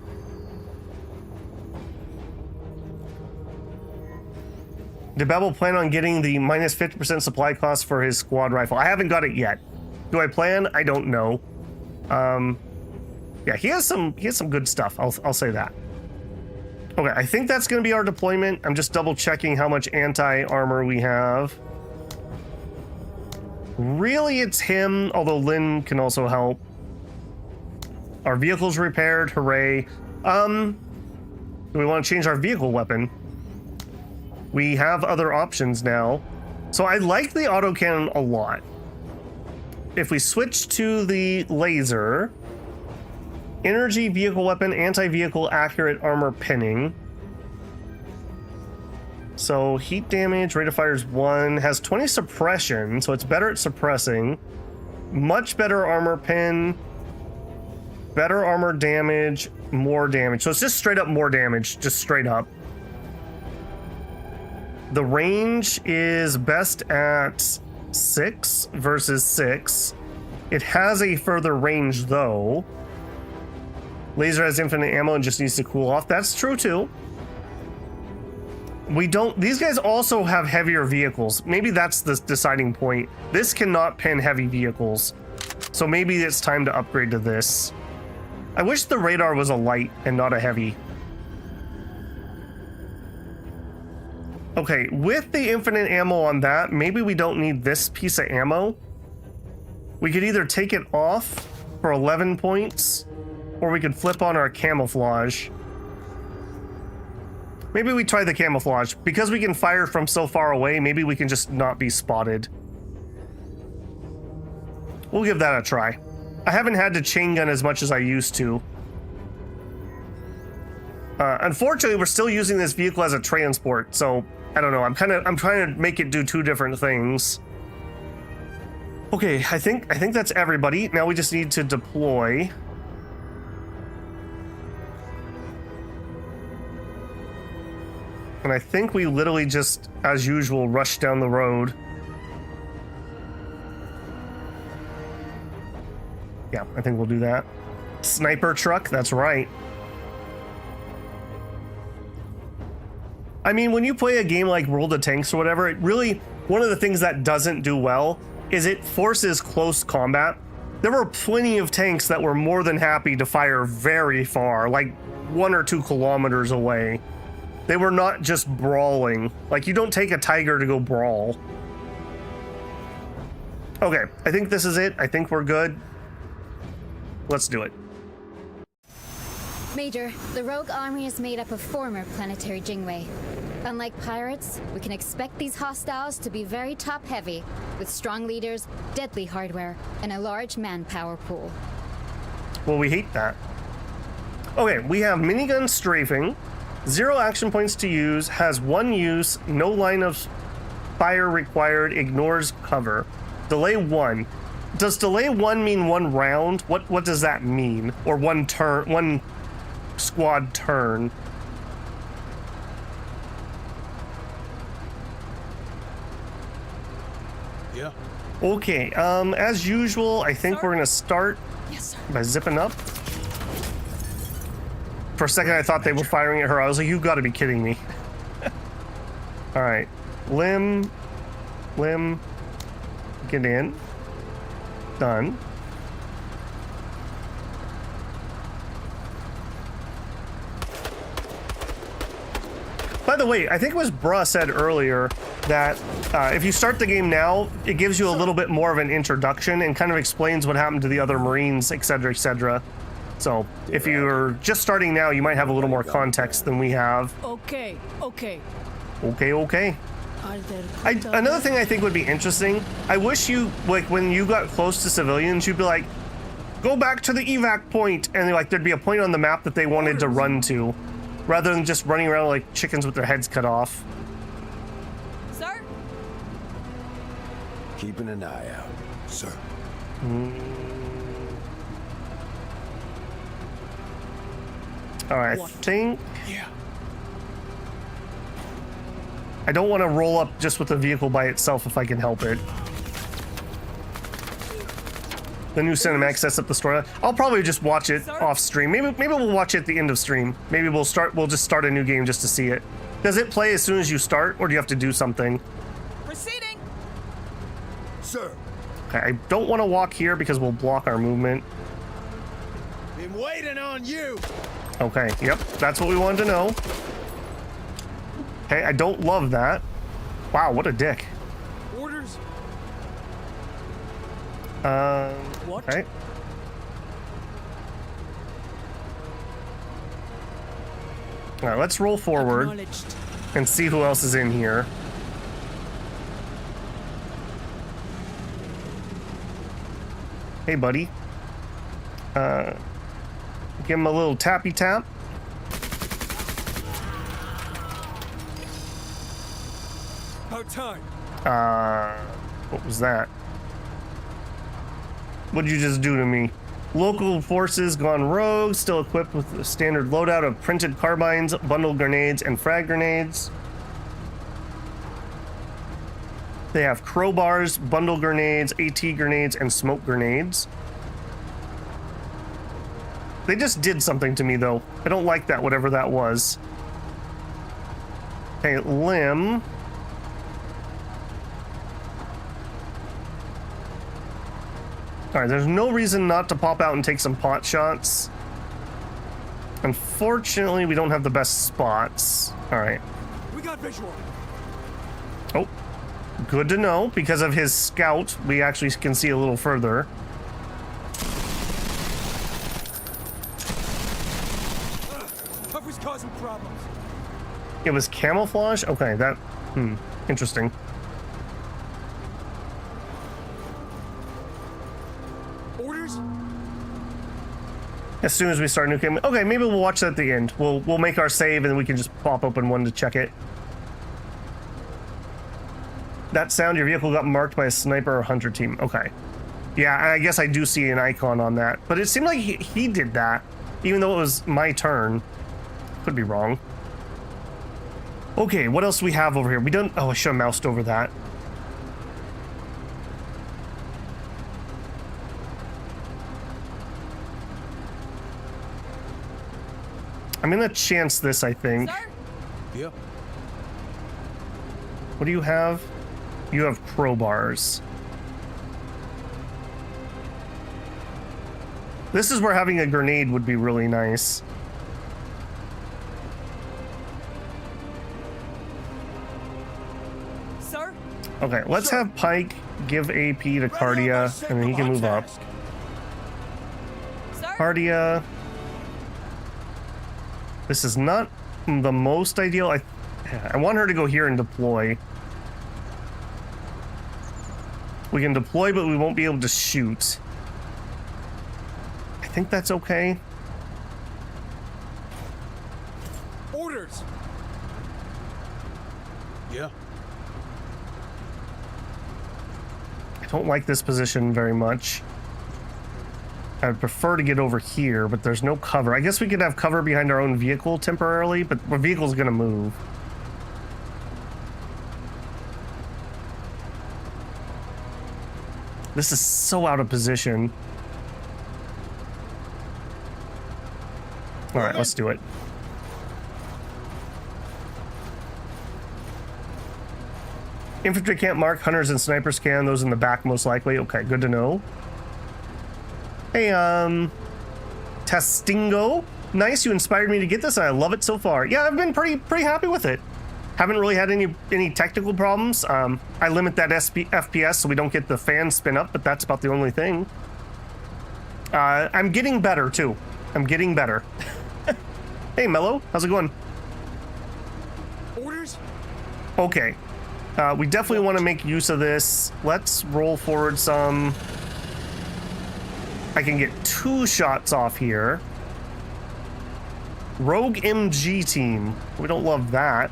Did Babel plan on getting the minus 50% supply cost for his squad rifle? I haven't got it yet. Do I plan? I don't know. Yeah, he has some good stuff. I'll say that. Okay, I think that's going to be our deployment. I'm just double checking how much anti-armor we have. Really, it's him, although Lynn can also help. Our vehicle's repaired, hooray. Do we want to change our vehicle weapon? We have other options now. So I like the autocannon a lot. If we switch to the laser, energy, vehicle weapon, anti-vehicle, accurate armor pinning. So heat damage, rate of fire is 1, has 20 suppression, so it's better at suppressing. Much better armor pin, better armor damage, more damage. So it's just straight up more damage, just straight up. The range is best at 6 versus 6. It has a further range though. Laser has infinite ammo and just needs to cool off. That's true too. These guys also have heavier vehicles. Maybe that's the deciding point. This cannot pin heavy vehicles. So maybe it's time to upgrade to this. I wish the radar was a light and not a heavy. Okay, with the infinite ammo on that, maybe we don't need this piece of ammo. We could either take it off for 11 points, or we could flip on our camouflage. Maybe we try the camouflage. Because we can fire from so far away, maybe we can just not be spotted. We'll give that a try. I haven't had to chain gun as much as I used to. Unfortunately, we're still using this vehicle as a transport, so I don't know. I'm trying to make it do two different things. Okay, I think that's everybody. Now we just need to deploy. And I think we literally just, as usual, rush down the road. Yeah, I think we'll do that. Sniper truck, that's right. I mean, when you play a game like World of Tanks or whatever, it really, one of the things that doesn't do well is it forces close combat. There were plenty of tanks that were more than happy to fire very far, like 1 or 2 kilometers away. They were not just brawling. Like, you don't take a tiger to go brawl. Okay, I think this is it. I think we're good. let's do it. Major, the rogue army is made up of former planetary Jingwei. Unlike pirates, we can expect these hostiles to be very top-heavy, with strong leaders, deadly hardware, and a large manpower pool. Well, we hate that. Okay, we have minigun strafing, 0 action points to use, has 1 use, no line of fire required, ignores cover. Delay 1. Does delay 1 mean 1 round? What does that mean? Or 1 turn, 1 squad turn? Yeah. Okay, as usual, I think Sir? we're gonna start Yes, sir. by zipping up. For a second, I thought they were firing at her. I was like, you gotta be kidding me. All right, limb, get in, done. By the way, I think it was Bruh said earlier that if you start the game now, it gives you a little bit more of an introduction and kind of explains what happened to the other Marines, etc., etc. So if you're just starting now, you might have a little more context than we have. Okay. Okay. Are there Another thing I think would be interesting, I wish you, like, when you got close to civilians, you'd be like, go back to the evac point, and like there'd be a point on the map that they wanted to run to, rather than just running around like chickens with their heads cut off. Sir? Keeping an eye out. Sir. All right, I think Yeah. I don't want to roll up just with the vehicle by itself if I can help it. The new cinemax sets up the story. I'll probably just watch it off stream. Maybe we'll watch it at the end of stream. Maybe we'll just start a new game just to see it. Does it play as soon as you start, or do you have to do something? Proceeding. Sir. Okay, I don't want to walk here because we'll block our movement. Been waiting on you. Okay, yep, that's what we wanted to know. Okay, I don't love that. Wow, what a dick. Orders. What? Okay. All right, let's roll forward Acknowledged. and see who else is in here. Hey, buddy. Give him a little tappy tap. About time. What was that? What'd you just do to me? Local forces gone rogue, still equipped with a standard loadout of printed carbines, bundle grenades, and frag grenades. They have crowbars, bundle grenades, AT grenades, and smoke grenades. They just did something to me, though. I don't like that, whatever that was. Hey, Lim. Alright, there's no reason not to pop out and take some pot shots. Unfortunately, we don't have the best spots. Alright. We got visual. Oh. Good to know. Because of his scout, we actually can see a little further. Cover's causing problems. It was camouflage? Okay, that... interesting. Orders. As soon as we start a new game. Okay, maybe we'll watch that at the end. We'll make our save and then we can just pop open one to check it. That sound, your vehicle got marked by a sniper or hunter team. Okay. Yeah, I guess I do see an icon on that. But it seemed like he did that, even though it was my turn. Could be wrong. Okay, what else do we have over here? We don't... Oh, I should have moused over that. I'm gonna chance this, I think. Sir? Yeah. What do you have? You have crowbars. This is where having a grenade would be really nice. Sir? Okay, let's have Pike give AP to Cardia, and then he can move up. Cardia. This is not the most ideal. I want her to go here and deploy. We can deploy, but we won't be able to shoot. I think that's okay. Orders. Yeah. I don't like this position very much. I would prefer to get over here, but there's no cover. I guess we could have cover behind our own vehicle temporarily, but our vehicle's gonna move. This is so out of position. All right, let's do it. Infantry can't mark, hunters and snipers can. Those in the back most likely. Okay, good to know. Hey, Testingo. Nice, you inspired me to get this and I love it so far. Yeah, I've been pretty happy with it. Haven't really had any technical problems. I limit that FPS so we don't get the fan spin up, but that's about the only thing. I'm getting better too. I'm getting better. Hey, Mello, how's it going? Orders? Okay. We definitely want to make use of this. Let's roll forward some. I can get 2 shots off here. Rogue MG team. We don't love that.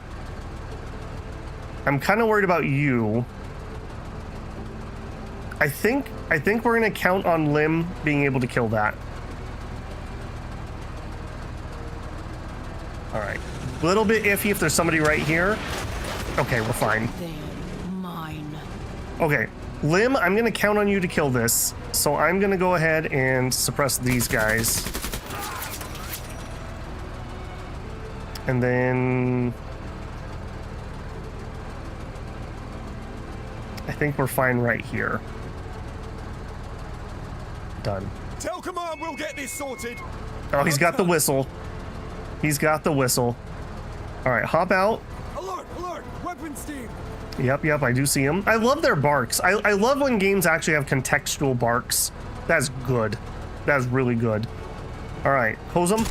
I'm kind of worried about you. I think we're going to count on Lim being able to kill that. All right. A little bit iffy if there's somebody right here. Okay, we're fine. They're mine. Okay, Lim, I'm gonna count on you to kill this. So I'm gonna go ahead and suppress these guys. And then I think we're fine right here. Done. Tell command we'll get this sorted. Oh, he's got the whistle. He's got the whistle. All right, hop out. Alert, alert, weapons team. Yep, I do see him. I love their barks. I love when games actually have contextual barks. That's good. That's really good. All right, hose them.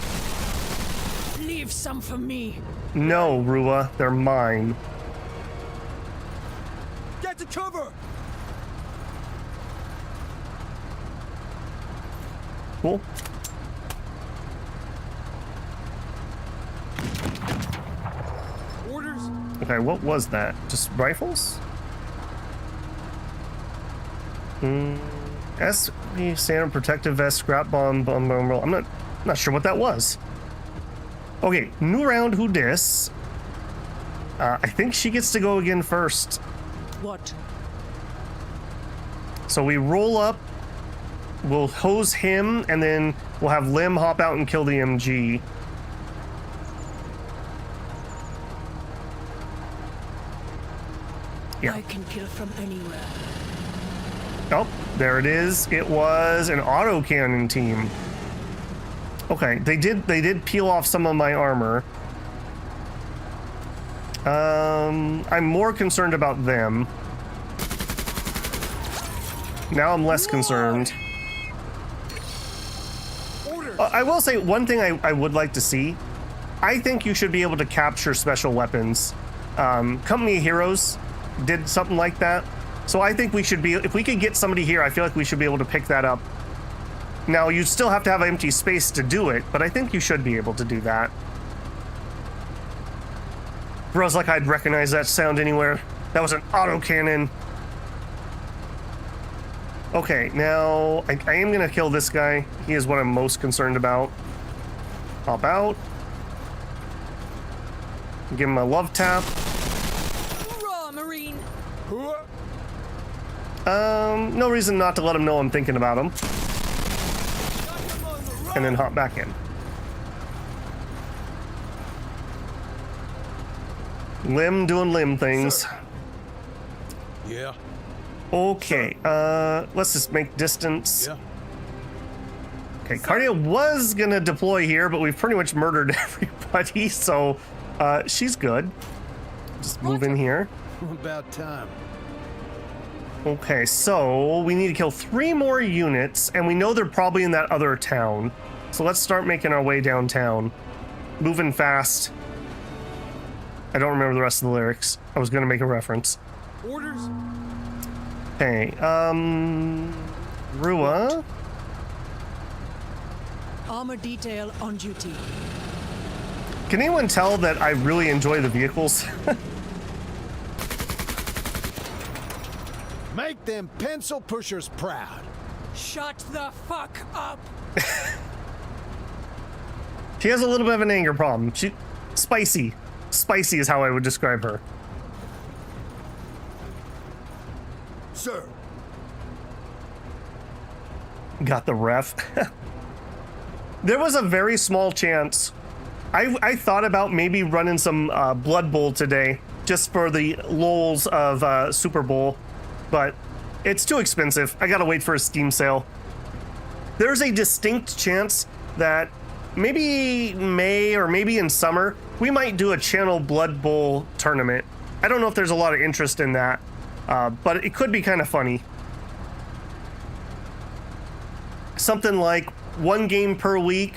Leave some for me. No, Rua, they're mine. Get to cover. Cool. Orders. Okay, what was that? Just rifles? SP standard protective vest, scrap bomb, bomb roll. I'm not sure what that was. Okay, new round. Who dis? I think she gets to go again first. What? So we roll up. We'll hose him, and then we'll have Lim hop out and kill the MG. Yeah. I can kill from anywhere. Oh, there it is. It was an autocannon team. Okay, they did peel off some of my armor. I'm more concerned about them. Now I'm less concerned. I will say one thing I would like to see. I think you should be able to capture special weapons. Company of Heroes did something like that. So I think we should be, if we could get somebody here, I feel like we should be able to pick that up. Now, you still have to have empty space to do it, but I think you should be able to do that. Bro's like I'd recognize that sound anywhere. That was an autocannon. Okay, now I am gonna kill this guy. He is what I'm most concerned about. Hop out. Give him a love tap. Raw Marine. No reason not to let him know I'm thinking about him. And then hop back in. Lim doing limb things. Sir. Yeah. Okay, let's just make distance. Yeah. Okay, Cardia was gonna deploy here, but we've pretty much murdered everybody, so she's good. Just move in here. About time. Okay, so we need to kill 3 more units, and we know they're probably in that other town. So let's start making our way downtown. Moving fast. I don't remember the rest of the lyrics. I was going to make a reference. Orders? Okay, Rua. Armor detail on duty. Can anyone tell that I really enjoy the vehicles? Make them pencil pushers proud. Shut the fuck up! She has a little bit of an anger problem. She spicy. Spicy is how I would describe her. Sir. Got the ref. There was a very small chance. I thought about maybe running some Blood Bowl today just for the lols of Super Bowl, but it's too expensive. I gotta wait for a Steam sale. There's a distinct chance that maybe May or maybe in summer we might do a channel Blood Bowl tournament. I don't know if there's a lot of interest in that, but it could be kind of funny. Something like 1 game per week.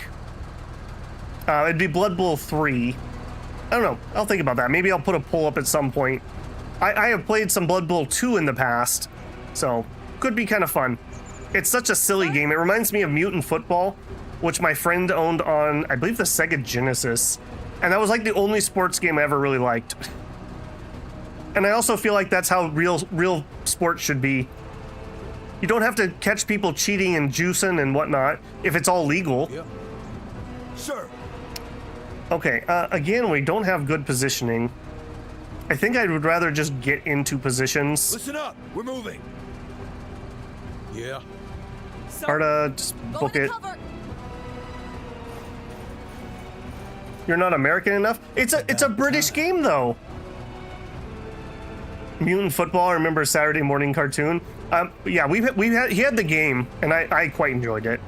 It'd be Blood Bowl 3. I don't know. I'll think about that. Maybe I'll put a poll up at some point. I have played some Blood Bowl 2 in the past, so could be kind of fun. It's such a silly game. It reminds me of Mutant Football, which my friend owned on, I believe, the Sega Genesis. And that was like the only sports game I ever really liked. And I also feel like that's how real sports should be. You don't have to catch people cheating and juicing and whatnot if it's all legal. Yep. Sir. Okay, again, we don't have good positioning. I think I would rather just get into positions. Listen up. We're moving. Yeah. Sir, Arta, just go book into it. cover. You're not American enough? It's a British game, though. Mutant Football, I remember Saturday morning cartoon. Yeah, he had the game, and I quite enjoyed it.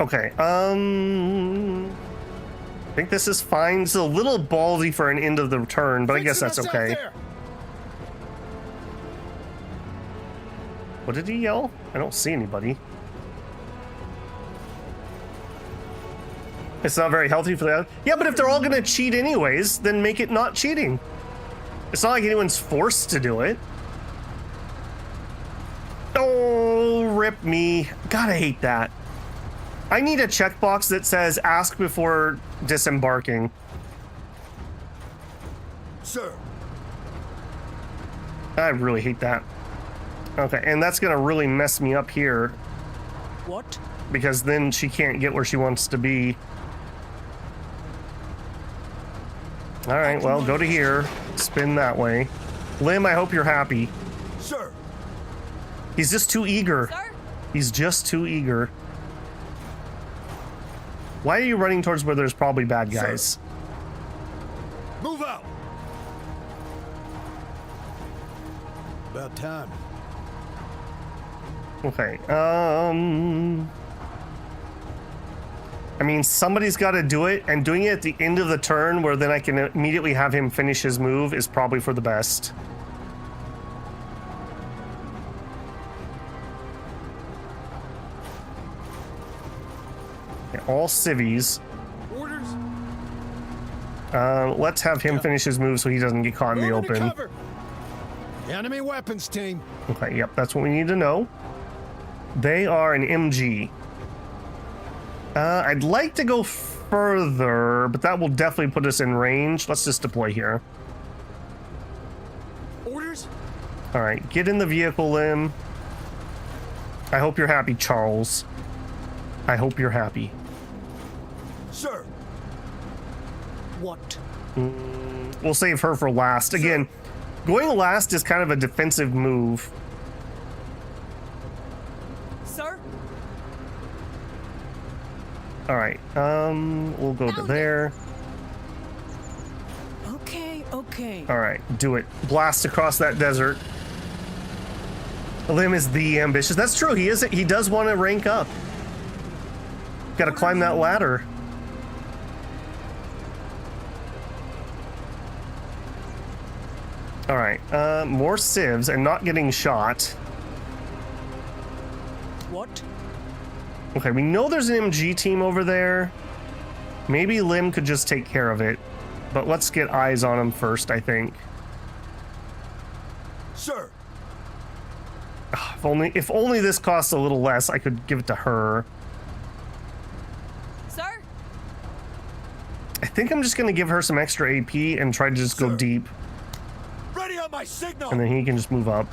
Okay, I think this is fine. It's a little ballsy for an end of the turn, but I guess that's Fixing us out okay. there. What did he yell? I don't see anybody. It's not very healthy for that. Yeah, but if they're all gonna cheat anyways, then make it not cheating. It's not like anyone's forced to do it. Oh, rip me. God, I hate that. I need a checkbox that says ask before disembarking. Sir. I really hate that. Okay, and that's gonna really mess me up here What? because then she can't get where she wants to be. All right, well, go to here, spin that way. Lim, I hope you're happy. Sir. He's just too eager. Sir? He's just too eager. Why are you running towards where there's probably bad guys? Move out. About time. Okay, I mean, somebody's got to do it, and doing it at the end of the turn where then I can immediately have him finish his move is probably for the best. Okay, all civvies. Orders. Let's have him finish his move so he doesn't get caught in the Move into open. cover. Enemy weapons team. Okay, yep, that's what we need to know. They are an MG. I'd like to go further, but that will definitely put us in range. Let's just deploy here. Orders. All right, get in the vehicle, Lim. I hope you're happy, Charles. I hope you're happy. Sir. What? We'll save her for last. Again, going last is kind of a defensive move. Sir? All right, we'll go to there. Okay, okay. All right, do it. Blast across that desert. Lim is the ambitious. That's true. He is. He does want to rank up. Got to climb that ladder. All right, more civs and not getting shot. What? Okay, we know there's an MG team over there. Maybe Lim could just take care of it, but let's get eyes on him first, I think. Sir. If only this costs a little less, I could give it to her. Sir? I think I'm just gonna give her some extra AP and try to just go Sir. deep, Ready on my signal. and then he can just move up.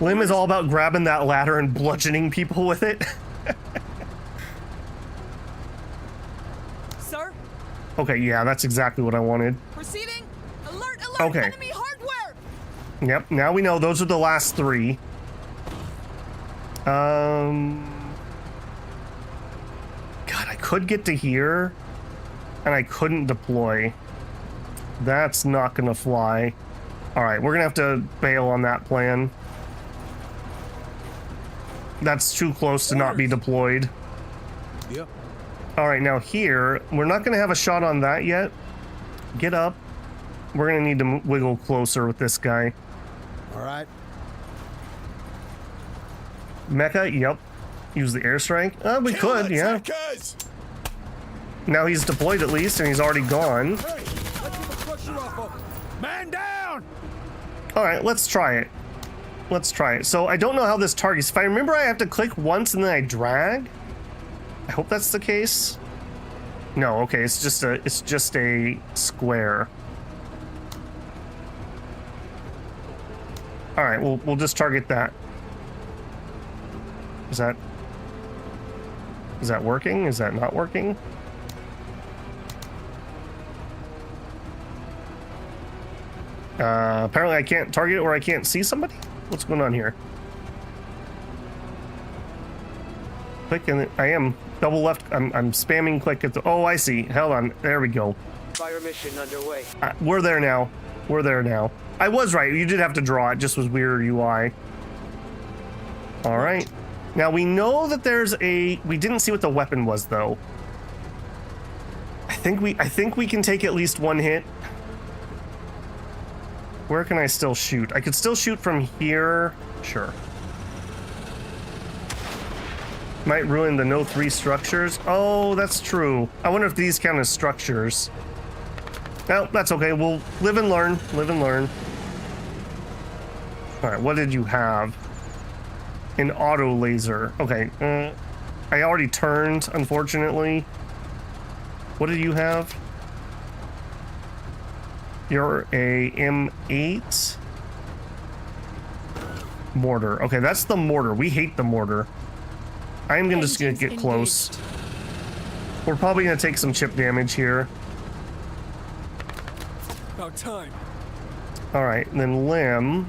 Lim is all about grabbing that ladder and bludgeoning people with it. Sir? Okay, yeah, that's exactly what I wanted. Proceeding. Alert, alert, Okay. enemy hardware! Yep, now we know those are the last three. God, I could get to here, and I couldn't deploy. That's not gonna fly. All right, we're gonna have to bail on that plan. That's too close to not be deployed. Yep. All right, now here, we're not gonna have a shot on that yet. Get up. We're gonna need to wiggle closer with this guy. All right. Mecha, yep. Use the airstrike. We could, yeah. Attackers! Now he's deployed at least, and he's already gone. Hey, let's get the pressure off of him. Man down! All right, let's try it. Let's try it. So I don't know how this targets. If I remember, I have to click once and then I drag. I hope that's the case. No, okay, it's just a square. All right, we'll just target that. Is that working? Is that not working? Apparently I can't target it or I can't see somebody? What's going on here? Click and I am double left. I'm spamming click at the, oh, I see. Hold on. There we go. Fire mission underway. We're there now. We're there now. I was right. You did have to draw. It just was weird UI. All right. Now we know that there's a, we didn't see what the weapon was though. I think we can take at least one hit. Where can I still shoot? I could still shoot from here. Sure. Might ruin the no 3 structures. Oh, that's true. I wonder if these count as structures. No, that's okay. We'll live and learn. Live and learn. All right, what did you have? An auto laser. Okay. I already turned, unfortunately. What did you have? You're a M8 mortar. Okay, that's the mortar. We hate the mortar. I am gonna just gonna get close. We're probably gonna take some chip damage here. About time. All right, and then Lim.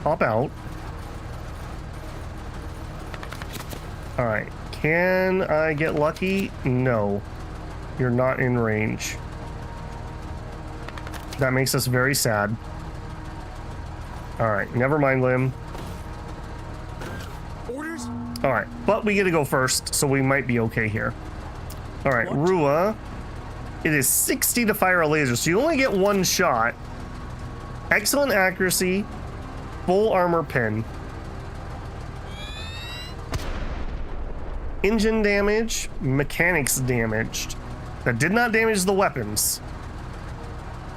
Hop out. All right, can I get lucky? No. You're not in range. That makes us very sad. All right, never mind, Lim. Orders? All right, but we get to go first, so we might be okay here. All right, What? Rua. It is 60 to fire a laser, so you only get one shot. Excellent accuracy, full armor pin. Engine damage, mechanics damaged. That did not damage the weapons.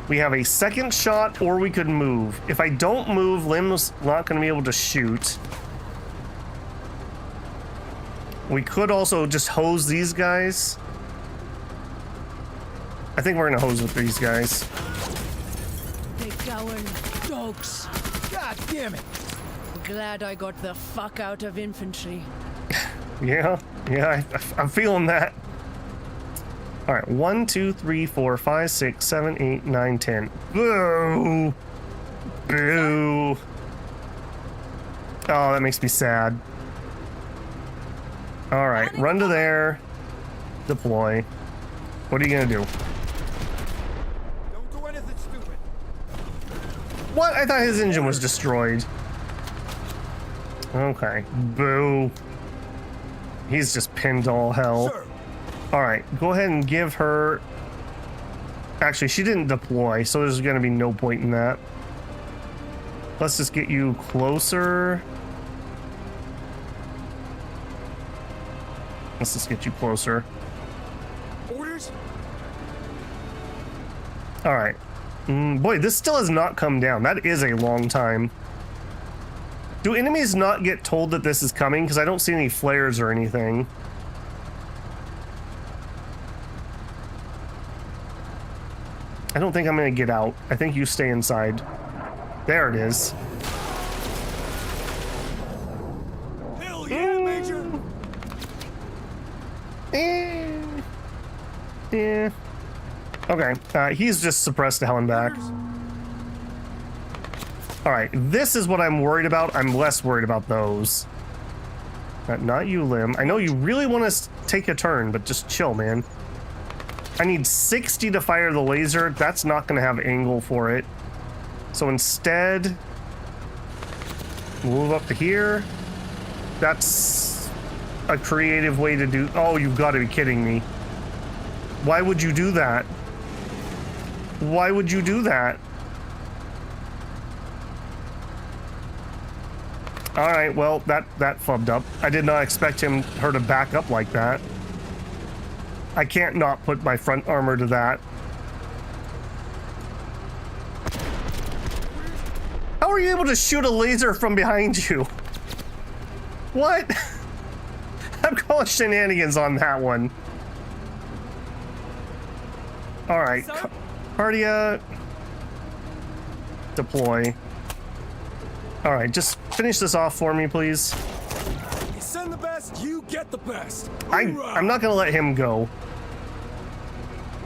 We have a second shot, or we could move. If I don't move, Lim's not going to be able to shoot. We could also just hose these guys. I think we're going to hose with these guys. They cowan dogs. God damn it! Glad I got the fuck out of infantry. Yeah, I'm feeling that. All right, 1, 2, 3, 4, 5, 6, 7, 8, 9, 10. Boo! Boo! Oh, that makes me sad. All right, run to there. Deploy. What are you gonna do? Don't do anything stupid. What? I thought his engine was destroyed. Okay. Boo. He's just pinned all hell. Sir. All right, go ahead and give her... Actually, she didn't deploy, so there's going to be no point in that. Let's just get you closer. Let's just get you closer. Orders? All right. Boy, this still has not come down. That is a long time. Do enemies not get told that this is coming? Because I don't see any flares or anything. I don't think I'm going to get out. I think you stay inside. There it is. Hell yeah, Major! Yeah. Okay, he's just suppressed to hell and back. Alright, this is what I'm worried about. I'm less worried about those. Not you, Lim. I know you really want to take a turn, but just chill, man. I need 60 to fire the laser. That's not going to have angle for it. So instead, move up to here. That's a creative way to do... Oh, you've got to be kidding me. Why would you do that? Why would you do that? All right, well, that fubbed up. I did not expect her to back up like that. I can't not put my front armor to that. How are you able to shoot a laser from behind you? What? I'm calling shenanigans on that one. All right, Cardia, deploy. All right, just finish this off for me, please. You send the best, you get the best. I'm not gonna let him go.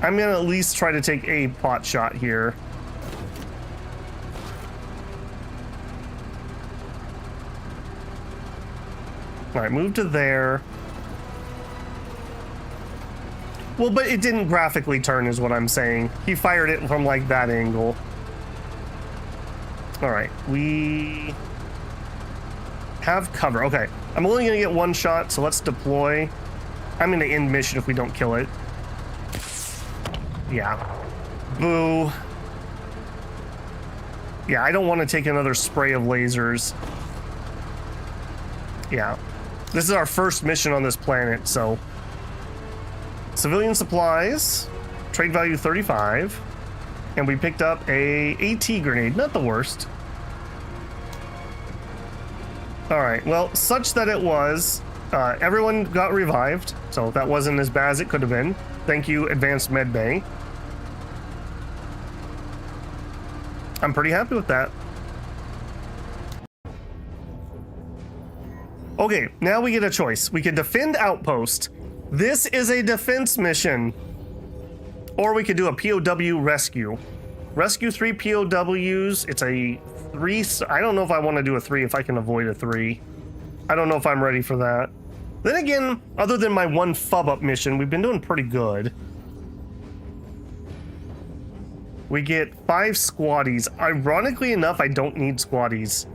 I'm gonna at least try to take a pot shot here. All right, move to there. Well, but it didn't graphically turn is what I'm saying. He fired it from like that angle. All right, we have cover. Okay, I'm only gonna get one shot, so let's deploy. I'm gonna end mission if we don't kill it. Yeah. Boo. Yeah, I don't want to take another spray of lasers. Yeah. This is our first mission on this planet, so... Civilian supplies. Trade value 35. And we picked up a AT grenade. Not the worst. Alright, well, such that it was... everyone got revived, so that wasn't as bad as it could have been. Thank you, Advanced Med Bay. I'm pretty happy with that. Okay, now we get a choice. We can defend outpost. This is a defense mission. Or we could do a POW rescue. Rescue 3 POWs. It's a 3. I don't know if I want to do a 3 if I can avoid a 3. I don't know if I'm ready for that. Then again, other than my one fub up mission, we've been doing pretty good. We get 5 squaddies. Ironically enough, I don't need squaddies.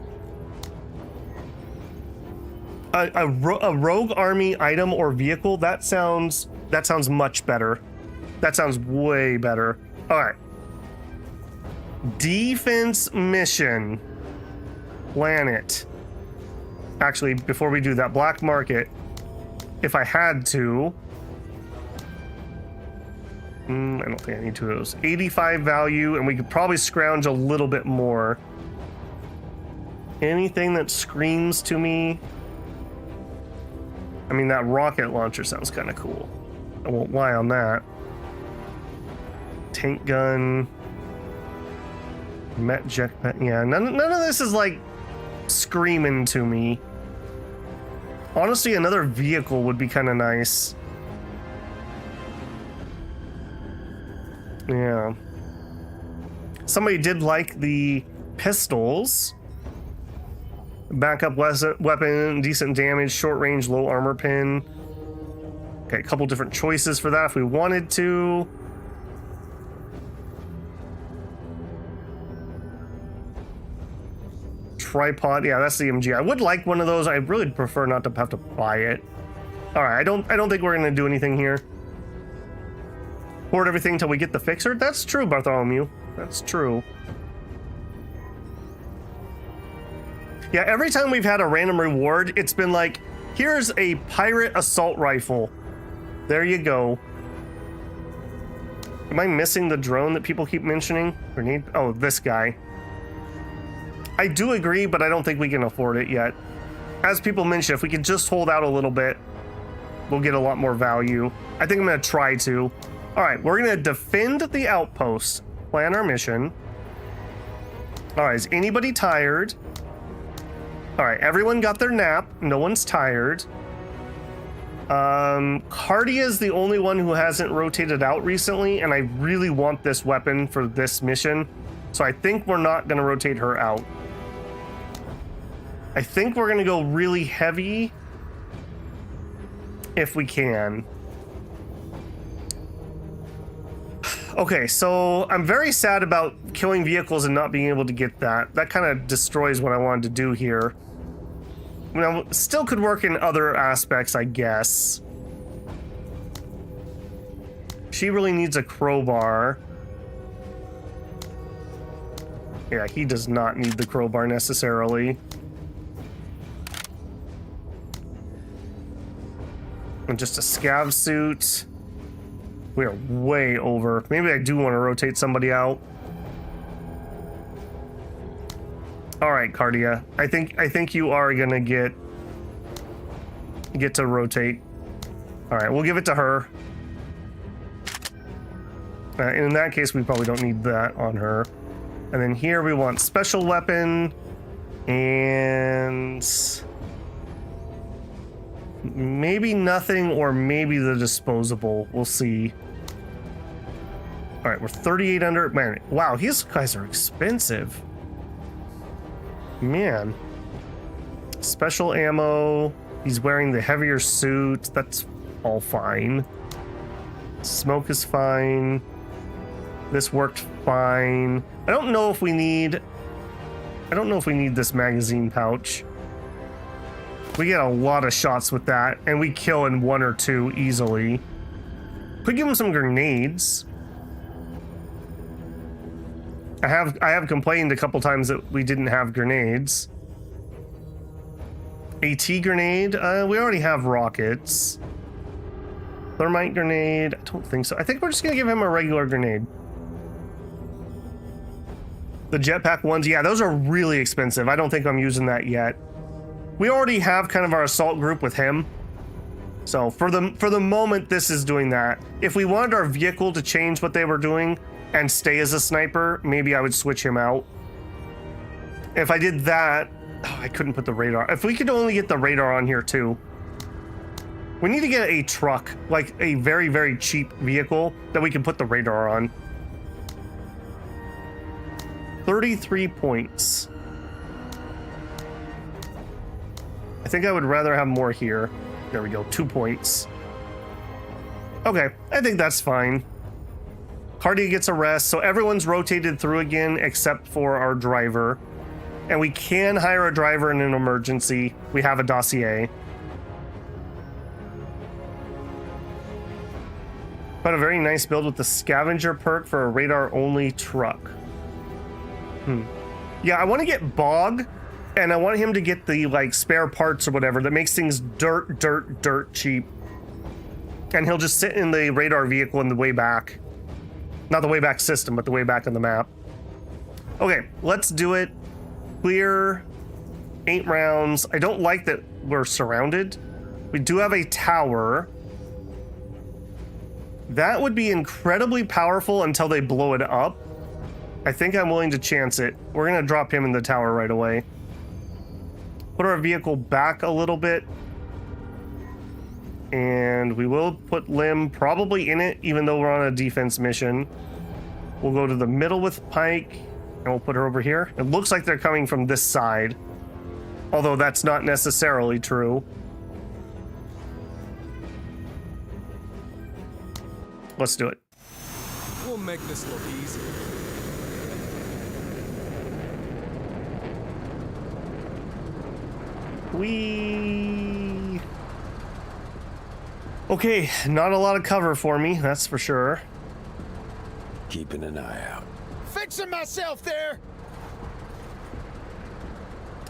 A rogue army item or vehicle, that sounds much better. That sounds way better. All right. Defense mission. Planet. Actually, before we do that, black market. If I had to... I don't think I need 2 of those. 85 value, and we could probably scrounge a little bit more. Anything that screams to me... I mean, that rocket launcher sounds kind of cool. I won't lie on that. Tank gun. Met jetpack. Yeah, none of this is like screaming to me. Honestly, another vehicle would be kind of nice. Yeah. Somebody did like the pistols. Backup weapon, decent damage, short range, low armor pin. Okay, a couple different choices for that if we wanted to. Tripod, yeah, that's the MG. I would like one of those. I really prefer not to have to buy it. All right, I don't think we're gonna do anything here. hoard everything until we get the fixer. That's true, Bartholomew. That's true. Yeah, every time we've had a random reward, it's been like, here's a pirate assault rifle. There you go. Am I missing the drone that people keep mentioning? Grenade? Oh, this guy. I do agree, but I don't think we can afford it yet. As people mention, if we could just hold out a little bit, we'll get a lot more value. I think I'm going to try to. All right, we're going to defend the outpost. Plan our mission. All right, is anybody tired? All right, everyone got their nap. No one's tired. Cardia is the only one who hasn't rotated out recently, and I really want this weapon for this mission. So I think we're not going to rotate her out. I think we're going to go really heavy if we can. Okay, so I'm very sad about killing vehicles and not being able to get that. That kind of destroys what I wanted to do here. You know, still could work in other aspects, I guess. She really needs a crowbar. Yeah, he does not need the crowbar necessarily. And just a scav suit. We are way over. Maybe I do want to rotate somebody out. All right, Cardia. I think you are gonna get to rotate. All right, we'll give it to her. In that case, we probably don't need that on her. And then here we want special weapon and maybe nothing, or maybe the disposable. We'll see. All right, we're 38 under. Man, wow, these guys are expensive. Man. Special ammo. He's wearing the heavier suit. That's all fine. Smoke is fine. This worked fine. I don't know if we need this magazine pouch. We get a lot of shots with that, and we kill in 1 or 2 easily. Could give him some grenades. I have complained a couple times that we didn't have grenades. AT grenade, we already have rockets. Thermite grenade, I don't think so. I think we're just gonna give him a regular grenade. The jetpack ones, yeah, those are really expensive. I don't think I'm using that yet. We already have kind of our assault group with him. So for the moment, this is doing that. If we wanted our vehicle to change what they were doing and stay as a sniper, maybe I would switch him out. If I did that, oh, I couldn't put the radar. If we could only get the radar on here too. We need to get a truck, like a very, very cheap vehicle that we can put the radar on. 33 points. I think I would rather have more here. There we go, 2 points. Okay, I think that's fine. Cardia gets a rest, so everyone's rotated through again except for our driver. And we can hire a driver in an emergency. We have a dossier. But a very nice build with the scavenger perk for a radar-only truck. Yeah, I want to get Bog, and I want him to get the like spare parts or whatever that makes things dirt cheap. And he'll just sit in the radar vehicle in the way back. Not the way back system, but the way back on the map. Okay, let's do it. Clear 8 rounds. I don't like that we're surrounded. We do have a tower. That would be incredibly powerful until they blow it up. I think I'm willing to chance it. We're gonna drop him in the tower right away. Put our vehicle back a little bit. And we will put Lim probably in it, even though we're on a defense mission. We'll go to the middle with Pike, and we'll put her over here. It looks like they're coming from this side, although that's not necessarily true. Let's do it. We'll make this look easy. Okay, not a lot of cover for me, that's for sure. keeping an eye out. Fixing myself there.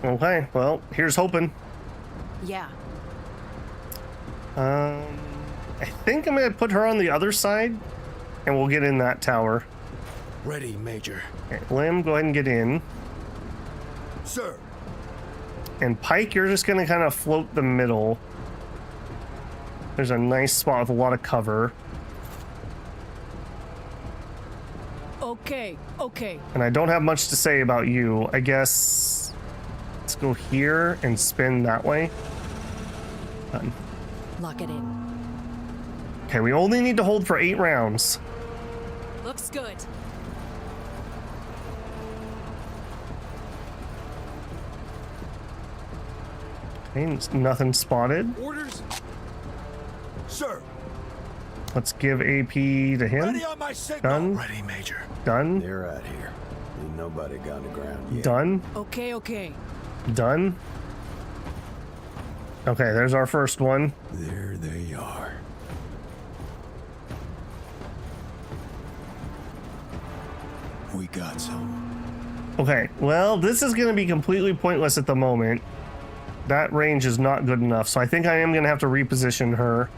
Okay, well, here's hoping. Yeah. I think I'm gonna put her on the other side, and we'll get in that tower. Ready, Major. Okay, Lim, go ahead and get in. Sir. And Pike, you're just gonna kind of float the middle. There's a nice spot with a lot of cover. Okay, okay. And I don't have much to say about you. I guess let's go here and spin that way. Done. Lock it in. Okay, we only need to hold for 8 rounds. Looks good. Okay, nothing spotted. Orders. Sir. Let's give AP to him. Ready on my signal. Done. Ready, Major. Done. They're out here. Ain't nobody gone to ground yet. Done. Okay, okay. Done. Okay, there's our first one. There they are. We got some. Okay, well, this is going to be completely pointless at the moment. That range is not good enough, so I think I am going to have to reposition her.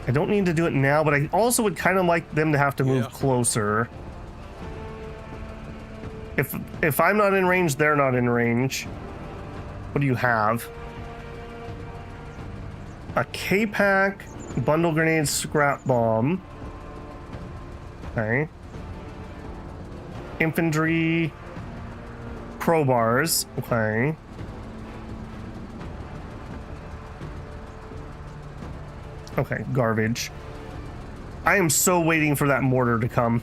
I don't need to do it now, but I also would kind of like them to have to move closer. If I'm not in range, they're not in range. What do you have? A K-Pack, bundle grenade, scrap bomb. Okay. Infantry, crowbars. Okay. Okay, garbage. I am so waiting for that mortar to come.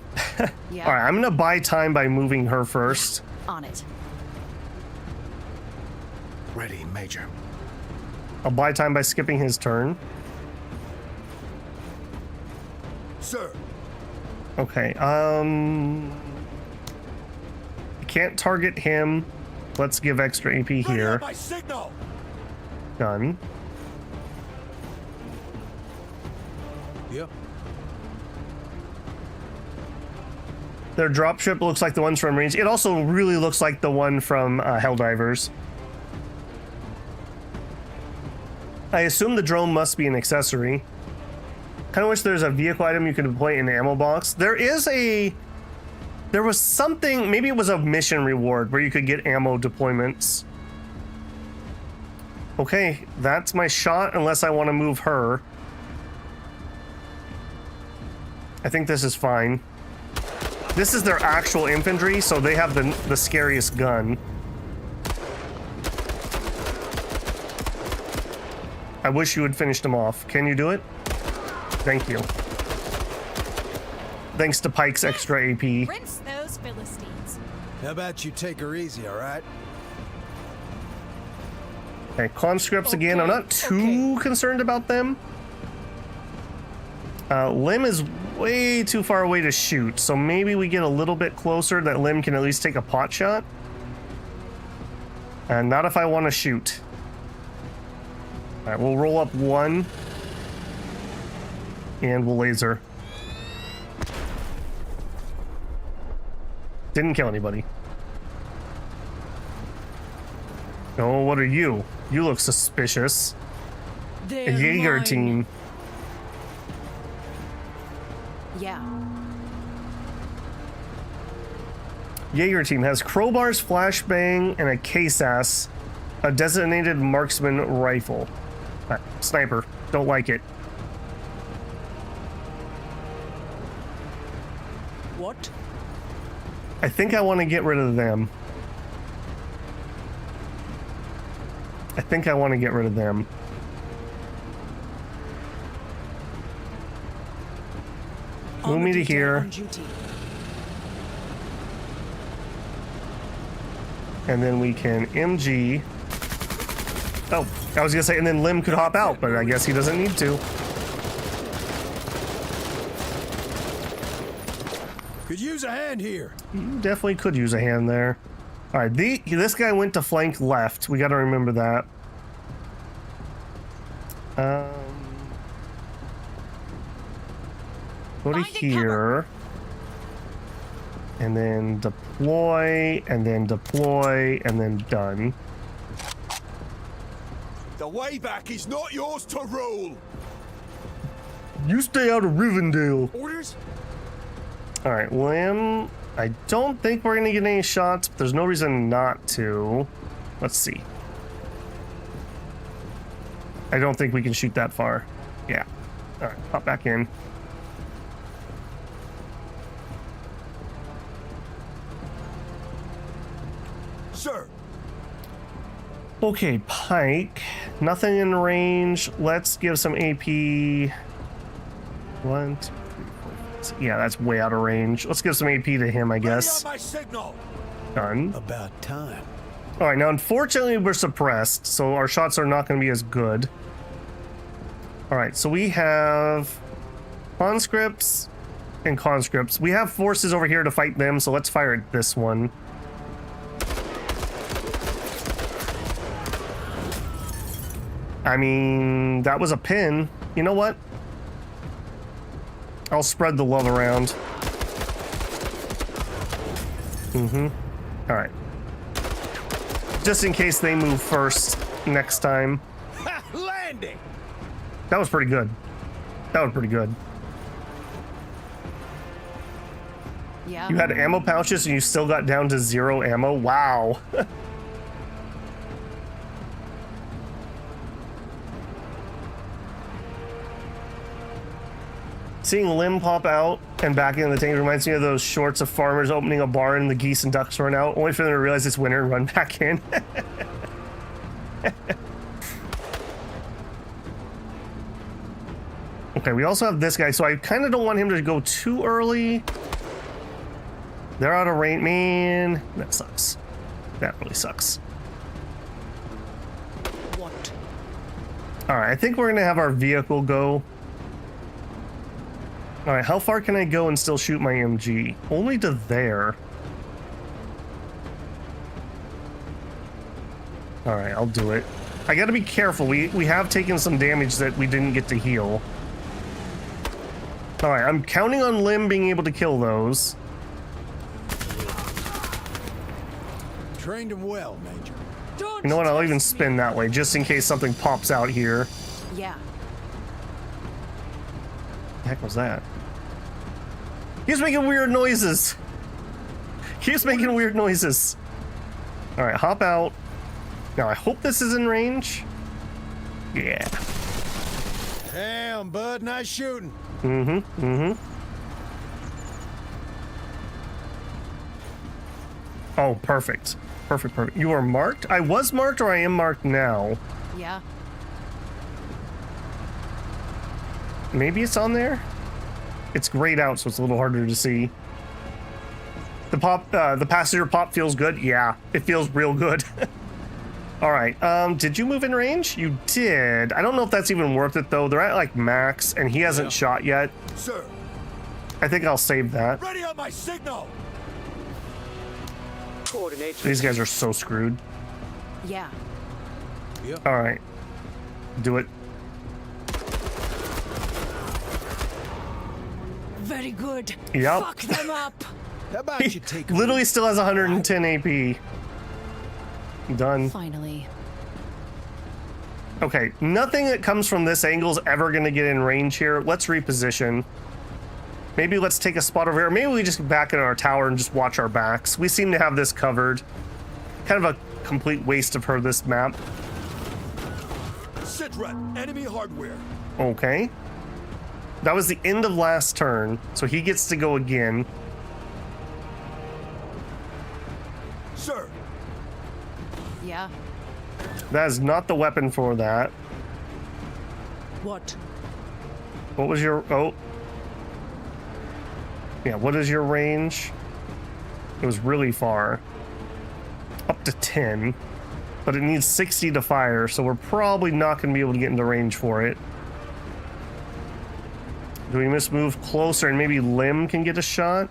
Yeah. All right, I'm gonna buy time by moving her first. On it. Ready, Major. I'll buy time by skipping his turn. Sir. Okay, I can't target him. Let's give extra AP Ready here. on my signal. Done. Yep. Their dropship looks like the ones from Marines. It also really looks like the one from Helldivers. I assume the drone must be an accessory. Kind of wish there's a vehicle item you could deploy in the ammo box. There was something, maybe it was a mission reward where you could get ammo deployments. Okay, that's my shot unless I want to move her. I think this is fine. This is their actual infantry, so they have the scariest gun. I wish you had finished them off. Can you do it? Thank you. Thanks to Pike's extra AP. Rinse those Philistines. How about you take her easy, all right? Okay, conscripts again. I'm not too concerned about them. Lim is way too far away to shoot, so maybe we get a little bit closer that Lim can at least take a pot shot. And not if I want to shoot. All right, we'll roll up one. And we'll laser. Didn't kill anybody. Oh, what are you? You look suspicious. A They're Jaeger mine. team. Yeah. Jaeger team has crowbars, flashbang, and a K-Sass, a designated marksman rifle. Sniper. Don't like it. What? I think I want to get rid of them. I think I want to get rid of them. Move me to Armor detail here. on duty. And then we can MG. Oh, I was gonna say, and then Lim could hop out, but I guess he doesn't need to. Could use a hand here. You definitely could use a hand there. All right, this guy went to flank left. We got to remember that. Go to here. And then deploy, and then deploy, and then done. The way back is not yours to rule. You stay out of Rivendell. Orders? All right, Lim. I don't think we're gonna get any shots, but there's no reason not to. Let's see. I don't think we can shoot that far. Yeah. All right, pop back in. Sir. Okay, Pike. Nothing in range. Let's give some AP. 1, 2, 3, 4, 5, 6. Yeah, that's way out of range. Let's give some AP to him, I guess. Ready on my signal. Done. About time. All right, now unfortunately we're suppressed, so our shots are not going to be as good. All right, so we have conscripts and conscripts. We have forces over here to fight them, so let's fire at this one. I mean, that was a pin. You know what? I'll spread the love around. All right. Just in case they move first next time. Ha! Landing. That was pretty good. That was pretty good. Yeah. You had ammo pouches and you still got down to 0 ammo. Wow. Seeing Lim pop out and back in the tank reminds me of those shorts of farmers opening a barn and the geese and ducks run out, only for them to realize it's winter and run back in. Okay, we also have this guy, so I kind of don't want him to go too early. They're out of range. Man, that sucks. That really sucks. What? All right, I think we're gonna have our vehicle go. All right, how far can I go and still shoot my MG? Only to there. All right, I'll do it. I gotta be careful. We have taken some damage that we didn't get to heal. All right, I'm counting on Lim being able to kill those. Trained him well, Major. Don't You know what? I'll even test me. spin that way just in case something pops out here. Yeah. The heck was that? He's making weird noises. He's making weird noises. All right, hop out. Now I hope this is in range. Yeah. Damn, bud, nice shooting. Oh, perfect. Perfect, perfect. You are marked? I was marked or I am marked now? Yeah. Maybe it's on there? It's grayed out, so it's a little harder to see. The pop, the passenger pop feels good? Yeah, it feels real good. All right, did you move in range? You did. I don't know if that's even worth it, though. They're at, like, max, and he hasn't shot yet. Sir. I think I'll save that. Ready on my signal. Coordinate. These guys are so screwed. Yeah. All right. Do it. Very good. Yep. Fuck them up. How about you take Literally still has 110 AP. Done. Finally. Okay, nothing that comes from this angle is ever going to get in range here. Let's reposition. Maybe let's take a spot over here. Maybe we just back in our tower and just watch our backs. We seem to have this covered. Kind of a complete waste of her, this map. Sit rep. Enemy hardware. Okay. That was the end of last turn, so he gets to go again. Sir. Yeah. That is not the weapon for that. What? What was your... Oh. Yeah, what is your range? It was really far. Up to 10. But it needs 60 to fire, so we're probably not going to be able to get into range for it. Do we just move closer and maybe Lim can get a shot?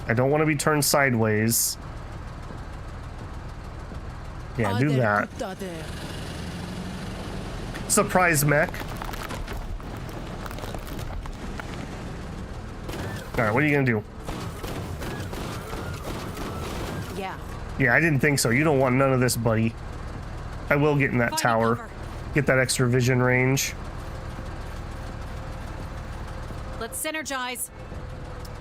I don't want to be turned sideways. Yeah, do that. Surprise mech. right, what are you gonna do? Yeah. Yeah, I didn't think so. You don't want none of this, buddy. I will get in that Finding tower. cover. Get that extra vision range. Let's synergize.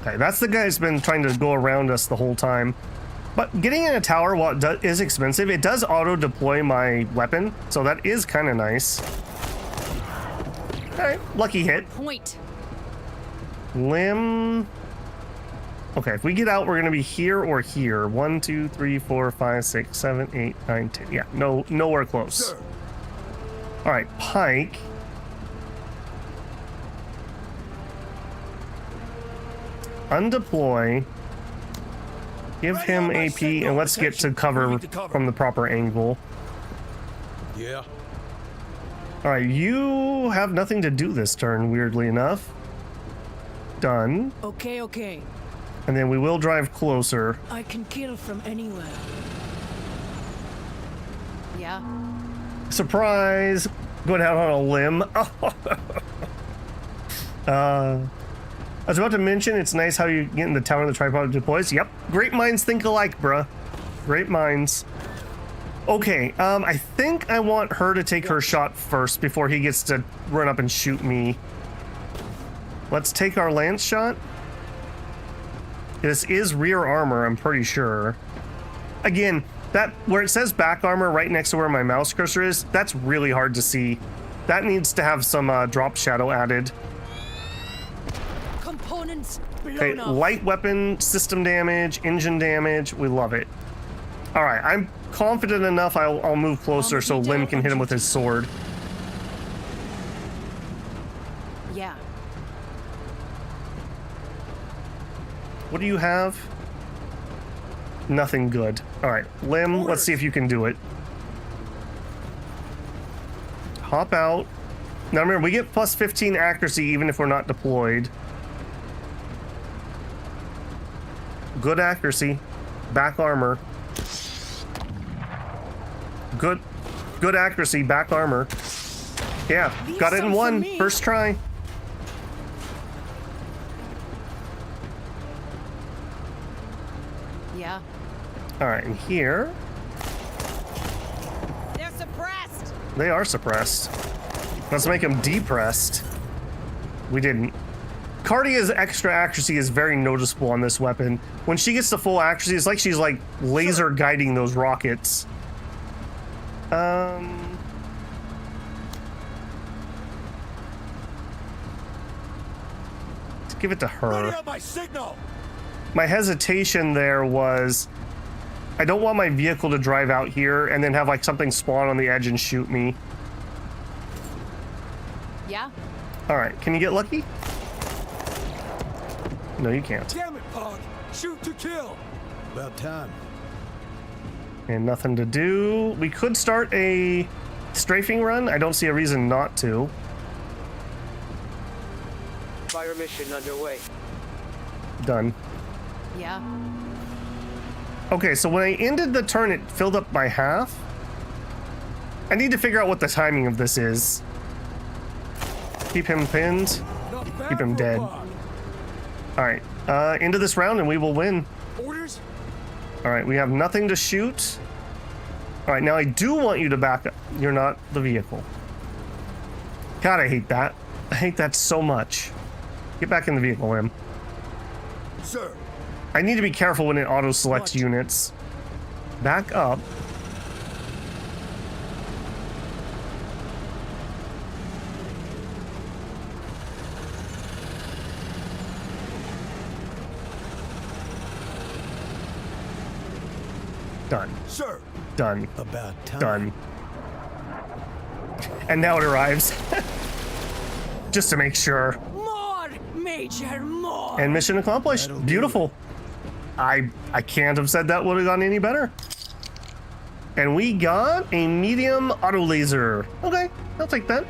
Okay, that's the guy who's been trying to go around us the whole time. But getting in a tower, while it is expensive, it does auto-deploy my weapon, so that is kind of nice. Alright, lucky hit. Point. Limb. Okay, if we get out, we're going to be here or here. 1, 2, 3, 4, 5, 6, 7, 8, 9, 10. Yeah, nowhere close. Sir. Alright, Pike. Undeploy. Give him AP, and let's get to cover from the proper angle. Yeah. Alright, you have nothing to do this turn, weirdly enough. Done. Okay, okay. And then we will drive closer. I can kill from anywhere. Yeah. Surprise! Going out on a limb. I was about to mention, it's nice how you get in the tower and the tripod deploys. Yep, great minds think alike, bruh. Great minds. Okay, I think I want her to take her shot first before he gets to run up and shoot me. Let's take our lance shot. This is rear armor, I'm pretty sure. Again, that where it says back armor right next to where my mouse cursor is, that's really hard to see. That needs to have some drop shadow added. Components Okay, blown off. light weapon, system damage, engine damage. We love it. All right, I'm confident enough I'll move closer so Lim can hit him with his sword. Yeah. What do you have? Nothing good. All right, Lim, let's see if you can do it. Hop out. Now remember, we get plus 15 accuracy even if we're not deployed. Good accuracy. Back armor. Good accuracy. Back armor. Yeah, got it in one. First try. Yeah. All right, and here They're suppressed. they are suppressed. Let's make them depressed. We didn't. Cardia's extra accuracy is very noticeable on this weapon. When she gets to full accuracy, it's like she's like laser guiding those rockets. Let's give it to her. Ready up my signal. My hesitation there was I don't want my vehicle to drive out here and then have like something spawn on the edge and shoot me. Yeah. All right, can you get lucky? No, you can't. Damn it, Pog. Shoot to kill. About time. And nothing to do. We could start a strafing run. I don't see a reason not to. Fire mission underway. Done. Yeah. Okay, so when I ended the turn, it filled up by half. I need to figure out what the timing of this is. Keep him pinned. Not bad Keep him for a dead. Pog. All right, into this round and we will win. Orders? All right, we have nothing to shoot. All right, now I do want you to back up. You're not the vehicle. God, I hate that. I hate that so much. Get back in the vehicle, Lim. Sir. I need to be careful when it auto selects units. Back up. Done. Sir. Done. About time. Done. And now it arrives. Just to make sure. More, Major, more. And mission accomplished. That'll do Beautiful. I can't have said that would have gone any better. And we got a medium auto laser. Okay, I'll take that.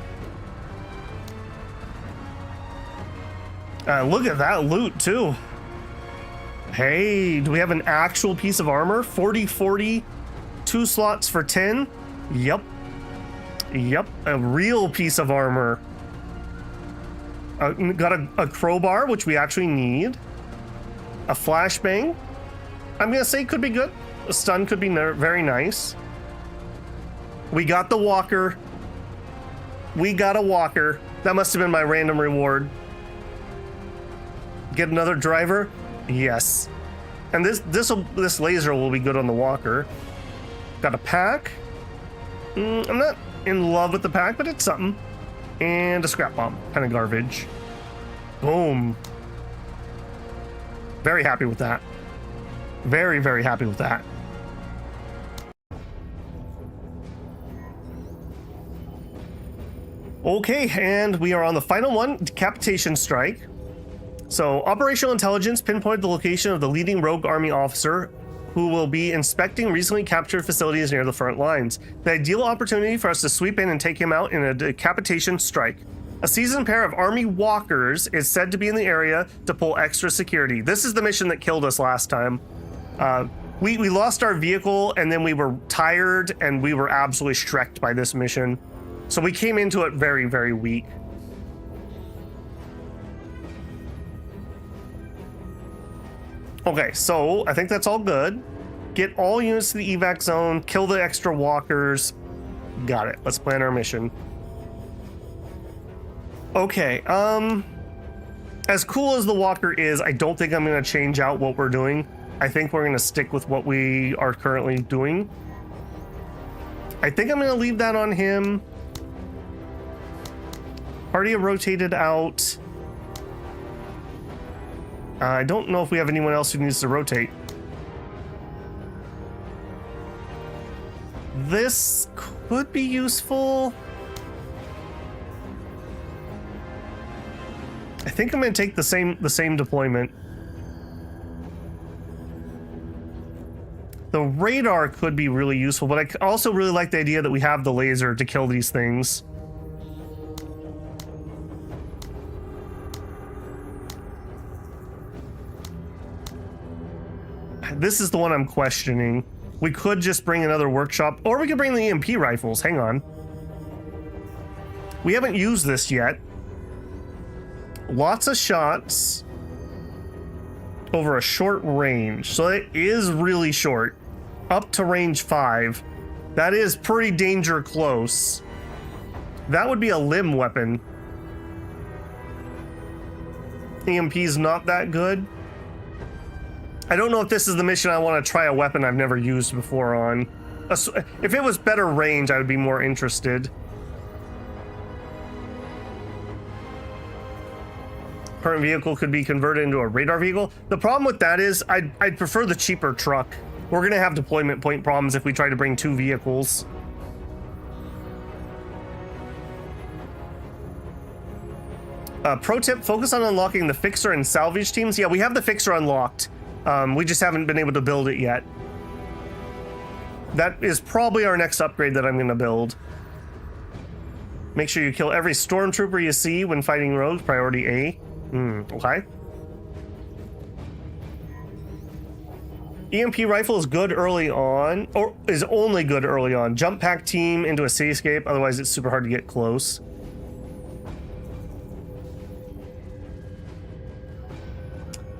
Look at that loot too. Hey, do we have an actual piece of armor? 40/40, 2 slots for 10. Yep. Yep, a real piece of armor. Got a crowbar, which we actually need. A flashbang, I'm gonna say could be good. A stun could be very nice. We got the walker. We got a walker. That must have been my random reward. Get another driver? Yes. And this laser will be good on the walker. Got a pack. I'm not in love with the pack, but it's something. And a scrap bomb. Kind of garbage. Boom. Very happy with that. Very, very happy with that. Okay, and we are on the final one, Decapitation Strike. So, operational intelligence pinpointed the location of the leading rogue army officer who will be inspecting recently captured facilities near the front lines. The ideal opportunity for us to sweep in and take him out in a decapitation strike. A seasoned pair of army walkers is said to be in the area to pull extra security. This is the mission that killed us last time. We lost our vehicle and then we were tired and we were absolutely shreked by this mission. So we came into it very, very weak. Okay, so I think that's all good. Get all units to the evac zone, kill the extra walkers. Got it. Let's plan our mission. Okay, as cool as the walker is, I don't think I'm going to change out what we're doing. I think we're going to stick with what we are currently doing. I think I'm going to leave that on him. Already rotated out. I don't know if we have anyone else who needs to rotate. This could be useful. I think I'm going to take the same deployment. The radar could be really useful, but I also really like the idea that we have the laser to kill these things. This is the one I'm questioning. We could just bring another workshop, or we could bring the EMP rifles. Hang on. We haven't used this yet. Lots of shots over a short range. So it is really short. Up to range 5. That is pretty danger close. That would be a limb weapon. EMP's not that good. I don't know if this is the mission I want to try a weapon I've never used before on. If it was better range, I would be more interested. Current vehicle could be converted into a radar vehicle. The problem with that is I'd prefer the cheaper truck. We're going to have deployment point problems if we try to bring 2 vehicles. Pro tip, focus on unlocking the fixer and salvage teams. Yeah, we have the fixer unlocked. We just haven't been able to build it yet. That is probably our next upgrade that I'm going to build. Make sure you kill every stormtrooper you see when fighting rogues. Priority A. Okay. EMP rifle is good early on, or is only good early on. Jump pack team into a cityscape, otherwise it's super hard to get close.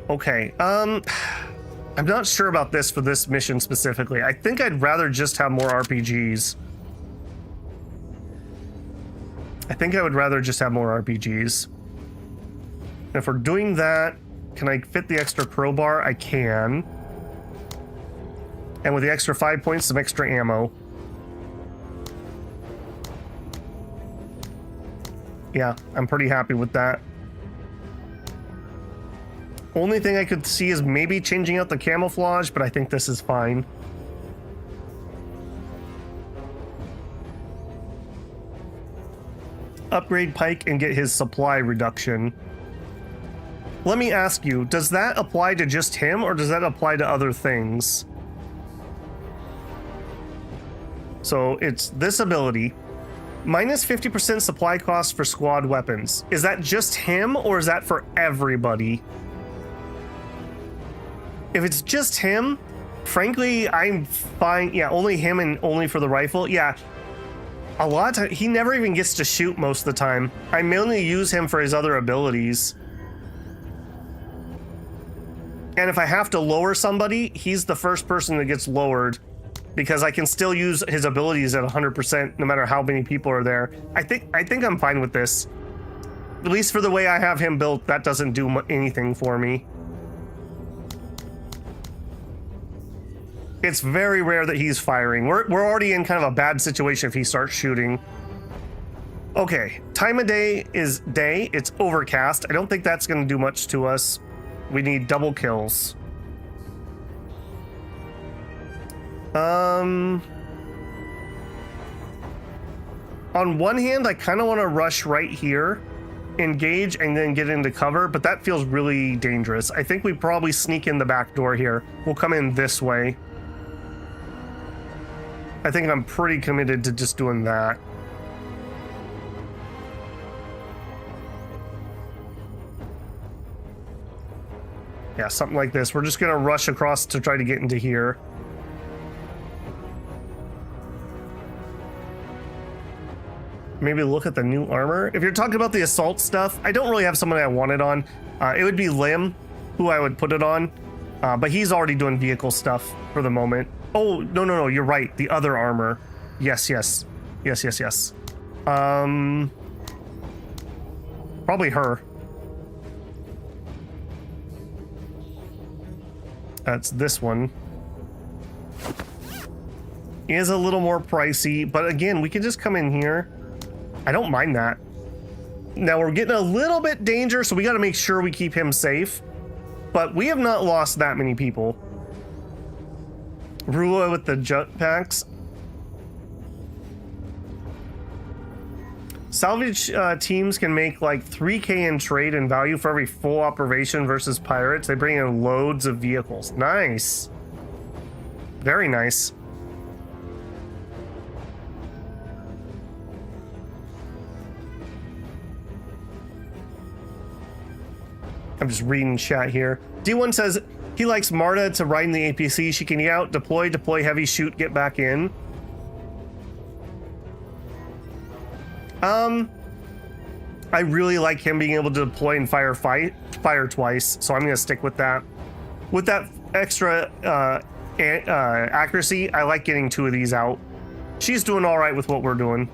Okay, I'm not sure about this for this mission specifically. I think I'd rather just have more RPGs. I think I would rather just have more RPGs. If we're doing that, can I fit the extra crowbar? I can. And with the extra 5 points, some extra ammo. Yeah, I'm pretty happy with that. Only thing I could see is maybe changing out the camouflage, but I think this is fine. Upgrade Pike and get his supply reduction. Let me ask you, does that apply to just him, or does that apply to other things? So it's this ability. Minus 50% supply cost for squad weapons. Is that just him, or is that for everybody? If it's just him, frankly, I'm fine. Yeah, only him and only for the rifle. Yeah, a lot of time, he never even gets to shoot most of the time. I mainly use him for his other abilities. And if I have to lower somebody, he's the first person that gets lowered because I can still use his abilities at 100% no matter how many people are there. I think I'm fine with this. At least for the way I have him built, that doesn't do anything for me. It's very rare that he's firing. We're already in kind of a bad situation if he starts shooting. Okay, time of day is day. It's overcast. I don't think that's going to do much to us. We need double kills. On one hand, I kind of want to rush right here, engage, and then get into cover, but that feels really dangerous. I think we probably sneak in the back door here. We'll come in this way. I think I'm pretty committed to just doing that. Yeah, something like this. We're just gonna rush across to try to get into here. Maybe look at the new armor. If you're talking about the assault stuff, I don't really have someone I want it on. It would be Lim, who I would put it on. But he's already doing vehicle stuff for the moment. Oh, no, you're right. The other armor. Yes. Probably her. That's this one. Is a little more pricey, but again, we can just come in here. I don't mind that. Now we're getting a little bit danger, so we got to make sure we keep him safe. But we have not lost that many people. Rua with the jetpacks. Salvage teams can make like 3K in trade and value for every full operation versus pirates. They bring in loads of vehicles. Nice. Very nice. I'm just reading chat here. D1 says he likes Marta to ride in the APC. She can get out, deploy heavy, shoot, get back in. I really like him being able to deploy and fire twice, so I'm gonna stick with that. With that extra accuracy, I like getting 2 of these out. She's doing all right with what we're doing.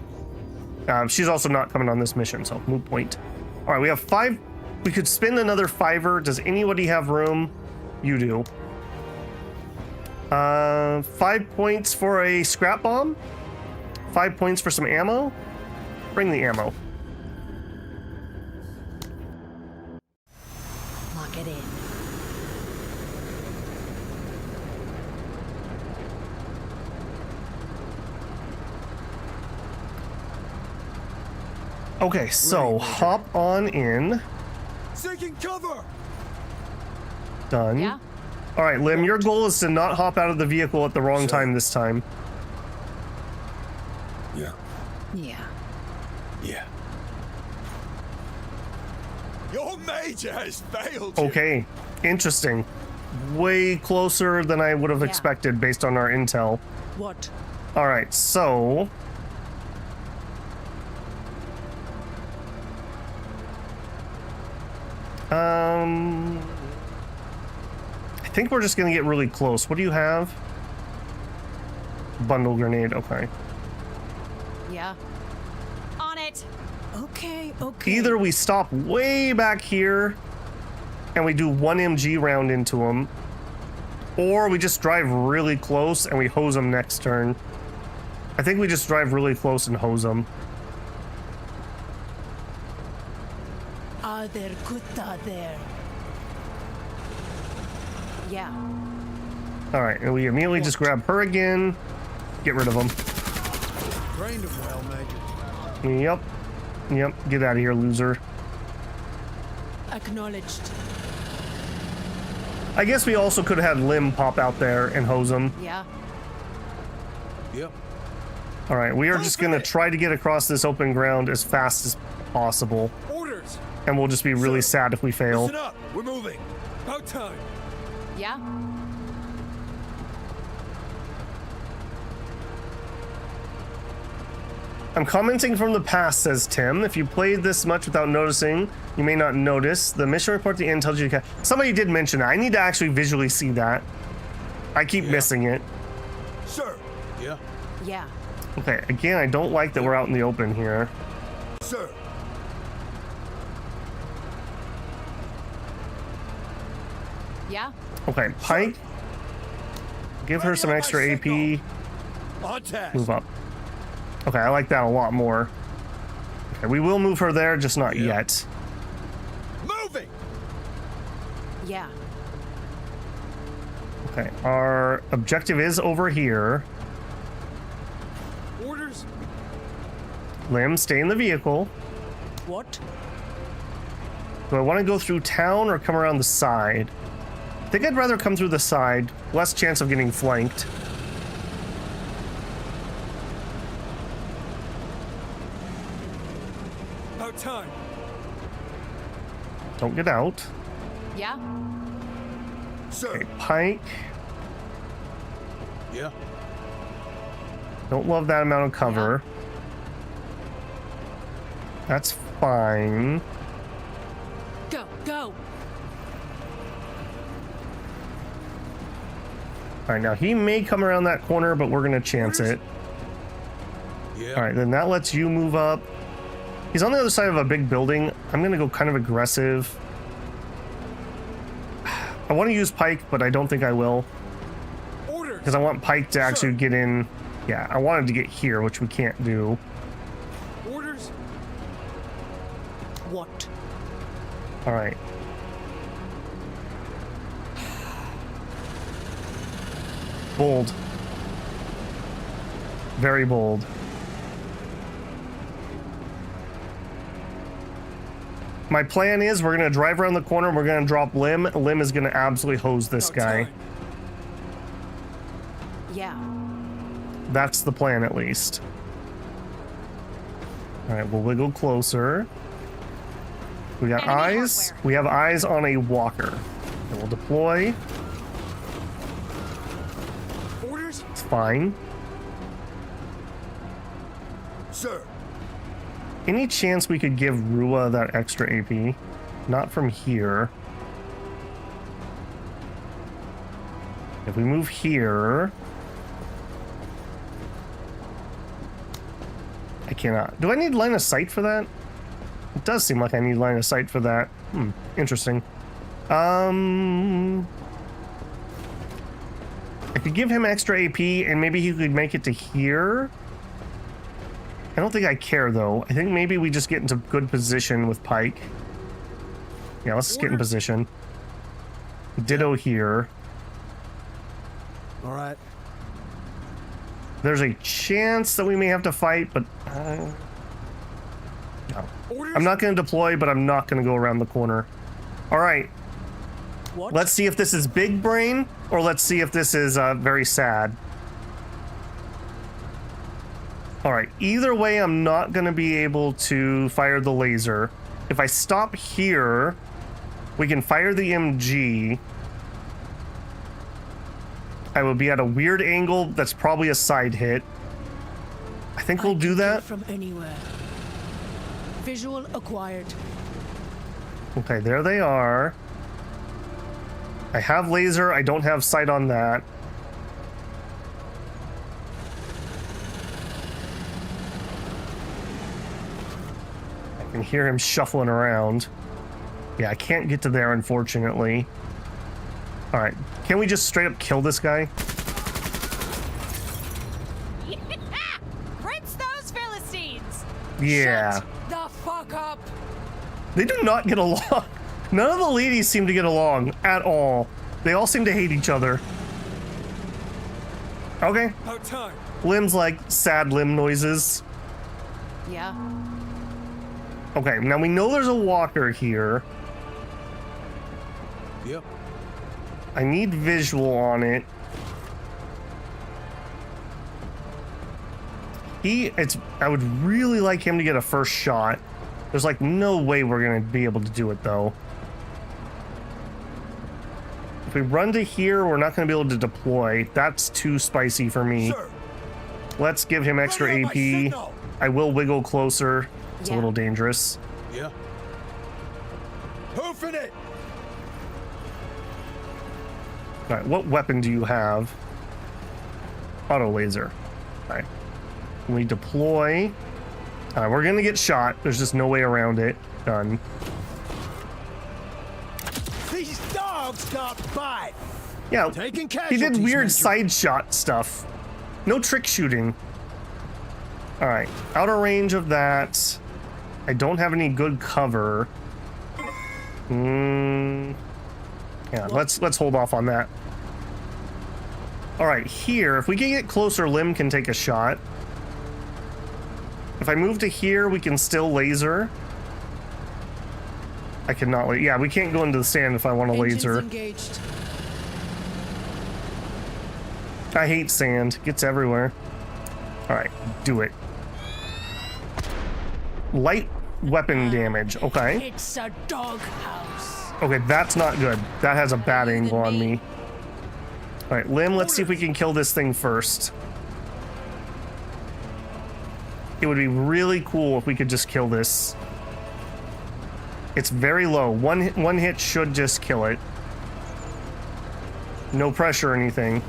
She's also not coming on this mission, so moot point. All right, we have 5. We could spend another 5er. Does anybody have room? You do. 5 points for a scrap bomb. 5 points for some ammo. Bring the ammo. Lock it in. Okay, so hop on in. Seeking cover! Done. Yeah. All right, Lim, your goal is to not hop out of the vehicle at the wrong time this time. Yeah. Yeah. Yeah. Your major has failed you. Okay, interesting. Way closer than I would have Yeah. expected based on our intel. What? All right, so I think we're just gonna get really close. What do you have? Bundle grenade. Okay. Yeah. On it. Okay. Either we stop way back here and we do 1 MG round into them, or we just drive really close and we hose them next turn. I think we just drive really close and hose them. Are there Kutta there? Yeah. All right, and we immediately just grab her again, get rid of them. Trained him well, Major. Yep, get out of here, loser. Acknowledged. I guess we also could have had Lim pop out there and hose him. Yeah. Yep. All right, we are just gonna try to get across this open ground as fast as possible, Orders! and we'll just be really sad if we fail. Listen up! We're moving! About time! Yeah. I'm commenting from the past, says Tim. If you played this much without noticing, you may not notice. The mission report at the end tells you to... Somebody did mention that. I need to actually visually see that. I keep missing it. Sir. Yeah. Yeah. Okay, again, I don't like that we're out in the open here. Sir. Yeah? Okay, Pike. Give her some extra AP. On task. Move up. Okay, I like that a lot more. Okay, we will move her there, just not yet. Moving. Yeah. Okay, our objective is over here. Orders. Lim, stay in the vehicle. What? Do I want to go through town or come around the side? I think I'd rather come through the side. Less chance of getting flanked. About time. Don't get out. Yeah? Sir. Okay, Pike. Yeah. Don't love that amount of cover. That's fine. Go, go. All right, now he may come around that corner, but we're gonna chance it. Yeah. All right, then that lets you move up. He's on the other side of a big building. I'm gonna go kind of aggressive. I want to use Pike, but I don't think I will. Orders. Because I want Pike to actually Sir. get in. Yeah, I wanted to get here, which we can't do. Orders. What? All right. Bold. Very bold. My plan is we're going to drive around the corner and we're going to drop Lim. Lim is going to absolutely hose this About guy. time. Yeah. That's the plan, at least. All right, we'll wiggle closer. We got Enemy eyes. hardware. We have eyes on a walker. And we'll deploy. Orders. It's fine. Sir. Any chance we could give Rua that extra AP? Not from here. If we move here... I cannot. Do I need line of sight for that? It does seem like I need line of sight for that. Interesting. I could give him extra AP and maybe he could make it to here. I don't think I care though. I think maybe we just get into good position with Pike. Yeah, let's just get in position. Ditto here. All right. There's a chance that we may have to fight, but no. Orders. I'm not going to deploy, but I'm not going to go around the corner. All right, What? let's see if this is big brain or let's see if this is very sad. All right, either way, I'm not going to be able to fire the laser. If I stop here, we can fire the MG. I will be at a weird angle. That's probably a side hit. I think we'll do that. From anywhere. Visual acquired. Okay, there they are. I have laser. I don't have sight on that. I can hear him shuffling around. Yeah, I can't get to there, unfortunately. All right, can we just straight up kill this guy? Rinse those Philistines! Yeah. Shut the fuck up. They do not get along. None of the ladies seem to get along at all. They all seem to hate each other. Okay. About time. Lim's like sad limb noises. Yeah. Okay, now we know there's a walker here. Yep. I need visual on it. I would really like him to get a first shot. There's like no way we're gonna be able to do it though. If we run to here, we're not gonna be able to deploy. That's too spicy for me. Sir. Let's give him extra Ready on my AP. signal. I will wiggle closer. It's a Yeah. little dangerous. Yeah. Hoofing it! All right, what weapon do you have? Auto laser. All right. When we deploy, we're gonna get shot. There's just no way around it. Done. These dogs got bite! Yeah, Taking he casualties, did weird Major. side shot stuff. No trick shooting. All right, outer range of that. I don't have any good cover. Yeah, let's hold off on that. All right, here, if we can get closer, Lim can take a shot. If I move to here, we can still laser. I cannot. Yeah, we can't go into the sand if I want to Engines laser. engaged. I hate sand. Gets everywhere. All right, do it. Light weapon damage. Okay. It's a doghouse. Okay, that's not good. That has a bad angle on me. All right, Lim, let's see if we can kill this thing first. It would be really cool if we could just kill this. It's very low. One hit should just kill it. No pressure or anything.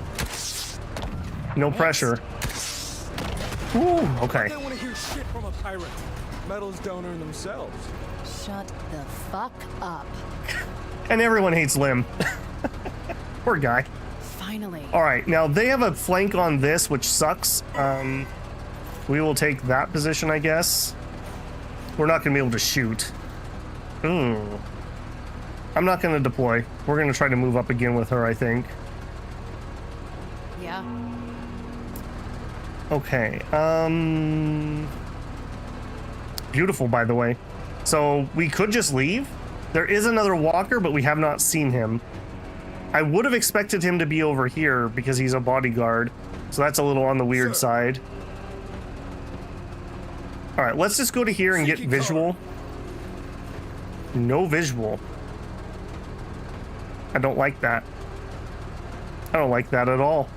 No pressure. Ooh, okay. They want to hear shit from a pirate. Medals don't earn themselves. Shut the fuck up. And everyone hates Lim. Poor guy. Finally. All right, now they have a flank on this, which sucks. We will take that position, I guess. We're not going to be able to shoot. I'm not going to deploy. We're going to try to move up again with her, I think. Yeah. Okay. Beautiful, by the way. So we could just leave. There is another walker, but we have not seen him. I would have expected him to be over here because he's a bodyguard. So that's a little on the weird side. All right, let's just go to here and get visual. No visual. I don't like that. I don't like that at all.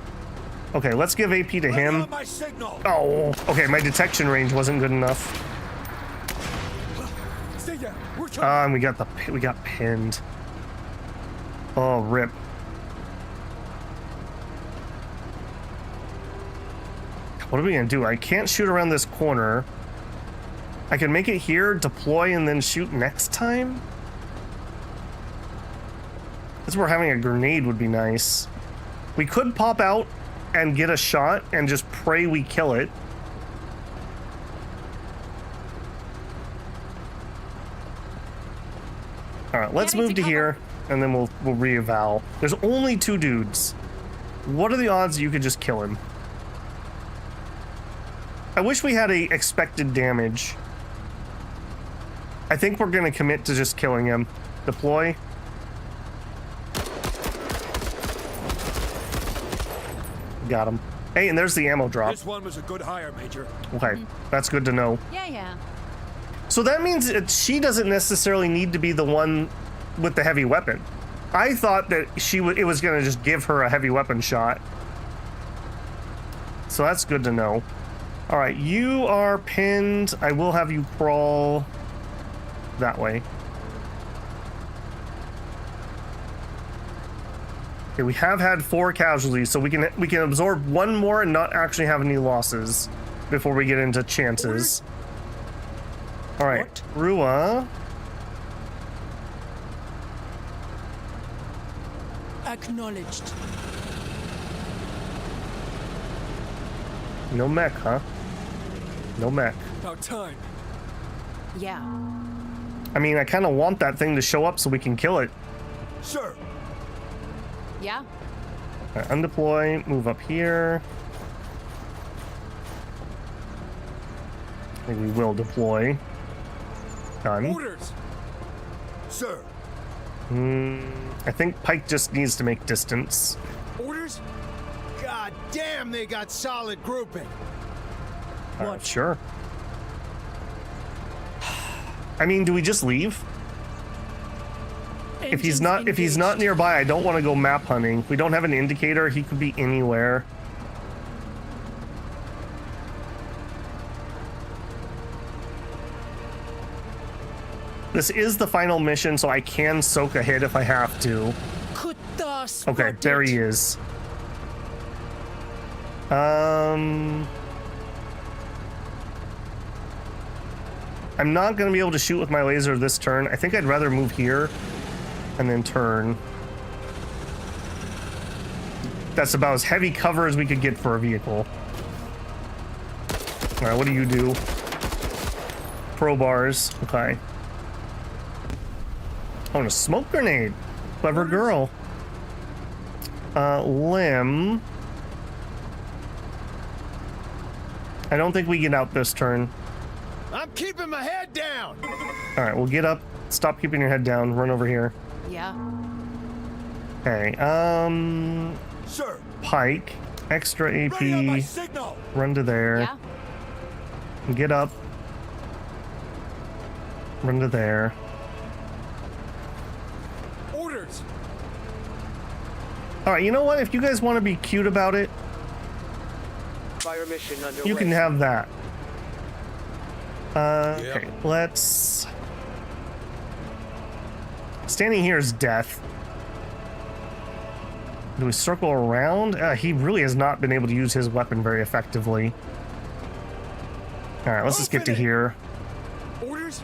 Okay, let's give AP to him. My signal. Oh, okay, my detection range wasn't good enough. See ya. We're trying. And we got pinned. Oh, rip. What are we gonna do? I can't shoot around this corner. I can make it here, deploy, and then shoot next time? That's where having a grenade would be nice. We could pop out and get a shot and just pray we kill it. All right, let's move to here, and then we'll reeval. There's only 2 dudes. What are the odds you could just kill him? I wish we had a expected damage. I think we're gonna commit to just killing him. Deploy. Got him. Hey, and there's the ammo drop. This one was a good hire, Major. Okay, that's good to know. Yeah. So that means that she doesn't necessarily need to be the one with the heavy weapon. I thought that it was gonna just give her a heavy weapon shot. So that's good to know. All right, you are pinned. I will have you crawl that way. Okay, we have had 4 casualties, so we can absorb 1 more and not actually have any losses before we get into chances. All right, Rua. Acknowledged. No mech, huh? No mech. About time. Yeah. I mean, I kind of want that thing to show up so we can kill it. Sir. Yeah. All right, undeploy, move up here. I think we will deploy. Done. Orders. Sir. I think Pike just needs to make distance. Orders? God damn, they got solid grouping. Sure. I mean, do we just leave? If he's not nearby, I don't want to go map hunting. We don't have an indicator. He could be anywhere. This is the final mission, so I can soak a hit if I have to. Okay, there he is. I'm not going to be able to shoot with my laser this turn. I think I'd rather move here and then turn. That's about as heavy cover as we could get for a vehicle. All right, what do you do? Crowbars. Okay. Oh, and a smoke grenade. Clever girl. Lim. I don't think we get out this turn. I'm keeping my head down. All right, we'll get up. Stop keeping your head down. Run over here. Yeah. Okay. Sir. Pike. Extra Ready on my AP. signal. Run to there. Yeah. Get up. Run to there. Orders. All right, you know what? If you guys want to be cute about it, Fire mission underway. you can have that. Okay, let's... Standing here is death. Do we circle around? He really has not been able to use his weapon very effectively. All right, let's just get to here. Orders.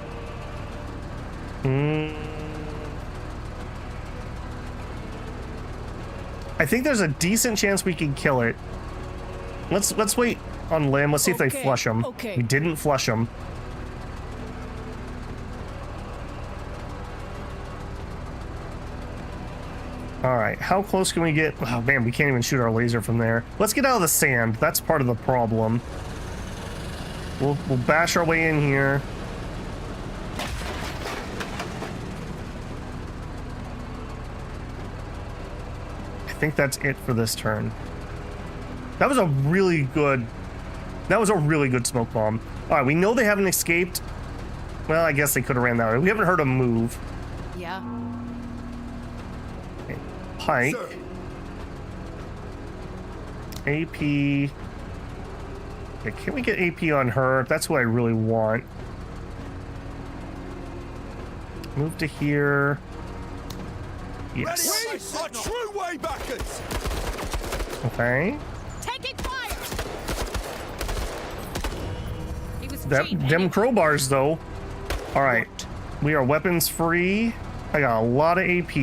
I think there's a decent chance we can kill it. Let's wait on Lim. Let's see if they Okay, flush him. okay. We didn't flush him. All right, how close can we get? Oh man, we can't even shoot our laser from there. Let's get out of the sand. That's part of the problem. We'll bash our way in here. I think that's it for this turn. That was a really good smoke bomb. All right, we know they haven't escaped. Well, I guess they could have ran that way. We haven't heard them move. Yeah. Okay. Pike. Sir. AP. Okay, can we get AP on her? That's what I really want. Move to here. Yes. We are true waybackers. Okay. Taking fire! He was Them crowbars, though. All right. We are weapons free. I got a lot of AP.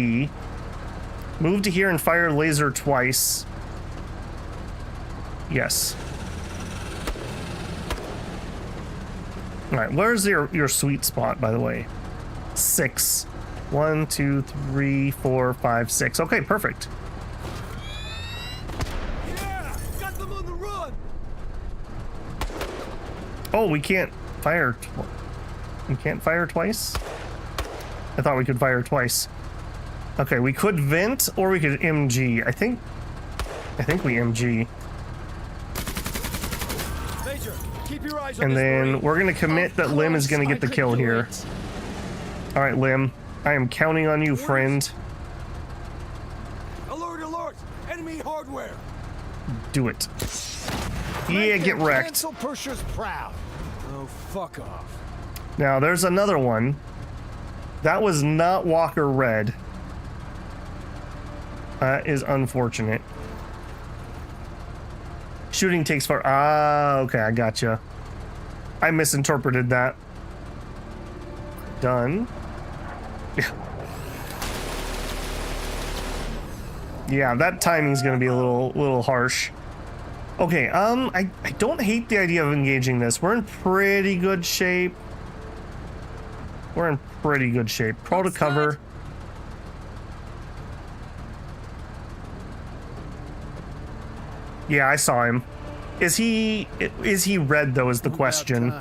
Move to here and fire laser twice. Yes. All right. Where's your sweet spot, by the way? 6. 1, 2, 3, 4, 5, 6. Okay, perfect. Yeah, got them on the run. Oh, we can't fire. We can't fire twice? I thought we could fire twice. Okay, we could vent or we could MG. I think we MG. Major, keep your eyes on And this then Marine. we're gonna commit that Lim is gonna get the kill here. All right, Lim. I am counting on you, friend. Alert, alert! Enemy hardware. Do it. Yeah, get wrecked. Cancel pushers proud. Oh, fuck off. Now, there's another one. That was not Walker Red. That is unfortunate. Shooting takes far. Ah, okay, I gotcha. I misinterpreted that. Done. Yeah, that timing's gonna be a little harsh. Okay, I don't hate the idea of engaging this. We're in pretty good shape. We're in pretty good shape. Crawl to cover. Yeah, I saw him. Is he red though is the question.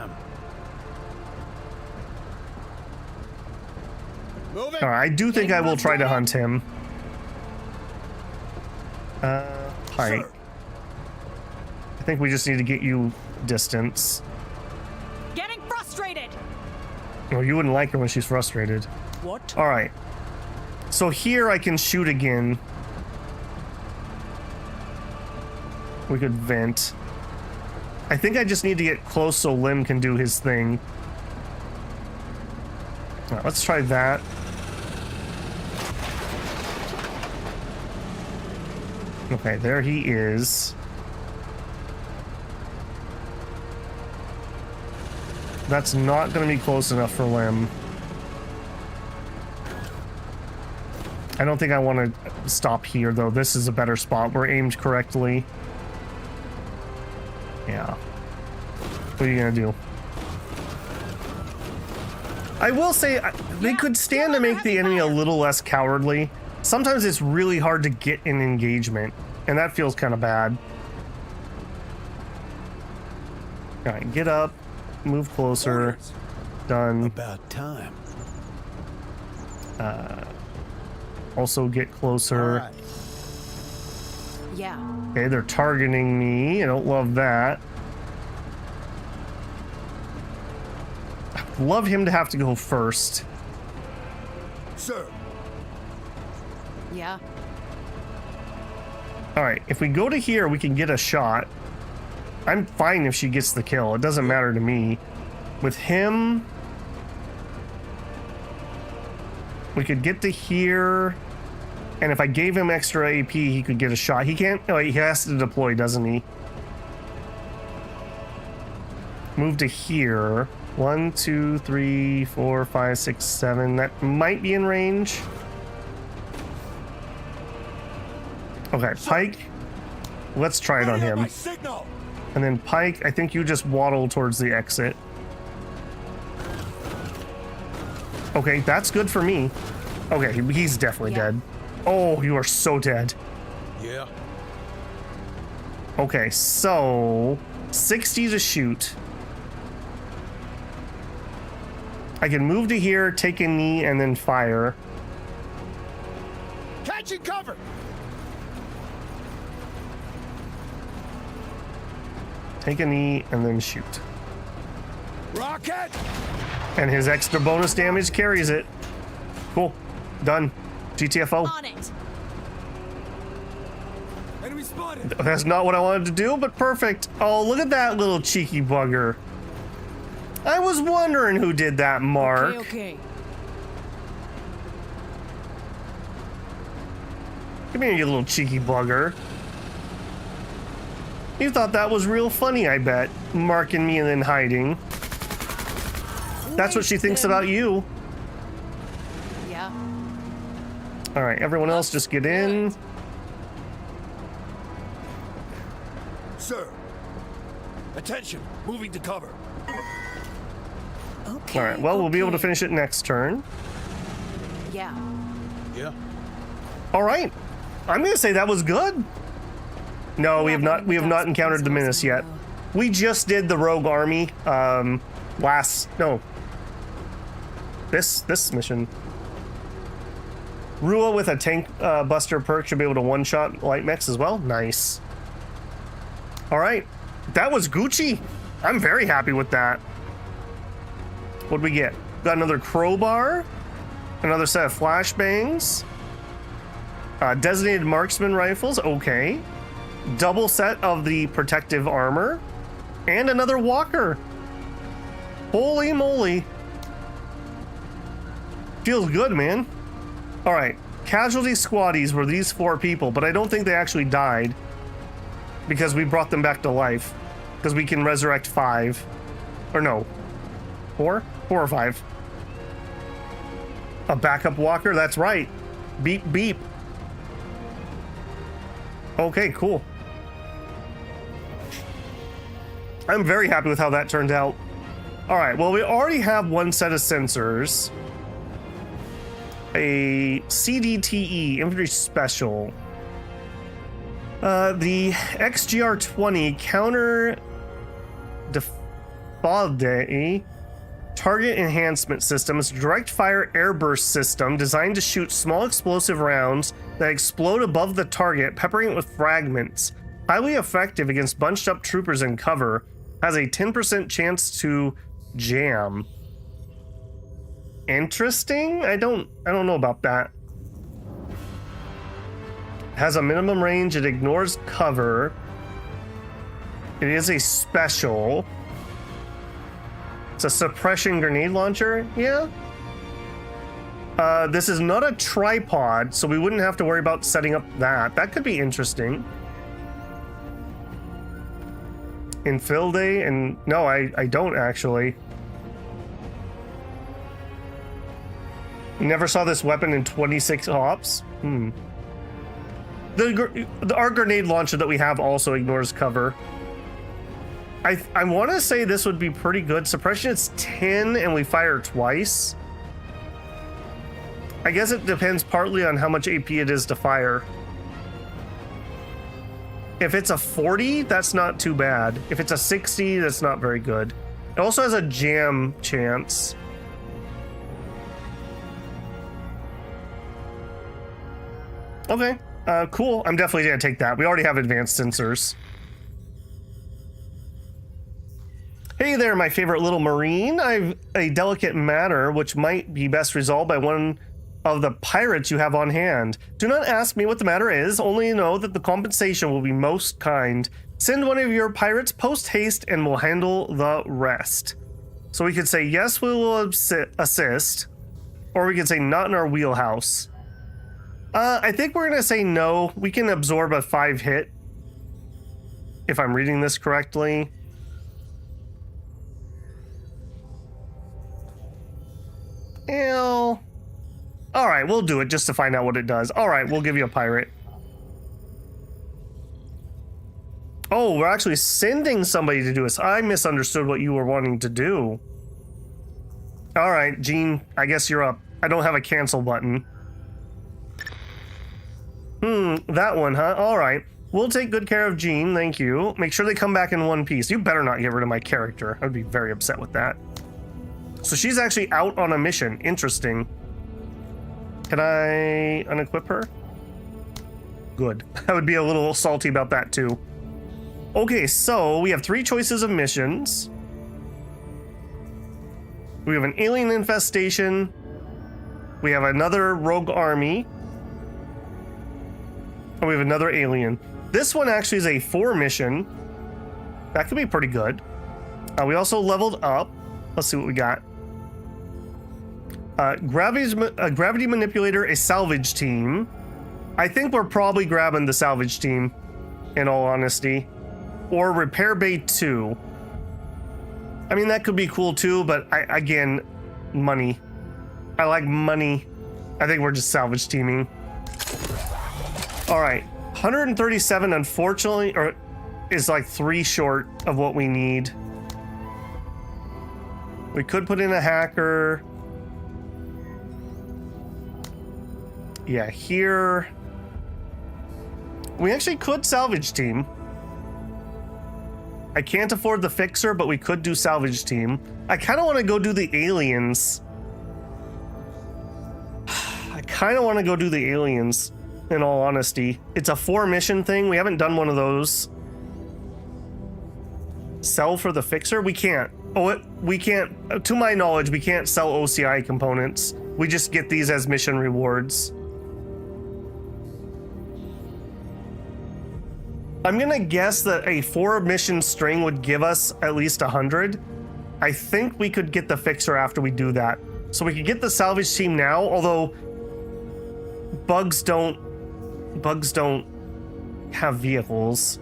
Moving. Alright, I do think I will try to hunt him. Pike. Sir. I think we just need to get you distance. Getting frustrated! Oh, you wouldn't like her when she's frustrated. What? Alright. So here I can shoot again. We could vent. I think I just need to get close so Lim can do his thing. All right, let's try that. Okay, there he is. That's not going to be close enough for Lim. I don't think I want to stop here, though. This is a better spot. We're aimed correctly. Yeah. What are you going to do? I will say, they could stand to make the enemy a little less cowardly. Sometimes it's really hard to get an engagement, and that feels kind of bad. All right, get up, move closer. Done. About time. Also get closer. All right. Yeah. Okay, they're targeting me. I don't love that. Love him to have to go first. Sir. Yeah. All right, if we go to here, we can get a shot. I'm fine if she gets the kill. It doesn't matter to me. With him, we could get to here, and if I gave him extra AP, he could get a shot. He can't. Oh, he has to deploy, doesn't he? Move to here. 1, 2, 3, 4, 5, 6, 7. That might be in range. Okay, Pike. Let's try it on him. My signal. And then Pike, I think you just waddle towards the exit. Okay, that's good for me. Okay, he's definitely dead. Oh, you are so dead. Yeah. Okay, so 60 to shoot. I can move to here, take a knee, and then fire. Catching cover. Take a knee, and then shoot. Rocket. And his extra bonus damage carries it. Cool. Done. GTFO. On it. Enemy spotted. That's not what I wanted to do, but perfect. Oh, look at that little cheeky bugger. I was wondering who did that, Mark. Okay. Come here, you little cheeky bugger. You thought that was real funny, I bet. Marking me and then hiding. That's what she thinks about you. Yeah. All right, everyone else just get in. Sir. Attention. Moving to cover. Okay. All right, well, we'll be able to finish it next turn. Yeah. Yeah. All right. I'm going to say that was good. No, we have not encountered the Menace yet. We just did the rogue army this mission. Rua with a tank buster perk should be able to one-shot light mechs as well. Nice. All right. That was Gucci. I'm very happy with that. What'd we get? Got another crowbar, another set of flashbangs, designated marksman rifles, okay. Double set of the protective armor, and another walker. Holy moly. Feels good, man. All right, casualty squaddies were these 4 people, but I don't think they actually died because we brought them back to life because we can resurrect 5, or no, 4 or 5. A backup walker, that's right. Beep, beep. Okay, cool. I'm very happy with how that turned out. All right, well, we already have one set of sensors. A CDTE, Infantry Special. The XGR-20 Counter Default Target Enhancement System is a direct fire airburst system designed to shoot small explosive rounds that explode above the target, peppering it with fragments. Highly effective against bunched up troopers in cover. Has a 10% chance to jam. Interesting? I don't know about that. Has a minimum range, it ignores cover. It is a special. It's a suppression grenade launcher, yeah? This is not a tripod, so we wouldn't have to worry about setting up that. That could be interesting. Infilde, and no, I don't actually. You never saw this weapon in 26 hops? Our grenade launcher that we have also ignores cover. I want to say this would be pretty good. Suppression is 10 and we fire twice. I guess it depends partly on how much AP it is to fire. If it's a 40, that's not too bad. If it's a 60, that's not very good. It also has a jam chance. Okay, cool. I'm definitely gonna take that. We already have advanced sensors. Hey there, my favorite little marine. I've a delicate matter which might be best resolved by one of the pirates you have on hand. Do not ask me what the matter is, only know that the compensation will be most kind. Send one of your pirates post haste and we'll handle the rest. So we could say yes, we will assist, or we could say not in our wheelhouse. I think we're gonna say no. We can absorb a 5 hit, if I'm reading this correctly. Ew. All right, we'll do it just to find out what it does. All right, we'll give you a pirate. Oh, we're actually sending somebody to do this. I misunderstood what you were wanting to do. All right, Gene, I guess you're up. I don't have a cancel button. That one, huh? All right. We'll take good care of Gene, thank you. Make sure they come back in one piece. You better not get rid of my character. I would be very upset with that. So she's actually out on a mission. Interesting. Can I unequip her? Good. I would be a little salty about that too. Okay, so we have 3 choices of missions. We have an alien infestation. We have another rogue army. And we have another alien. This one actually is a 4 mission. That could be pretty good. We also leveled up. Let's see what we got. Gravity manipulator, a salvage team. I think we're probably grabbing the salvage team, in all honesty. Or repair bay 2. I mean, that could be cool too, but again, money. I like money. I think we're just salvage teaming. All right, 137, unfortunately, is like 3 short of what we need. We could put in a hacker. Yeah, here. We actually could salvage team. I can't afford the fixer, but we could do salvage team. I kind of want to go do the aliens. In all honesty. It's a 4 mission thing. We haven't done one of those. Sell for the fixer? We can't. We can't. To my knowledge, we can't sell OCI components. We just get these as mission rewards. I'm gonna guess that a 4 mission string would give us at least 100. I think we could get the fixer after we do that. So we could get the salvage team now, although bugs don't have vehicles.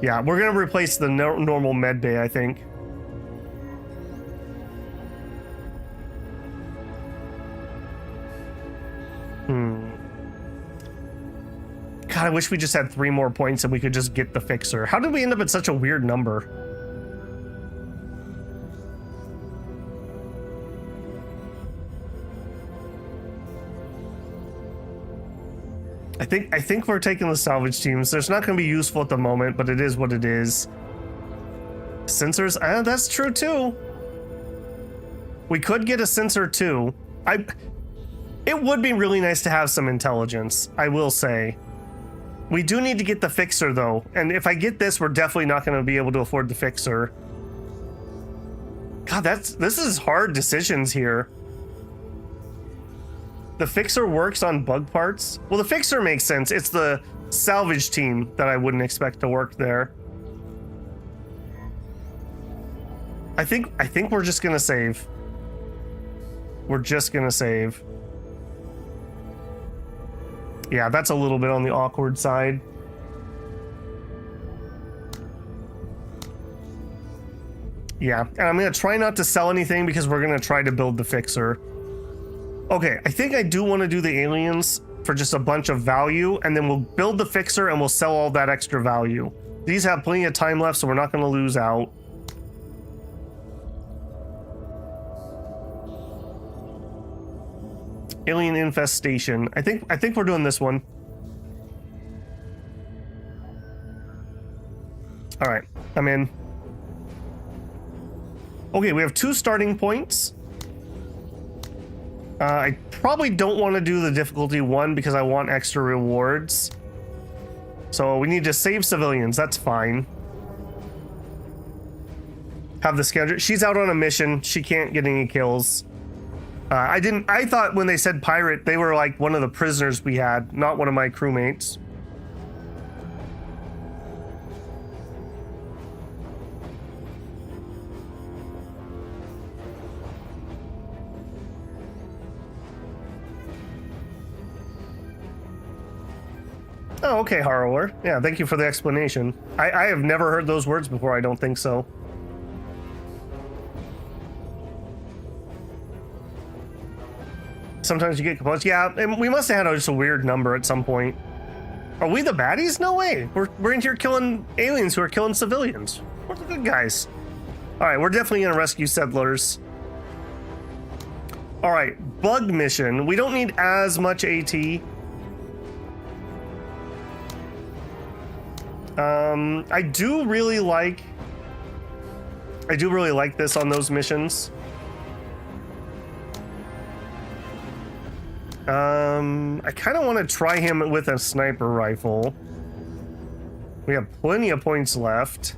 Yeah, we're gonna replace the normal med bay, I think. God, I wish we just had 3 more points and we could just get the fixer. How did we end up at such a weird number? I think we're taking the salvage teams. So it's not going to be useful at the moment, but it is what it is. Sensors, that's true too. We could get a sensor too. It would be really nice to have some intelligence, I will say. We do need to get the fixer though, and if I get this, we're definitely not going to be able to afford the fixer. God, this is hard decisions here. The fixer works on bug parts. Well, the fixer makes sense. It's the salvage team that I wouldn't expect to work there. I think we're just gonna save. We're just gonna save. Yeah, that's a little bit on the awkward side. Yeah, and I'm gonna try not to sell anything because we're gonna try to build the fixer. Okay, I think I do want to do the aliens for just a bunch of value, and then we'll build the fixer and we'll sell all that extra value. These have plenty of time left, so we're not gonna lose out. Alien infestation. I think we're doing this one. All right, I'm in. Okay, we have 2 starting points. I probably don't want to do the difficulty 1 because I want extra rewards. So we need to save civilians. That's fine. Have the schedule. She's out on a mission. She can't get any kills. I thought when they said pirate, they were like one of the prisoners we had, not one of my crewmates. Oh, okay, Harrower. Yeah, thank you for the explanation. I have never heard those words before, I don't think so. Sometimes you get complaints. Yeah, and we must have had just a weird number at some point. Are we the baddies? No way. We're in here killing aliens who are killing civilians. We're the good guys. All right, we're definitely gonna rescue settlers. All right, bug mission. We don't need as much AT. I do really like this on those missions. I kind of want to try him with a sniper rifle. We have plenty of points left.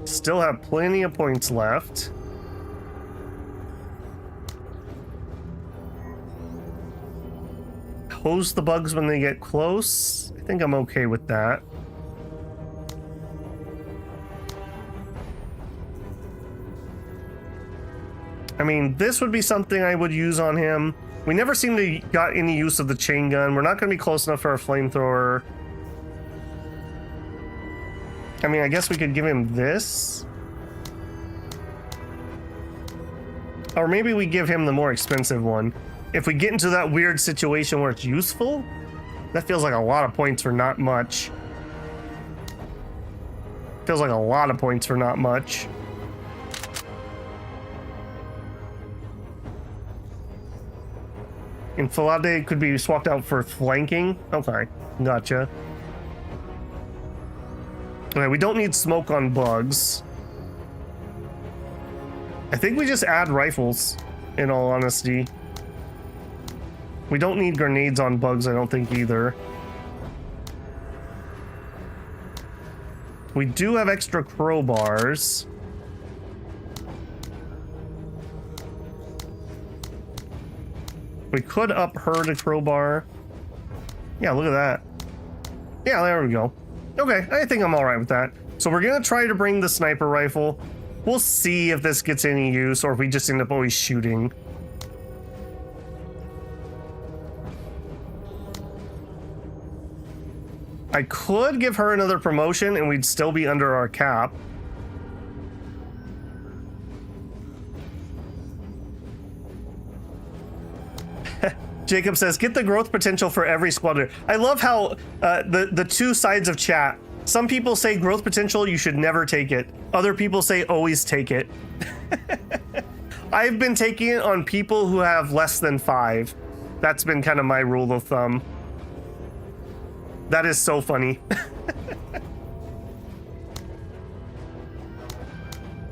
Still have plenty of points left. Hose the bugs when they get close. I think I'm okay with that. I mean, this would be something I would use on him. We never seem to got any use of the chain gun. We're not going to be close enough for a flamethrower. I mean, I guess we could give him this. Or maybe we give him the more expensive one. If we get into that weird situation where it's useful, that feels like a lot of points for not much. Feels like a lot of points for not much. Enfilade could be swapped out for flanking. Okay, gotcha. Okay, we don't need smoke on bugs. I think we just add rifles, in all honesty. We don't need grenades on bugs, I don't think, either. We do have extra crowbars. We could up her to crowbar. Yeah, look at that. Yeah, there we go. Okay, I think I'm all right with that. So we're gonna try to bring the sniper rifle. We'll see if this gets any use or if we just end up always shooting. I could give her another promotion and we'd still be under our cap. Jacob says, get the growth potential for every squadron. I love how the two sides of chat. Some people say growth potential, you should never take it. Other people say always take it. I've been taking it on people who have less than 5. That's been kind of my rule of thumb. That is so funny.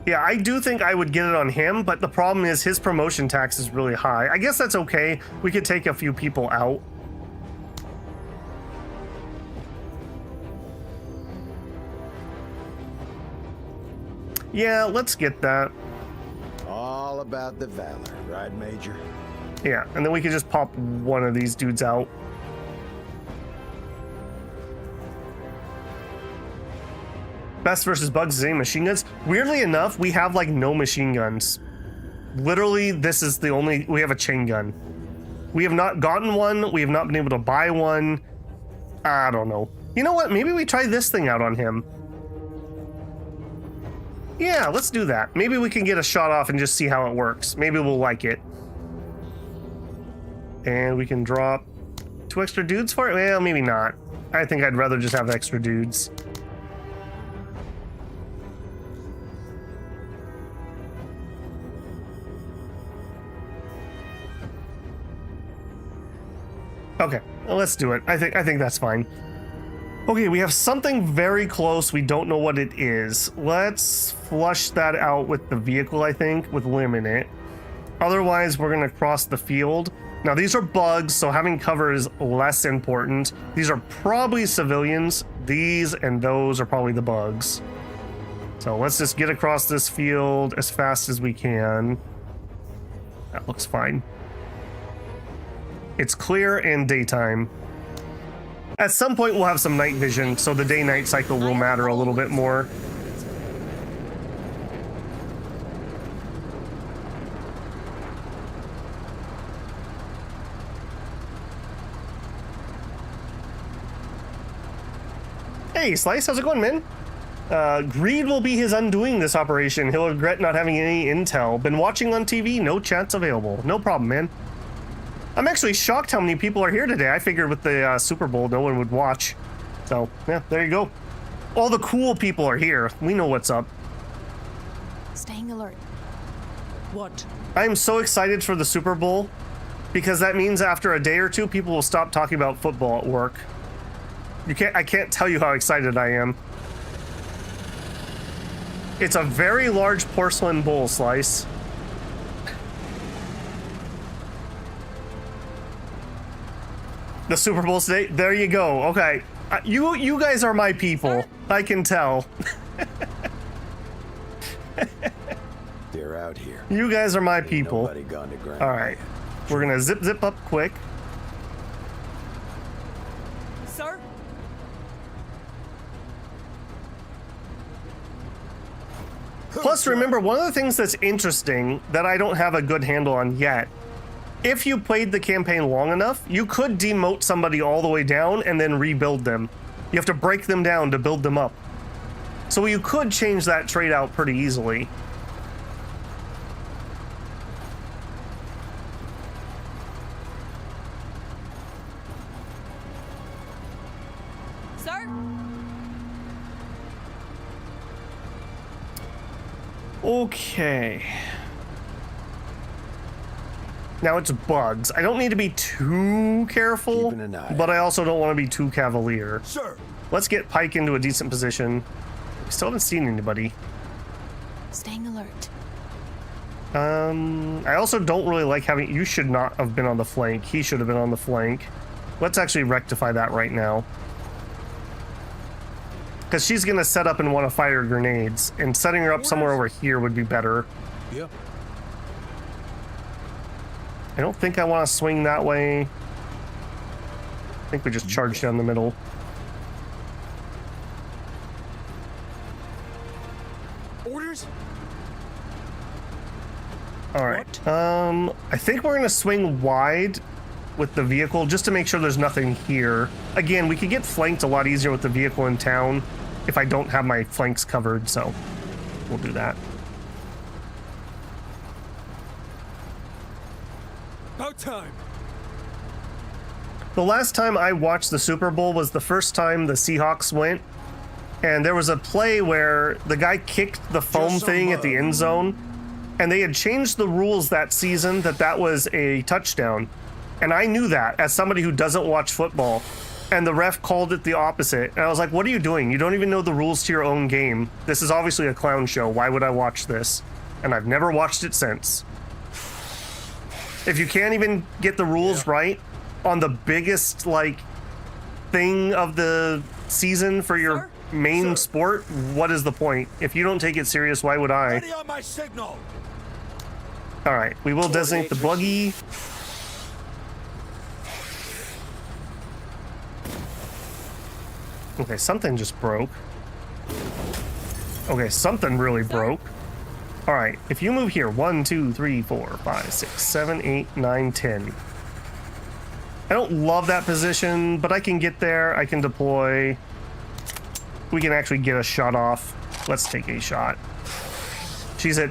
Yeah, I do think I would get it on him, but the problem is his promotion tax is really high. I guess that's okay. We could take a few people out. Yeah, let's get that. All about the valor, right, Major? Yeah, and then we could just pop one of these dudes out. Best versus bugs, same machine guns. Weirdly enough, we have like no machine guns. Literally, this is the only, we have a chain gun. We have not gotten one. We have not been able to buy one. I don't know. You know what? Maybe we try this thing out on him. Yeah, let's do that. Maybe we can get a shot off and just see how it works. Maybe we'll like it. And we can drop 2 extra dudes for it? Well, maybe not. I think I'd rather just have extra dudes. Okay, well, let's do it. I think that's fine. Okay, we have something very close. We don't know what it is. Let's flush that out with the vehicle, I think, with Lim in it. Otherwise, we're gonna cross the field. Now, these are bugs, so having cover is less important. These are probably civilians. These and those are probably the bugs. So let's just get across this field as fast as we can. That looks fine. It's clear and daytime. At some point, we'll have some night vision, so the day-night cycle will matter a little bit more. Hey, Slice, how's it going, man? Greed will be his undoing this operation. He'll regret not having any intel. Been watching on TV, no chats available. No problem, man. I'm actually shocked how many people are here today. I figured with the Super Bowl, no one would watch. So, yeah, there you go. All the cool people are here. We know what's up. Staying alert. What? I am so excited for the Super Bowl because that means after a day or two, people will stop talking about football at work. I can't tell you how excited I am. It's a very large porcelain bowl, Slice. The Super Bowl today? There you go. Okay. You guys are my people. I can tell. They're out here. You guys are my Ain't people. nobody gone to ground. All right. We're going to zip up quick. Sir? Plus, remember, one of the things that's interesting that I don't have a good handle on yet, if you played the campaign long enough, you could demote somebody all the way down and then rebuild them. You have to break them down to build them up. So you could change that trait out pretty easily. Sir? Okay. Now it's bugs. I don't need to be too careful, Keeping an eye but I also don't want to be too cavalier. Sir. Let's get Pike into a decent position. We still haven't seen anybody. Staying alert. I also don't really like having... You should not have been on the flank. He should have been on the flank. Let's actually rectify that right now. Because she's going to set up and want to fire grenades, and setting her up somewhere over here would be better. Yeah. I don't think I want to swing that way. I think we just charge down the middle. Orders? All right. I think we're gonna swing wide with the vehicle just to make sure there's nothing here. Again, we could get flanked a lot easier with the vehicle in town if I don't have my flanks covered, so we'll do that. About time. The last time I watched the Super Bowl was the first time the Seahawks went, and there was a play where the guy kicked the foam Just some thing at the end zone, and they had changed the rules that season that was a touchdown. And I knew that as somebody who doesn't watch football, and the ref called it the opposite. And I was like, what are you doing? You don't even know the rules to your own game. This is obviously a clown show. Why would I watch this? And I've never watched it since. If you can't even get the rules right on the biggest, like, thing of the season for your main sport, what is the point? If you don't take it serious, why would I? Ready on my signal. All right, we will designate the buggy. Okay, something just broke. Okay, something really broke. All right, if you move here, 1, 2, 3, 4, 5, 6, 7, 8, 9, 10. I don't love that position, but I can get there. I can deploy. We can actually get a shot off. Let's take a shot. She's at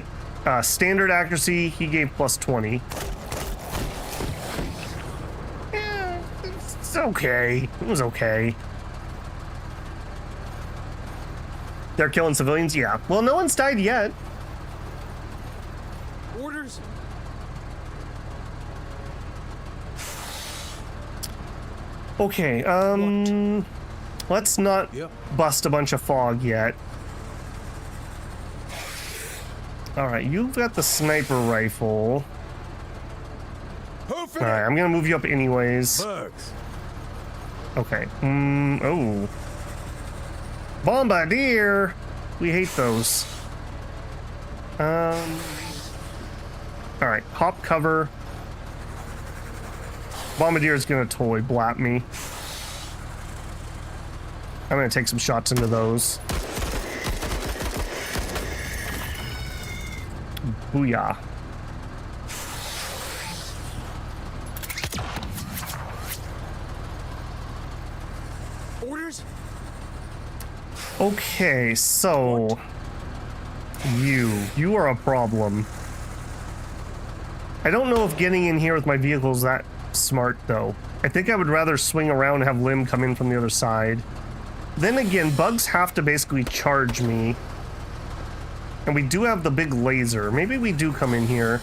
standard accuracy. He gave plus 20. Yeah, it's okay. It was okay. They're killing civilians? Yeah. Well, no one's died yet. Orders? Okay, let's not bust a bunch of fog yet. Alright, you've got the sniper rifle. Alright, I'm gonna move you up anyways. Bugs. Okay. Oh. Bombardier! We hate those. Alright, hop cover. Bombardier is gonna totally blap me. I'm gonna take some shots into those. Booyah. Orders? Okay, so you are a problem. I don't know if getting in here with my vehicle is that smart though. I think I would rather swing around and have Lim come in from the other side. Then again, bugs have to basically charge me. And we do have the big laser. Maybe we do come in here.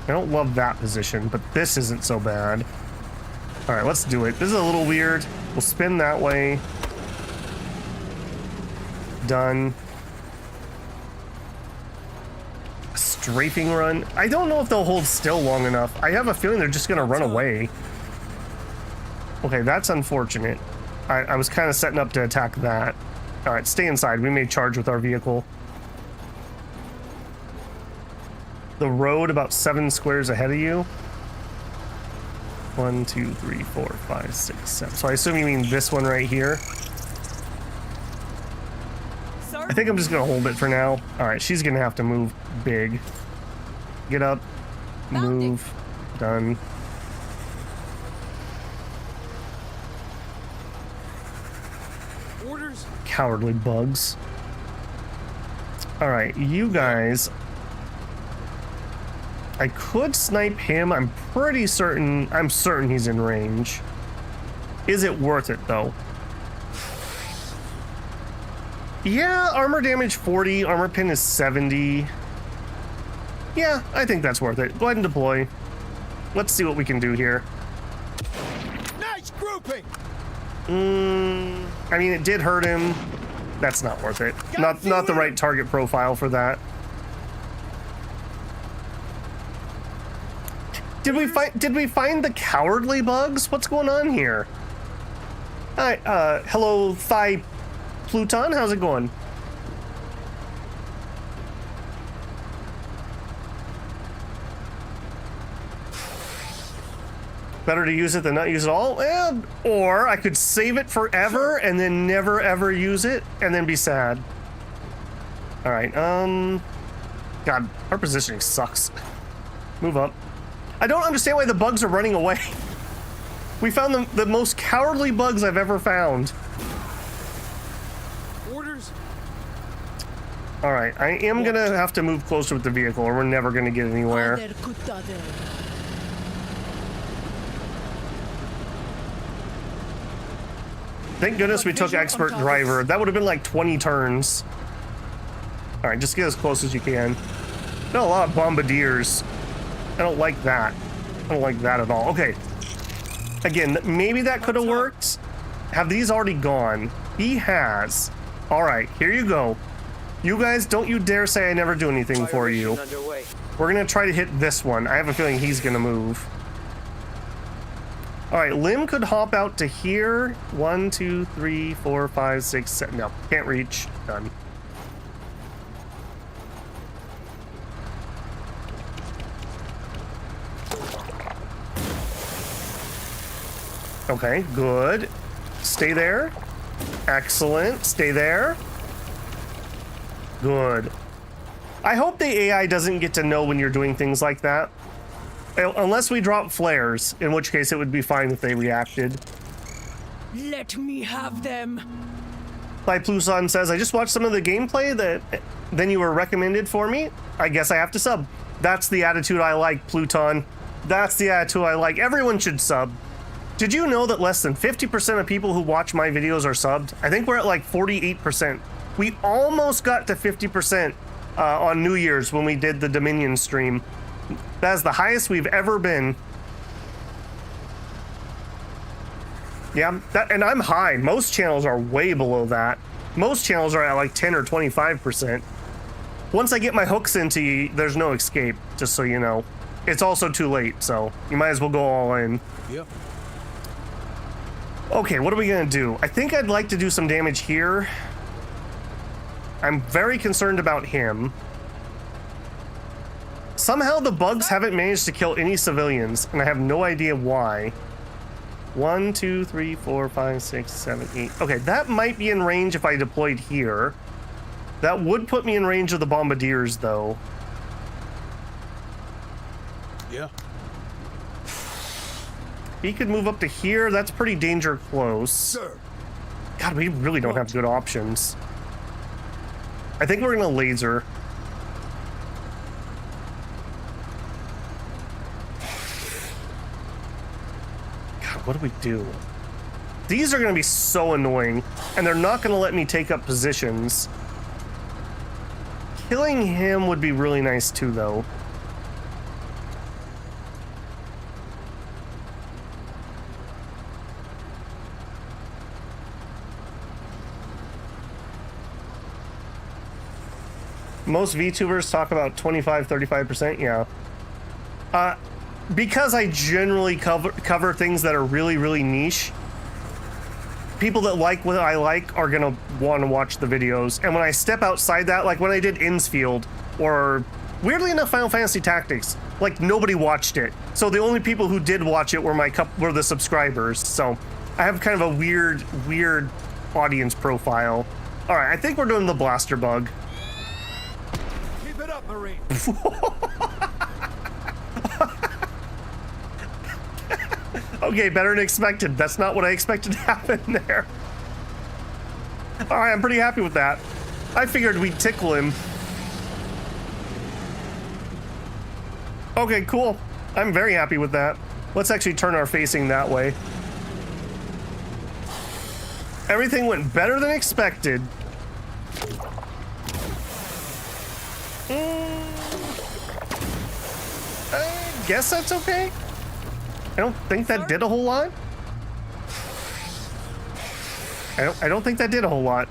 I don't love that position, but this isn't so bad. All right, let's do it. This is a little weird. We'll spin that way. Done. Strafing run. I don't know if they'll hold still long enough. I have a feeling they're just gonna run away. Okay, that's unfortunate. I was kind of setting up to attack that. All right, stay inside. We may charge with our vehicle. The road about 7 squares ahead of you. 1, 2, 3, 4, 5, 6, 7. So I assume you mean this one right here. Sir? I think I'm just gonna hold it for now. All right, she's gonna have to move big. Get up, move, done. Orders? Cowardly bugs. All right, you guys. I could snipe him. I'm pretty certain. I'm certain he's in range. Is it worth it though? Yeah, armor damage 40, armor pin is 70. Yeah, I think that's worth it. Go ahead and deploy. Let's see what we can do here. Nice grouping! I mean, it did hurt him. That's not worth it. Not the right target profile for that. Did we find the cowardly bugs? What's going on here? Hi, hello, Thigh Pluton. How's it going? Better to use it than not use it all? Eh, or I could save it forever and then never ever use it and then be sad. All right, God, our positioning sucks. Move up. I don't understand why the bugs are running away. We found the most cowardly bugs I've ever found. Orders? All right, I am gonna have to move closer with the vehicle or we're never gonna get anywhere. Thank goodness we took expert driver. That would have been like 20 turns. All right, just get as close as you can. Got a lot of bombardiers. I don't like that. I don't like that at all. Okay. Again, maybe that could have worked. Have these already gone? He has. All right, here you go. You guys, don't you dare say I never do anything for you. Underway. We're gonna try to hit this one. I have a feeling he's gonna move. All right, Lim could hop out to here. 1, 2, 3, 4, 5, 6, 7. No, can't reach. Done. Okay, good. Stay there. Excellent. Stay there. Good. I hope the AI doesn't get to know when you're doing things like that. Unless we drop flares, in which case it would be fine if they reacted. Let me have them. Like Pluson says, I just watched some of the gameplay that then you were recommended for me. I guess I have to sub. That's the attitude I like, Pluton. That's the attitude I like. Everyone should sub. Did you know that less than 50% of people who watch my videos are subbed? I think we're at like 48%. We almost got to 50% on New Year's when we did the Dominion stream. That's the highest we've ever been. Yeah, and I'm high. Most channels are way below that. Most channels are at like 10 or 25%. Once I get my hooks into you, there's no escape, just so you know. It's also too late, so you might as well go all in. Yep. Okay, what are we gonna do? I think I'd like to do some damage here. I'm very concerned about him. Somehow the bugs haven't managed to kill any civilians, and I have no idea why. 1, 2, 3, 4, 5, 6, 7, 8. Okay, that might be in range if I deployed here. That would put me in range of the bombardiers, though. Yeah. He could move up to here. That's pretty danger close. Sir. God, we really don't have good options. I think we're gonna laser. God, what do we do? These are gonna be so annoying, and they're not gonna let me take up positions. Killing him would be really nice too, though. Most VTubers talk about 25, 35%, yeah. Because I generally cover things that are really, really niche, people that like what I like are gonna want to watch the videos. And when I step outside that, like when I did Innsfield, or weirdly enough, Final Fantasy Tactics, like nobody watched it. So the only people who did watch it were were the subscribers. So I have kind of a weird audience profile. All right, I think we're doing the blaster bug. Keep it up, Marine. Okay, better than expected. That's not what I expected to happen there. All right, I'm pretty happy with that. I figured we'd tickle him. Okay, cool. I'm very happy with that. Let's actually turn our facing that way. Everything went better than expected. I guess that's okay. I don't think that did a whole lot. I don't think that did a whole lot.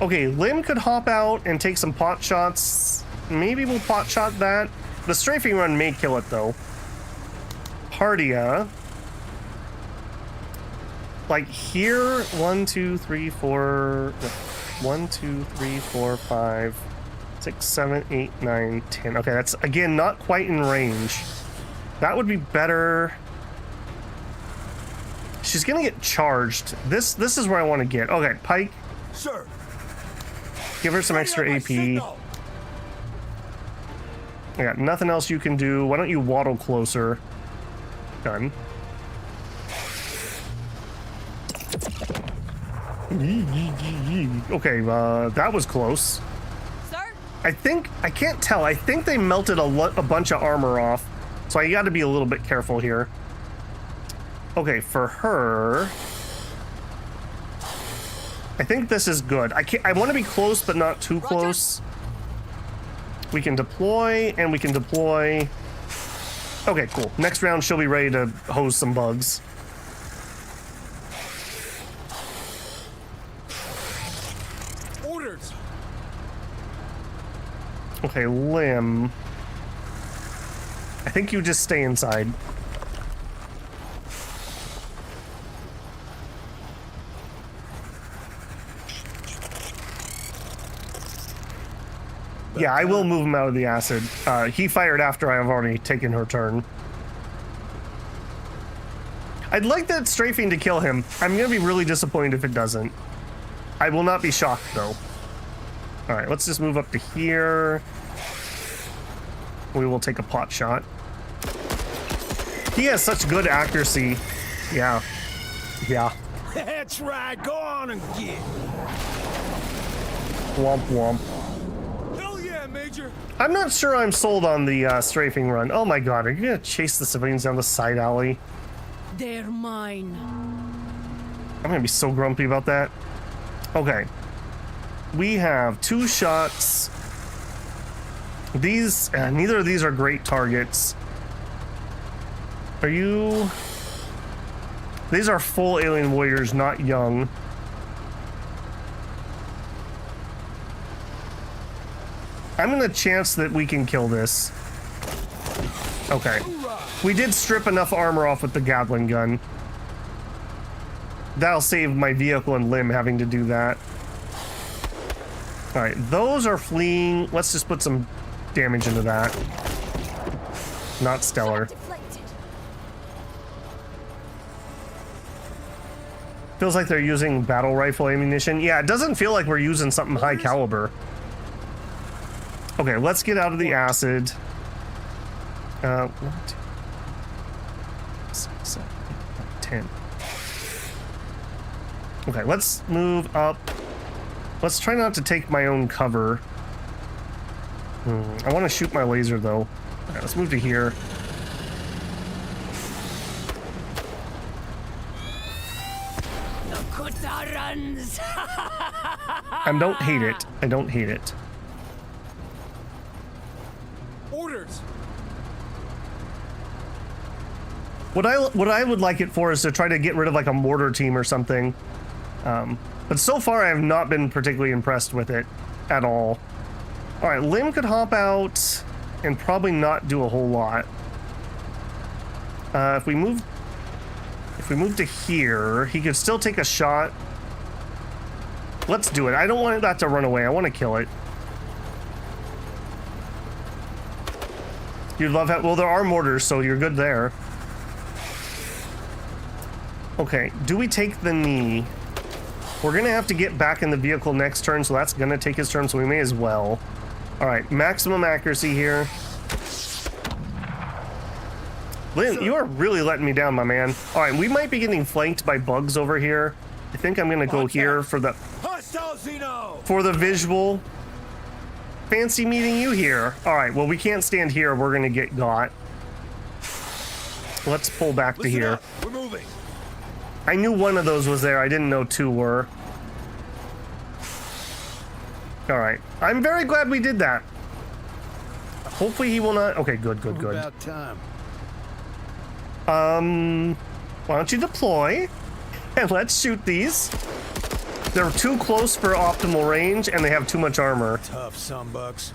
Okay, Lim could hop out and take some pot shots. Maybe we'll pot shot that. The strafing run may kill it though. Pardia. Like here, 1, 2, 3, 4. 1, 2, 3, 4, 5, 6, 7, 8, 9, 10. Okay, that's again not quite in range. That would be better. She's gonna get charged. This is where I want to get. Okay, Pike. Sir. Give her some extra AP. I got nothing else you can do. Why don't you waddle closer? Done. Okay, that was close. Sir? I can't tell. I think they melted a bunch of armor off. So I got to be a little bit careful here. Okay, for her, I think this is good. I want to be close, but not too close. We can deploy, and we can deploy. Okay, cool. Next round, she'll be ready to hose some bugs. Orders. Okay, Lim. I think you just stay inside. Yeah, I will move him out of the acid. He fired after I've already taken her turn. I'd like that strafing to kill him. I'm gonna be really disappointed if it doesn't. I will not be shocked though. All right, let's just move up to here. We will take a pot shot. He has such good accuracy. Yeah. Yeah. That's right. Go on and get. Womp womp. Hell yeah, Major. I'm not sure I'm sold on the strafing run. Oh my god, are you gonna chase the civilians down the side alley? They're mine. I'm gonna be so grumpy about that. Okay. We have 2 shots. These, neither of these are great targets. Are you... These are full alien warriors, not young. I'm gonna chance that we can kill this. Okay. We did strip enough armor off with the Gatling gun. That'll save my vehicle and limb having to do that. Alright, those are fleeing. Let's just put some damage into that. Not stellar. Feels like they're using battle rifle ammunition. Yeah, it doesn't feel like we're using something high caliber. Okay, let's get out of the acid. 1, 2, 6, 7, 8, 10. Okay, let's move up. Let's try not to take my own cover. I want to shoot my laser though. Alright, let's move to here. Runs. I don't hate it. I don't hate it. Orders. What I would like it for is to try to get rid of like a mortar team or something. But so far I have not been particularly impressed with it at all. All right, Lim could hop out and probably not do a whole lot. If we move to here, he could still take a shot. Let's do it. I don't want that to run away. I want to kill it. You'd love that. Well, there are mortars, so you're good there. Okay, do we take the knee? We're gonna have to get back in the vehicle next turn, so that's gonna take his turn, so we may as well. All right, maximum accuracy here. Lynn, you are really letting me down, my man. All right, we might be getting flanked by bugs over here. I think I'm gonna go here for the visual. Fancy meeting you here. All right, well, we can't stand here. We're gonna get got. Let's pull back to here. We're moving. I knew one of those was there. I didn't know 2 were. All right. I'm very glad we did that. Hopefully he will not. Okay, good. About time. Why don't you deploy and let's shoot these. They're too close for optimal range and they have too much armor. Tough sunbucks.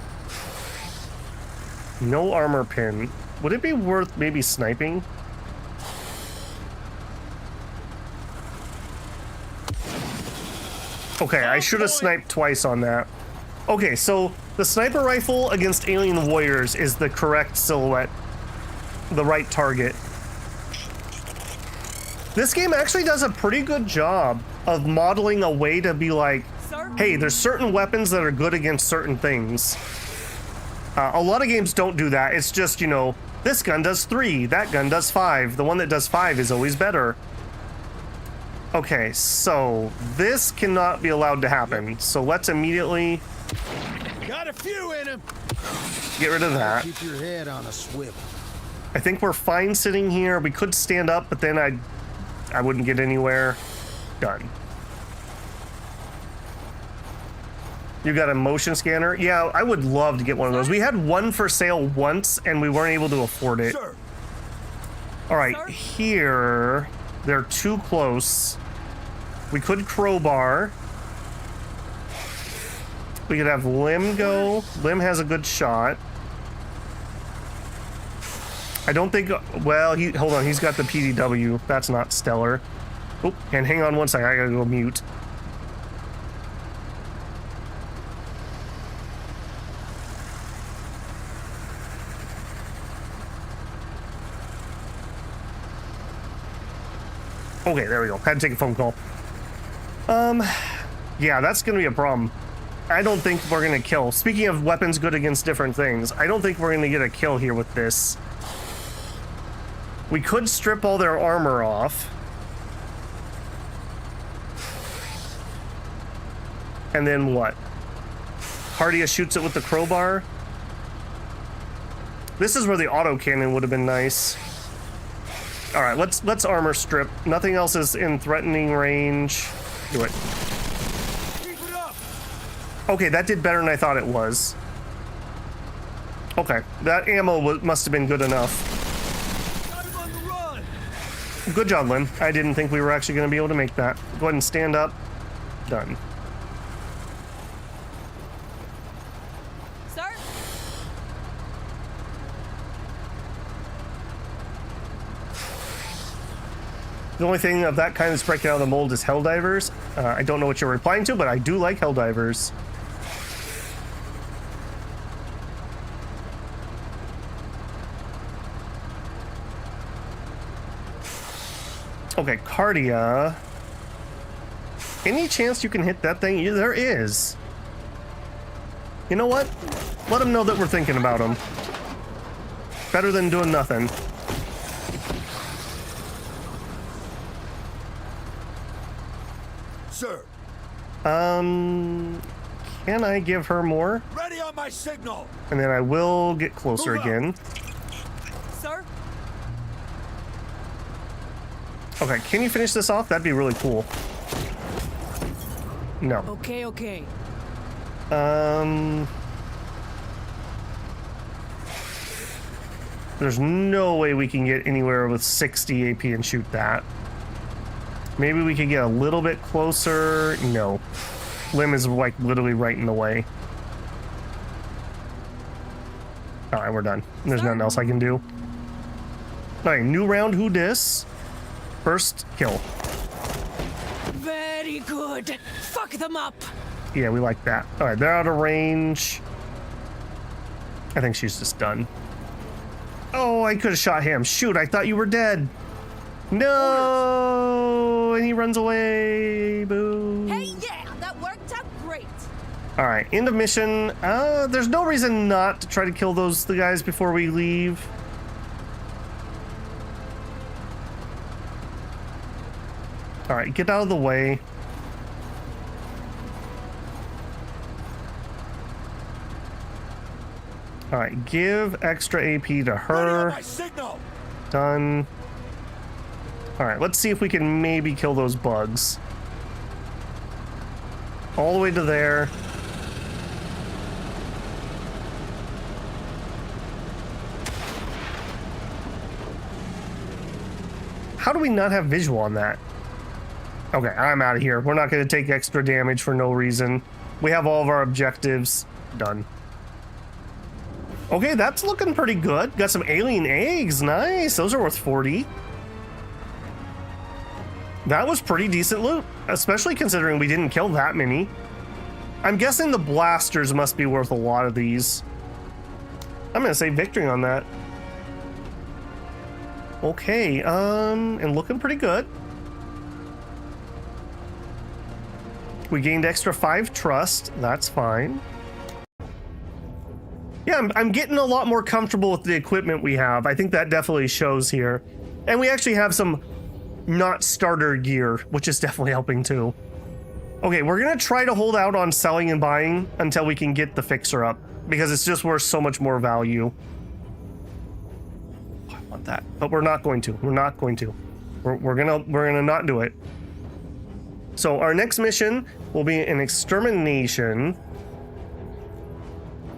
No armor pin. Would it be worth maybe sniping? Okay, I should have sniped twice on that. Okay, so the sniper rifle against alien warriors is the correct silhouette. The right target. This game actually does a pretty good job of modeling a way to be like, hey, there's certain weapons that are good against certain things. A lot of games don't do that. It's just, you know, this gun does 3, that gun does 5. The one that does 5 is always better. Okay, so this cannot be allowed to happen. So let's immediately Got a few in him. get rid of that. Keep your head on a swivel. I think we're fine sitting here. We could stand up, but then I wouldn't get anywhere. Done. You got a motion scanner? Yeah, I would love to get one of those. We had one for sale once, and we weren't able to afford it. Sir. All right, here, they're too close. We could crowbar. We could have Lim go. Lim has a good shot. I don't think, well, hold on, he's got the PDW. That's not stellar. Oh, and hang on one second, I gotta go mute. Okay, there we go. Had to take a phone call. Yeah, that's gonna be a problem. I don't think we're gonna kill. Speaking of weapons good against different things, I don't think we're gonna get a kill here with this. We could strip all their armor off. And then what? Hardia shoots it with the crowbar. This is where the autocannon would have been nice. All right, let's armor strip. Nothing else is in threatening range. Do it. Okay, that did better than I thought it was. Okay, that ammo must have been good enough. Good job, Lynn. I didn't think we were actually going to be able to make that. Go ahead and stand up. Done. Sir? The only thing of that kind that's breaking out of the mold is Helldivers. I don't know what you're replying to, but I do like Helldivers. Okay, Cardia. Any chance you can hit that thing? Yeah, there is. You know what? Let them know that we're thinking about them. Better than doing nothing. Sir, Can I give her more? ready on my signal. And then I will get closer Move out. again. Sir? Okay, can you finish this off? That'd be really cool. No. Okay, okay. There's no way we can get anywhere with 60 AP and shoot that. Maybe we could get a little bit closer. No. Lim is like literally right in the way. All right, we're done. There's nothing else I can do. All right, new round. Who dis? First kill. Very good. Fuck them up. Yeah, we like that. All right, they're out of range. I think she's just done. Oh, I could have shot him. Shoot, I thought you were dead. No, and he runs away. Boo. Hey, yeah, that worked out great. All right, end of mission. There's no reason not to try to kill the guys before we leave. All right, get out of the way. All right, give extra AP to Ready on her. my signal. Done. All right, let's see if we can maybe kill those bugs. All the way to there. How do we not have visual on that? Okay, I'm out of here. We're not going to take extra damage for no reason. We have all of our objectives done. Okay, that's looking pretty good. Got some alien eggs. Nice. Those are worth 40. That was pretty decent loot, especially considering we didn't kill that many. I'm guessing the blasters must be worth a lot of these. I'm going to say victory on that. Okay, and looking pretty good. We gained extra 5 trust. That's fine. Yeah, I'm getting a lot more comfortable with the equipment we have. I think that definitely shows here. And we actually have some not starter gear, which is definitely helping too. Okay, we're gonna try to hold out on selling and buying until we can get the fixer up, because it's just worth so much more value. I want that, but we're not going to. We're not going to. We're gonna not do it. So our next mission will be an extermination.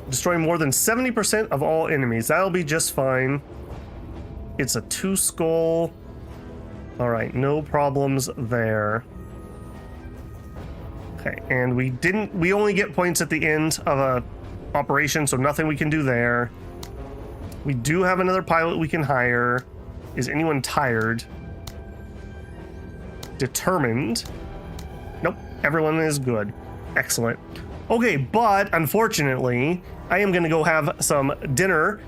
Destroy more than 70% of all enemies. That'll be just fine. It's a 2 skull. All right, no problems there. Okay, and we only get points at the end of a operation, so nothing we can do there. We do have another pilot we can hire. Is anyone tired? Determined. Nope, everyone is good. Excellent. Okay, but unfortunately, I am gonna go have some dinner,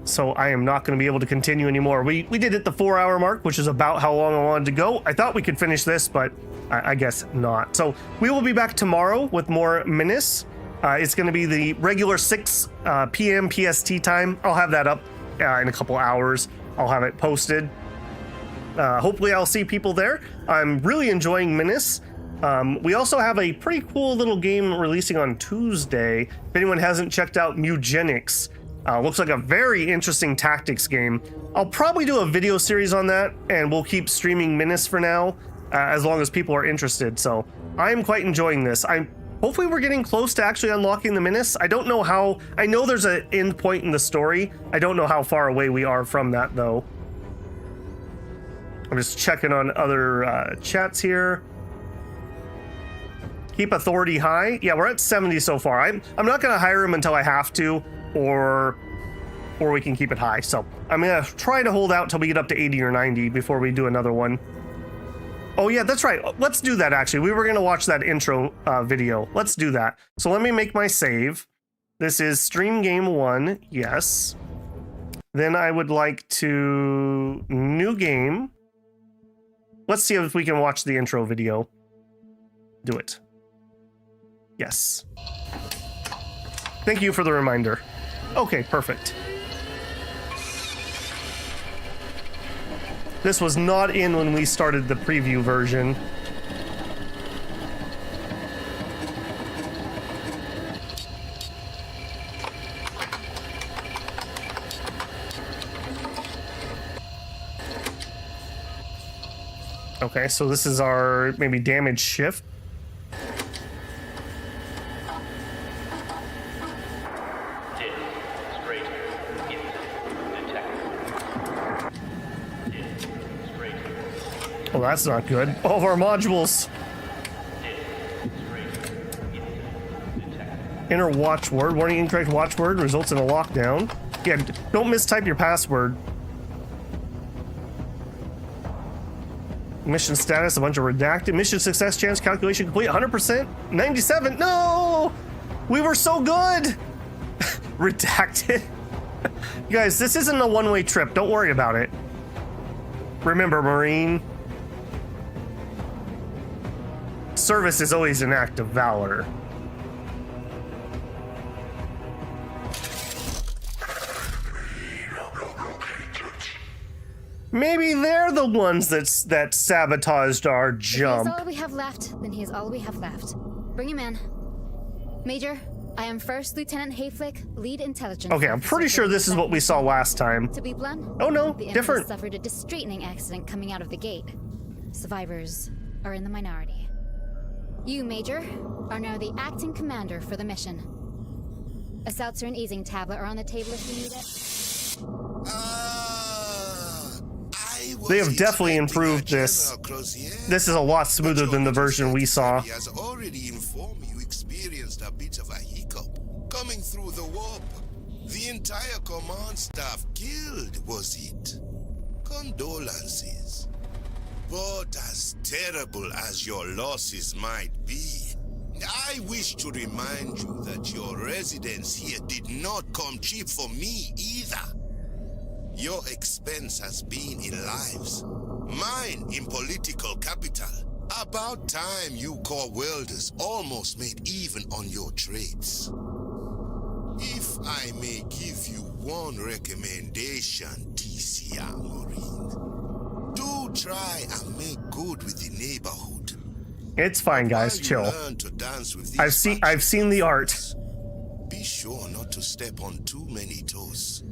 so I am not gonna be able to continue anymore. We did hit the 4-hour mark, which is about how long I wanted to go. I thought we could finish this, but I guess not. So we will be back tomorrow with more Menace. It's going to be the regular 6 p.m. PST time. I'll have that up in a couple hours. I'll have it posted. Hopefully I'll see people there. I'm really enjoying Menace. We also have a pretty cool little game releasing on Tuesday. If anyone hasn't checked out Eugenics, looks like a very interesting tactics game. I'll probably do a video series on that, and we'll keep streaming Menace for now, as long as people are interested. So I am quite enjoying this. Hopefully we're getting close to actually unlocking the Menace. I don't know how. I know there's an end point in the story. I don't know how far away we are from that, though. I'm just checking on other chats here. Keep authority high. Yeah, we're at 70 so far. I'm not going to hire him until I have to, or we can keep it high. So I'm going to try to hold out till we get up to 80 or 90 before we do another one. Oh yeah, that's right. Let's do that, actually. We were going to watch that intro video. Let's do that. So let me make my save. This is stream game 1. Yes. Then I would like to new game. Let's see if we can watch the intro video. Do it. Yes. Thank you for the reminder. Okay, perfect. This was not in when we started the preview version. Okay, so this is our maybe damage shift. Oh, that's not good. All of our modules. Enter watchword. Warning, incorrect watchword results in a lockdown. Yeah, don't mistype your password. Mission status, a bunch of redacted. Mission success chance calculation complete 100%. 97. No! We were so good! Redacted. You guys, this isn't a one-way trip. Don't worry about it. Remember, Marine. Service is always an act of valor. Maybe they're the ones that sabotaged our jump. If he's all we have left, then he is all we have left. Bring him in. Major, I am First Lieutenant Hayflick, lead intelligence. Okay, I'm pretty sure this is what we saw last time. To be blunt, oh no, the different. suffered a distracting accident coming out of the gate. Survivors are in the minority. You, Major, are now the acting commander for the mission. A seltzer and easing tablet are on the table if you need it. They have definitely improved this. This is a lot smoother than the version we saw. He has already informed me you experienced a bit of a hiccup coming through the warp. The entire command staff killed, was it? Condolences. But as terrible as your losses might be, I wish to remind you that your residence here did not come cheap for me either. Your expense has been in lives, mine in political capital. About time you core welders almost made even on your trades. If I may give you one recommendation, TCR Marine, do try and make good with the neighborhood. It's fine, guys. Chill. I've seen the art. Be sure not to step on too many toes.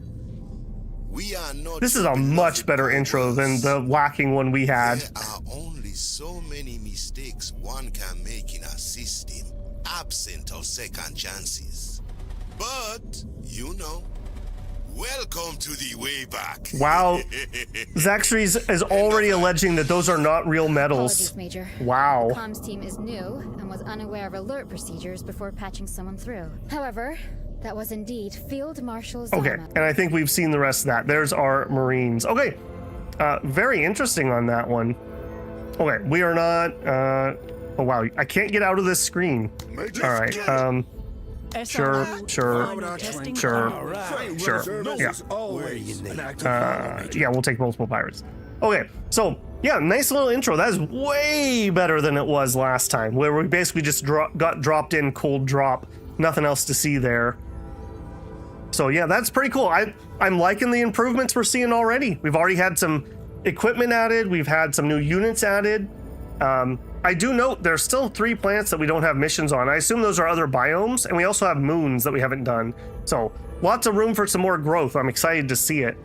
We are not. This is a much better intro than the lacking one we had. There are only so many mistakes one can make in a system, absent of second chances. But, you know, welcome to the way back. Wow. Zaxtries is already alleging that those are not real medals. Apologies, Major. Wow. The comms team is new and was unaware of alert procedures before patching someone through. However, that was indeed Field Marshal Zama. Okay, and I think we've seen the rest of that. There's our Marines. Okay, very interesting on that one. Okay, we are not, oh wow, I can't get out of this screen. All right, sure, yeah. Yeah, we'll take multiple pirates. Okay, so yeah, nice little intro. That is way better than it was last time, where we basically just got dropped in cold drop. Nothing else to see there. So yeah, that's pretty cool. I'm liking the improvements we're seeing already. We've already had some equipment added. We've had some new units added. I do note there's still 3 planets that we don't have missions on. I assume those are other biomes, and we also have moons that we haven't done. So lots of room for some more growth. I'm excited to see it.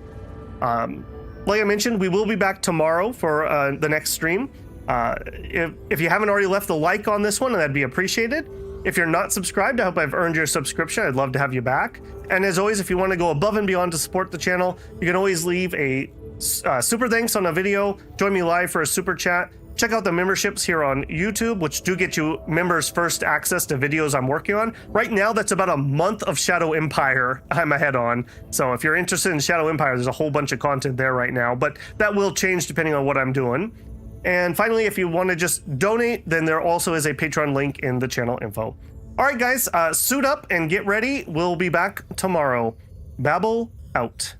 Like I mentioned, we will be back tomorrow for the next stream. If you haven't already left a like on this one, that'd be appreciated. If you're not subscribed, I hope I've earned your subscription. I'd love to have you back. And as always, if you want to go above and beyond to support the channel, you can always leave a super thanks on a video, join me live for a super chat. Check out the memberships here on YouTube, which do get you members first access to videos I'm working on. Right now, that's about a month of Shadow Empire I'm ahead on. So if you're interested in Shadow Empire, there's a whole bunch of content there right now, but that will change depending on what I'm doing. And finally, if you want to just donate, then there also is a Patreon link in the channel info. All right, guys, suit up and get ready. We'll be back tomorrow. Babel out.